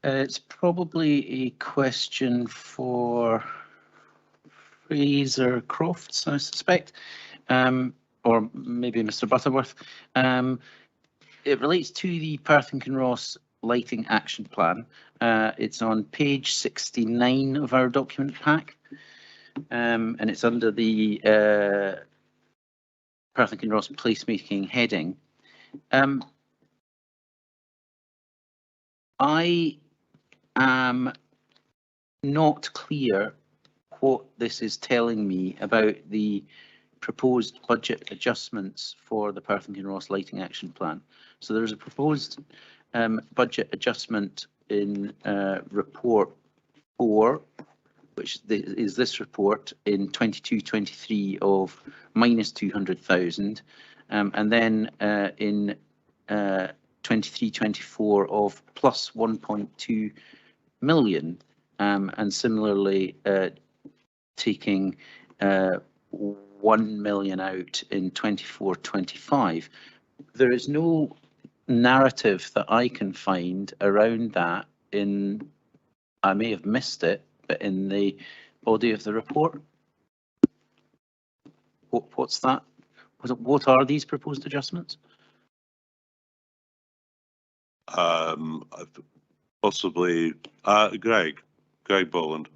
It's probably a question for Fraser Crofts, I suspect, or maybe Mr. Butterworth. It relates to the Perth and Kinross Lighting Action Plan. It's on page 69 of our document pack, and it's under the Perth and Kinross placemaking heading. I am not clear what this is telling me about the proposed budget adjustments for the Perth and Kinross Lighting Action Plan. So there's a proposed budget adjustment in report 4, which is this report in 22-23 of -200,000, and then in 23-24 of plus 1.2 million, and similarly taking 1 million out in 24-25. There is no narrative that I can find around that I may have missed it, bit in the body of the report. What's that? What are these proposed adjustments? Possibly Greg Boland.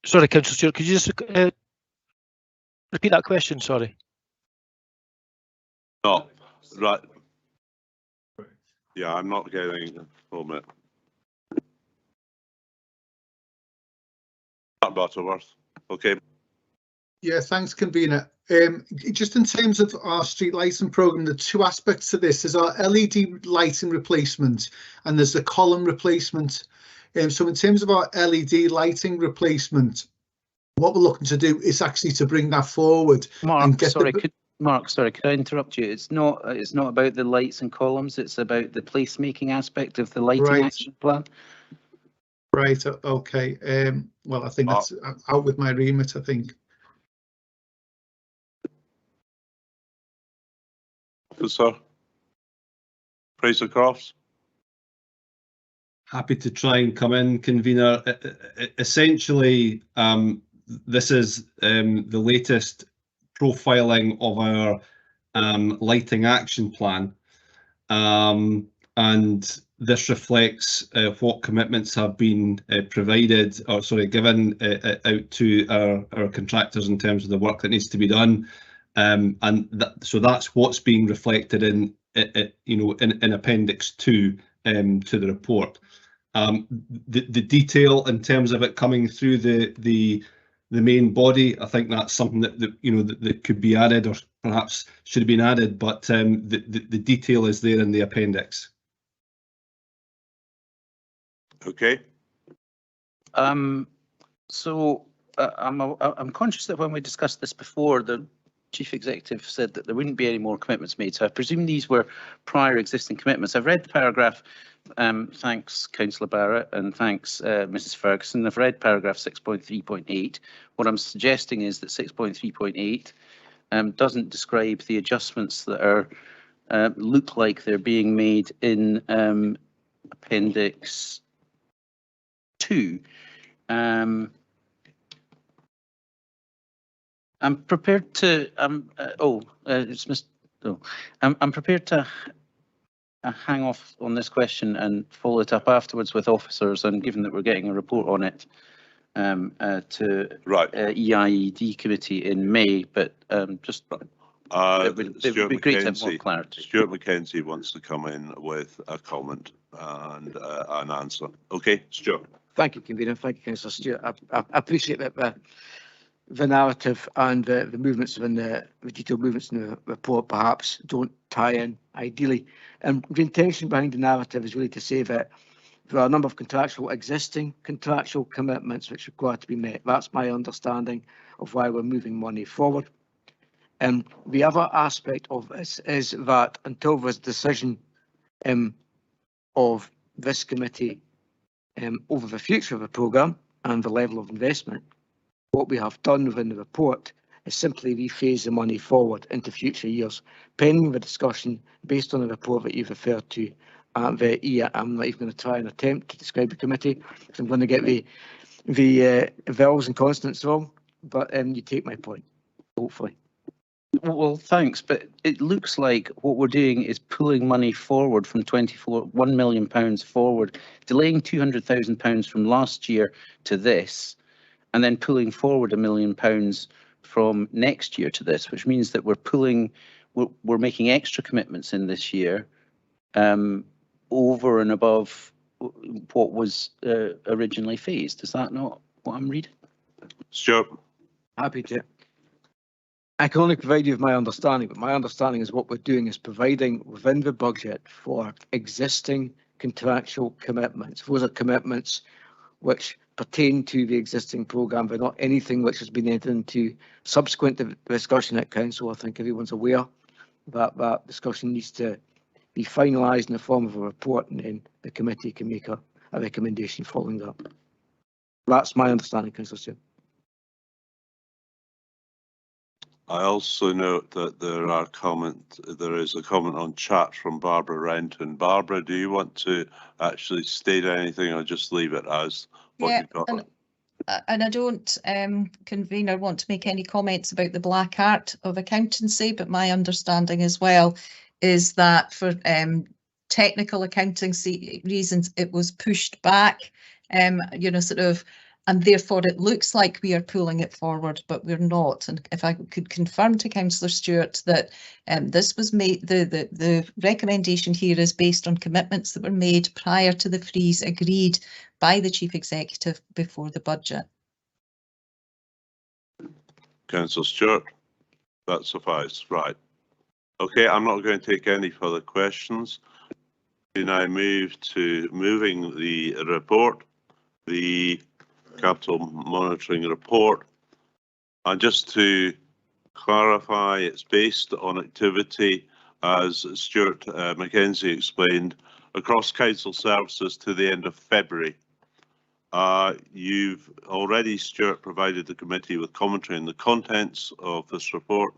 Sorry, Councillor Stewart, could you just repeat that question? Sorry. No, right. Yeah, I'm not getting from it. Butterworth. Okay. Yeah, thanks, convener. Just in terms of our street lighting programme, the two aspects to this is our LED lighting replacement and there's the column replacement. So in terms of our LED lighting replacement, what we're looking to do is actually to bring that forward. Mark, sorry, could I interrupt you? It's not about the lights and columns. It's about the placemaking aspect of the lighting action plan. Right. Okay. Well, I think that's out with my remit, I think. Officer Fraser Crofts. Happy to try and come in, convener. Essentially, this is the latest profiling of our lighting action plan, and this reflects what commitments have been provided, or sorry, given out to our contractors in terms of the work that needs to be done, and so that's what's being reflected in in Appendix 2 to the report. The detail in terms of it coming through the main body, I think that's something that could be added, or perhaps should have been added, but the detail is there in the appendix. Okay. So I'm conscious that when we discussed this before, the Chief Executive said that there wouldn't be any more commitments made. So I presume these were prior existing commitments. I've read the paragraph. Thanks, Councillor Barrett, and thanks, Mrs. Ferguson. I've read paragraph 6.3.8. What I'm suggesting is that 6.3.8 doesn't describe the adjustments that are look like they're being made in Appendix 2. I'm prepared to. It's Mr. Oh, I'm prepared to hang off on this question and follow it up afterwards with officers. And given that we're getting a report on it to EIED committee in May, but just it would be great to have more clarity. Stuart McKenzie wants to come in with a comment and an answer. Okay, Stuart. Thank you, convener. Thank you, Councillor Stewart. I appreciate that the narrative and the movements within the detailed movements in the report perhaps don't tie in ideally. And the intention behind the narrative is really to say that there are a number of existing contractual commitments which require to be met. That's my understanding of why we're moving money forward. And the other aspect of this is that until there's decision of this committee over the future of the programme and the level of investment, what we have done within the report is simply rephase the money forward into future years, pending the discussion based on the report that you've referred to. I'm not even going to try and attempt to describe the committee, because I'm going to get the vowels and consonants wrong, but you take my point, hopefully. Well, thanks, but it looks like what we're doing is pulling money forward from £1 million forward, delaying £200,000 from last year to this, and then pulling forward £1 million from next year to this, which means that we're making extra commitments in this year over and above what was originally phased. Is that not what I'm reading? Stuart. Happy to. I can only provide you with my understanding, but my understanding is what we're doing is providing within the budget for existing contractual commitments. Those are commitments which pertain to the existing programme, but not anything which has been entered into subsequent to the discussion at council. I think everyone's aware that that discussion needs to be finalised in the form of a report, and then the committee can make a recommendation following that. That's my understanding, Councillor Stewart. I also note that there is a comment on chat from Barbara Renton. Barbara, do you want to actually state anything or just leave it as what Yeah, you've got? and I don't, convener, want to make any comments about the black art of accountancy, but my understanding as well is that for technical accountancy reasons, it was pushed back, you know, sort of, and therefore it looks like we are pulling it forward, but we're not. And if I could confirm to Councillor Stewart that this was made, the recommendation here is based on commitments that were made prior to the freeze agreed by the Chief Executive before the budget. Councillor Stewart, that suffices, right. Okay, I'm not going to take any further questions. We now move to moving the report, the capital monitoring report. And just to clarify, it's based on activity, as Stuart Mackenzie explained, across council services to the end of February. You've already, Stuart, provided the committee with commentary on the contents of this report.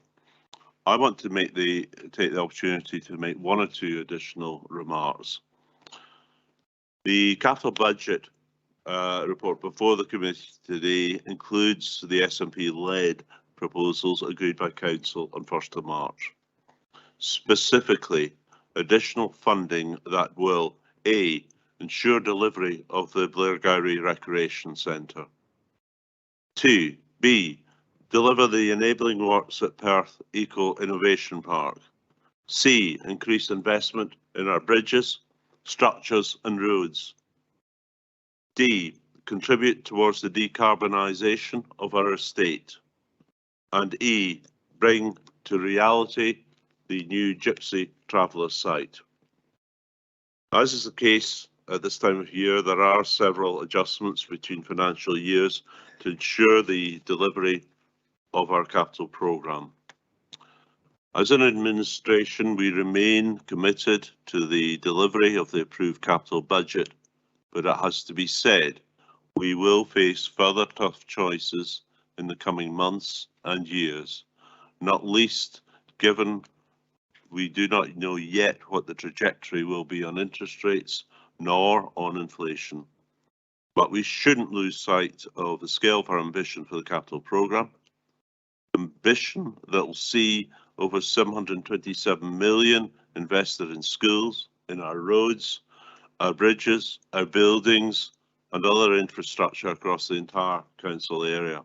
I want to take the opportunity to make one or two additional remarks. The capital budget report before the committee today includes the SNP-led proposals agreed by Council on 1st of March. Specifically, additional funding that will A, ensure delivery of the Blairgowrie Recreation Centre. 2, B, deliver the enabling works at Perth Eco Innovation Park. C, increase investment in our bridges, structures and roads. D, contribute towards the decarbonisation of our estate. And E, bring to reality the new Gypsy Traveller site. As is the case at this time of year, there are several adjustments between financial years to ensure the delivery of our capital programme. As an administration, we remain committed to the delivery of the approved capital budget, but it has to be said, we will face further tough choices in the coming months and years, not least given we do not know yet what the trajectory will be on interest rates nor on inflation. But we shouldn't lose sight of the scale of our ambition for the capital programme. Ambition that will see over 727 million invested in schools, in our roads, our bridges, our buildings and other infrastructure across the entire council area.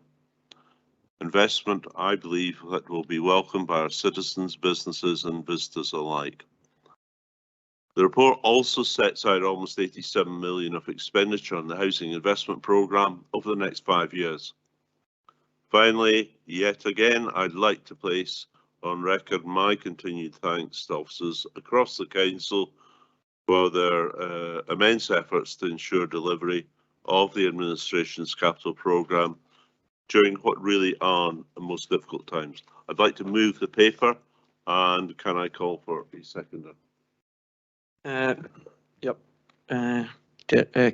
Investment, I believe, that will be welcomed by our citizens, businesses and visitors alike. The report also sets out almost 87 million of expenditure on the housing investment programme over the next 5 years. Finally, yet again, I'd like to place on record my continued thanks to officers across the council for their immense efforts to ensure delivery of the administration's capital programme during what really are the most difficult times. I'd like to move the paper, and can I call for a seconder? Yep.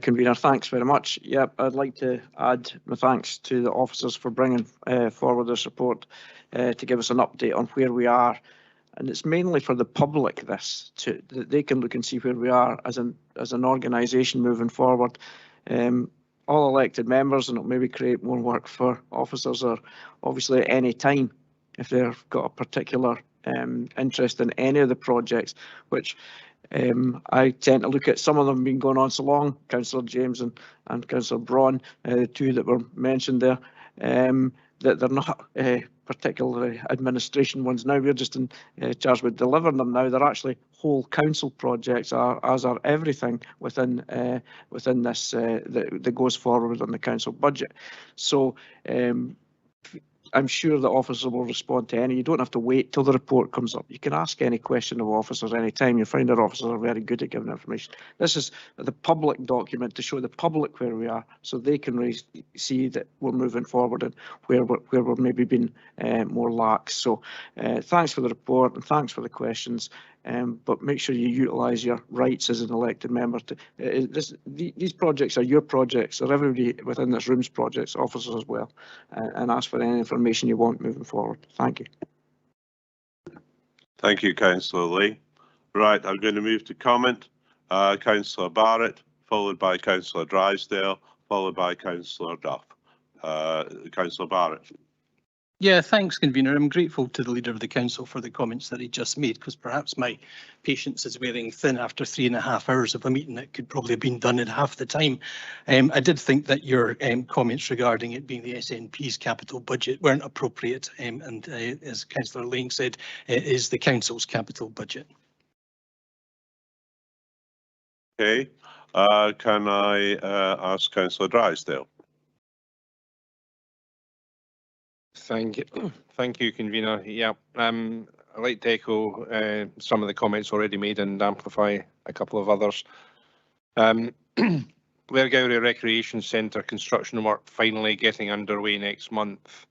Convener, thanks very much. Yep, I'd like to add my thanks to the officers for bringing forward this report to give us an update on where we are. And it's mainly for the public that they can look and see where we are as an organisation moving forward. All elected members, and it'll maybe create more work for officers, or obviously at any time if they've got a particular interest in any of the projects, which I tend to look at. Some of them have been going on so long, Councillor James and Councillor Braun, the two that were mentioned there, that they're not particularly administration ones now. We're just in charge with delivering them now. They're actually whole council projects, as are everything within this that goes forward on the council budget. So I'm sure the officer will respond to any. You don't have to wait till the report comes up. You can ask any question of officers any time. You find our officers are very good at giving information. This is the public document to show the public where we are, so they can see that we're moving forward and where we're maybe been more lax. So thanks for the report and thanks for the questions. but make sure you utilise your rights as an elected member. These projects are your projects, they're everybody within this room's projects, officers as well, and ask for any information you want moving forward. Thank you. Thank you, Councillor Lee. Right, I'm going to move to comment. Councillor Barrett, followed by Councillor Drysdale, followed by Councillor Duff. Councillor Barrett. Yeah, thanks, Convener. I'm grateful to the Leader of the Council for the comments that he just made, because perhaps my patience is wearing thin after 3.5 hours of a meeting that could probably have been done in half the time. I did think that your comments regarding it being the SNP's capital budget weren't appropriate, and as Councillor Lang said, it is the Council's capital budget. Okay, can I ask Councillor Drysdale? Thank you, Convener. Yeah, I'd like to echo some of the comments already made and amplify a couple of others. Blairgowrie Recreation Centre construction work finally getting underway next month.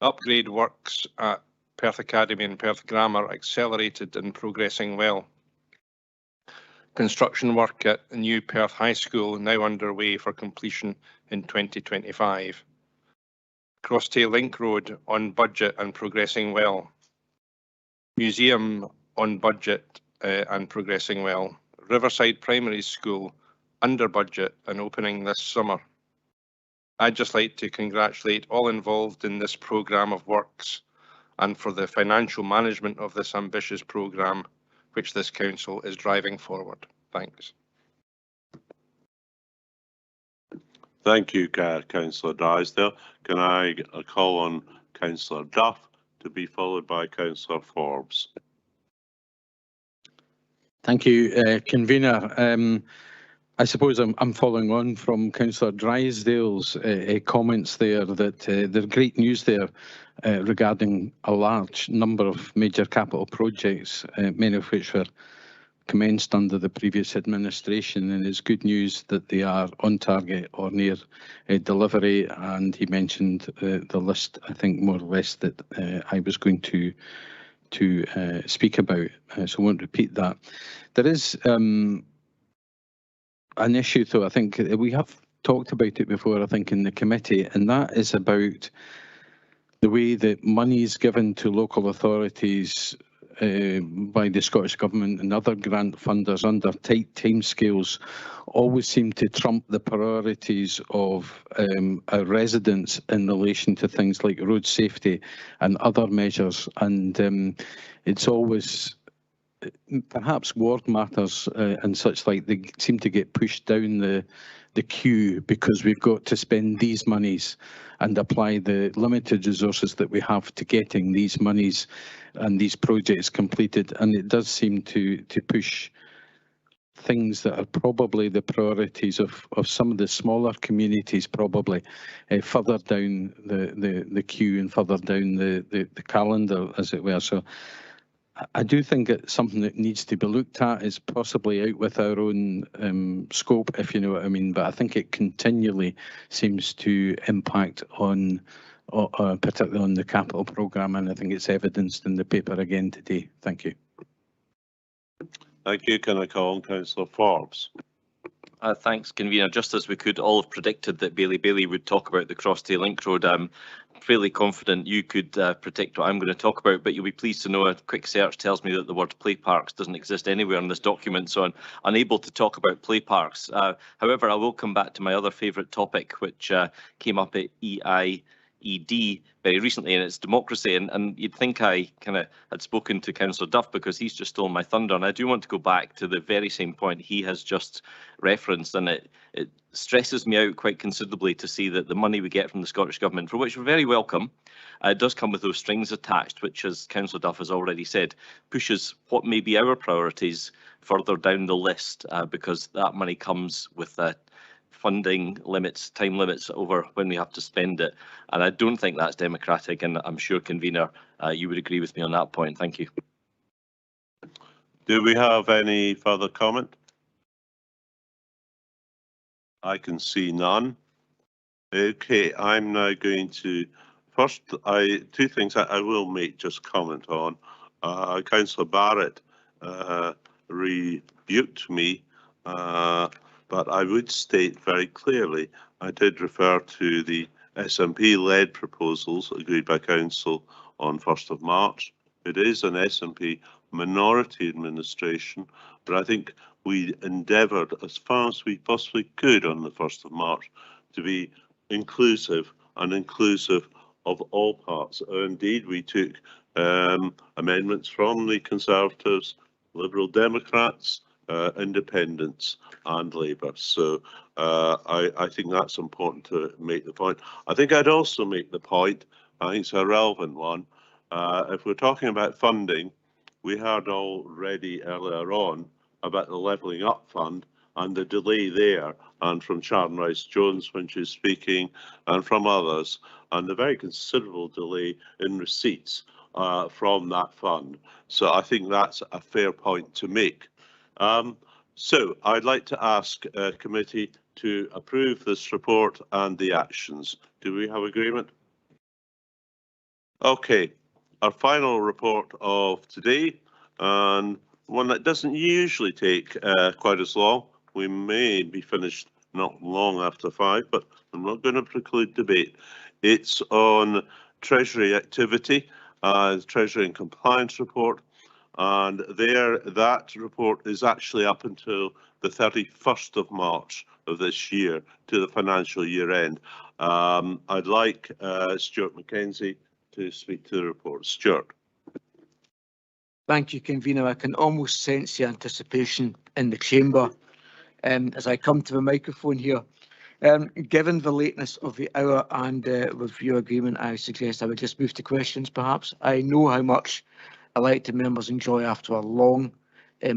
Upgrade works at Perth Academy and Perth Grammar accelerated and progressing well. Construction work at the new Perth High School now underway for completion in 2025. Crosstay Link Road on budget and progressing well. Museum on budget and progressing well. Riverside Primary School under budget and opening this summer. I'd just like to congratulate all involved in this programme of works and for the financial management of this ambitious programme which this council is driving forward. Thanks. Thank you, Councillor Drysdale. Can I call on Councillor Duff to be followed by Councillor Forbes? Thank you, Convener. I suppose I'm following on from Councillor Drysdale's comments there that there's great news there regarding a large number of major capital projects, many of which were commenced under the previous administration, and it's good news that they are on target or near delivery. And he mentioned the list, I think, more or less that I was going to speak about, so I won't repeat that. There is an issue, though, I think we have talked about it before, I think, in the committee, and that is about the way that money is given to local authorities by the Scottish Government and other grant funders under tight timescales always seem to trump the priorities of our residents in relation to things like road safety and other measures. And it's always perhaps ward matters and such like, they seem to get pushed down the queue because we've got to spend these monies and apply the limited resources that we have to getting these monies and these projects completed. And it does seem to push things that are probably the priorities of some of the smaller communities, probably further down the queue and further down the calendar, as it were. So I do think it's something that needs to be looked at. It's possibly out with our own scope, if you know what I mean, but I think it continually seems to impact on, particularly on the capital programme, and I think it's evidenced in the paper again today. Thank you. Thank you. Can I call on Councillor Forbes? Thanks, Convener. Just as we could all have predicted that Bailey would talk about the Crosstay Link Road, I'm fairly confident you could predict what I'm going to talk about, but you'll be pleased to know a quick search tells me that the word play parks doesn't exist anywhere in this document, so I'm unable to talk about play parks. However, I will come back to my other favourite topic, which came up at EIED very recently, and it's democracy. And you'd think I kind of had spoken to Councillor Duff because he's just stolen my thunder, and I do want to go back to the very same point he has just referenced, and it stresses me out quite considerably to see that the money we get from the Scottish Government, for which we're very welcome, does come with those strings attached, which, as Councillor Duff has already said, pushes what may be our priorities further down the list, because that money comes with funding limits, time limits over when we have to spend it. And I don't think that's democratic, and I'm sure, Convener, you would agree with me on that point. Thank you. Do we have any further comment? I can see none. Okay, I'm now going to, first, two things I will make just comment on. Councillor Barrett rebuked me, but I would state very clearly, I did refer to the SNP-led proposals agreed by Council on 1st of March. It is an SNP minority administration, but I think we endeavoured as far as we possibly could on the 1st of March to be inclusive and inclusive of all parts. Indeed, we took amendments from the Conservatives, Liberal Democrats, Independents and Labour. So I think that's important to make the point. I think I'd also make the point, I think it's a relevant one, if we're talking about funding, we heard already earlier on about the Levelling Up Fund and the delay there, and from Sharon Rice-Jones when she was speaking, and from others, and the very considerable delay in receipts from that fund. So I think that's a fair point to make. So I'd like to ask committee to approve this report and the actions. Do we have agreement? Okay, our final report of today, and one that doesn't usually take quite as long. We may be finished not long after 5, but I'm not going to preclude debate. It's on Treasury activity, Treasury and Compliance report, and there that report is actually up until the 31st of March of this year to the financial year end. I'd like Stuart Mackenzie to speak to the report. Stuart. Thank you, Convener. I can almost sense the anticipation in the chamber as I come to the microphone here. Given the lateness of the hour and review agreement, I suggest I would just move to questions perhaps. I know how much elected members enjoy after a long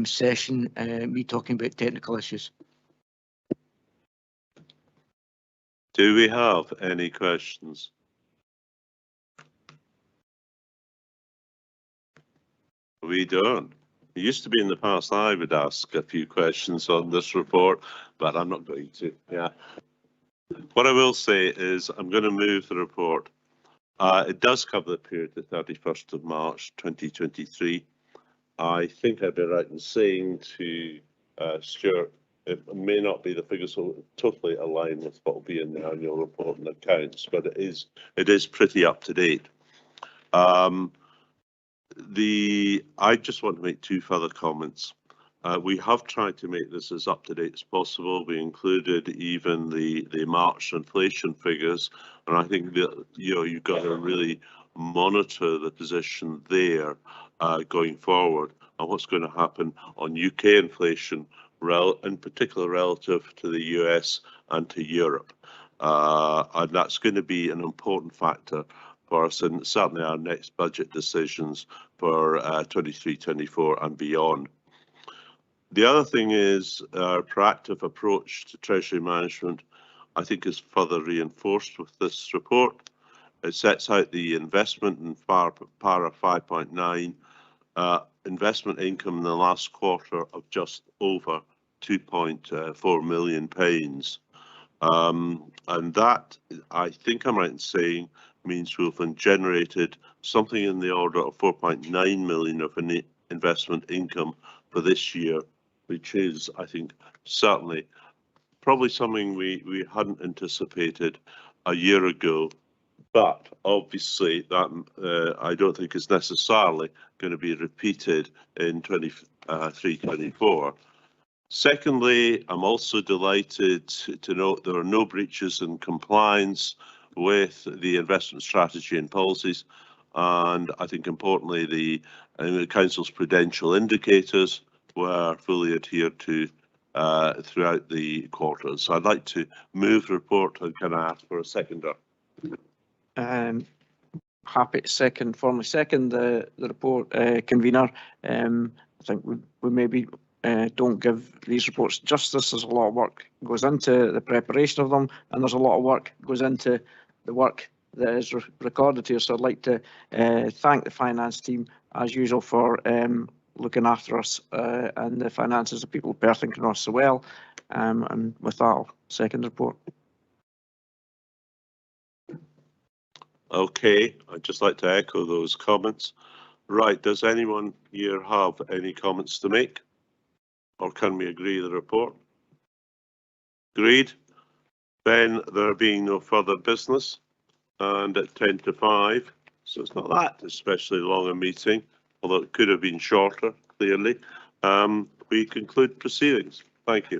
session me talking about technical issues. Do we have any questions? We don't. It used to be in the past I would ask a few questions on this report, but I'm not going to. Yeah. What I will say is I'm going to move the report. It does cover the period to 31st of March 2023. I think I'd be right in saying to Stuart, it may not be the figures totally aligned with what will be in the annual report and accounts, but it is pretty up to date. I just want to make 2 further comments. We have tried to make this as up to date as possible. We included even the March inflation figures, and I think that you've got to really monitor the position there going forward and what's going to happen on UK inflation, in particular relative to the US and to Europe, and that's going to be an important factor for us and certainly our next budget decisions for 23-24 and beyond. The other thing is our proactive approach to Treasury management, I think, is further reinforced with this report. It sets out the investment in para 5.9, investment income in the last quarter of just over £2.4 million. And that, I think I'm right in saying, means we've generated something in the order of 4.9 million of investment income for this year, which is, I think, certainly probably something we hadn't anticipated a year ago, but obviously that I don't think is necessarily going to be repeated in 23-24. Secondly, I'm also delighted to note there are no breaches in compliance with the investment strategy and policies, and I think importantly the Council's prudential indicators were fully adhered to throughout the quarter. So I'd like to move the report and can I ask for a seconder? Happy to formally second the report, Convener. I think we maybe don't give these reports justice. There's a lot of work goes into the preparation of them, and there's a lot of work goes into the work that is recorded here. So I'd like to thank the finance team as usual for looking after us and the finances of people of Perth and Kinross as well. And with that, I'll second the report. Okay, I'd just like to echo those comments. Right, does anyone here have any comments to make? Or can we agree the report? Agreed. Then there being no further business, and at 10 to 5, so it's not that especially long a meeting, although it could have been shorter, clearly, we conclude proceedings. Thank you.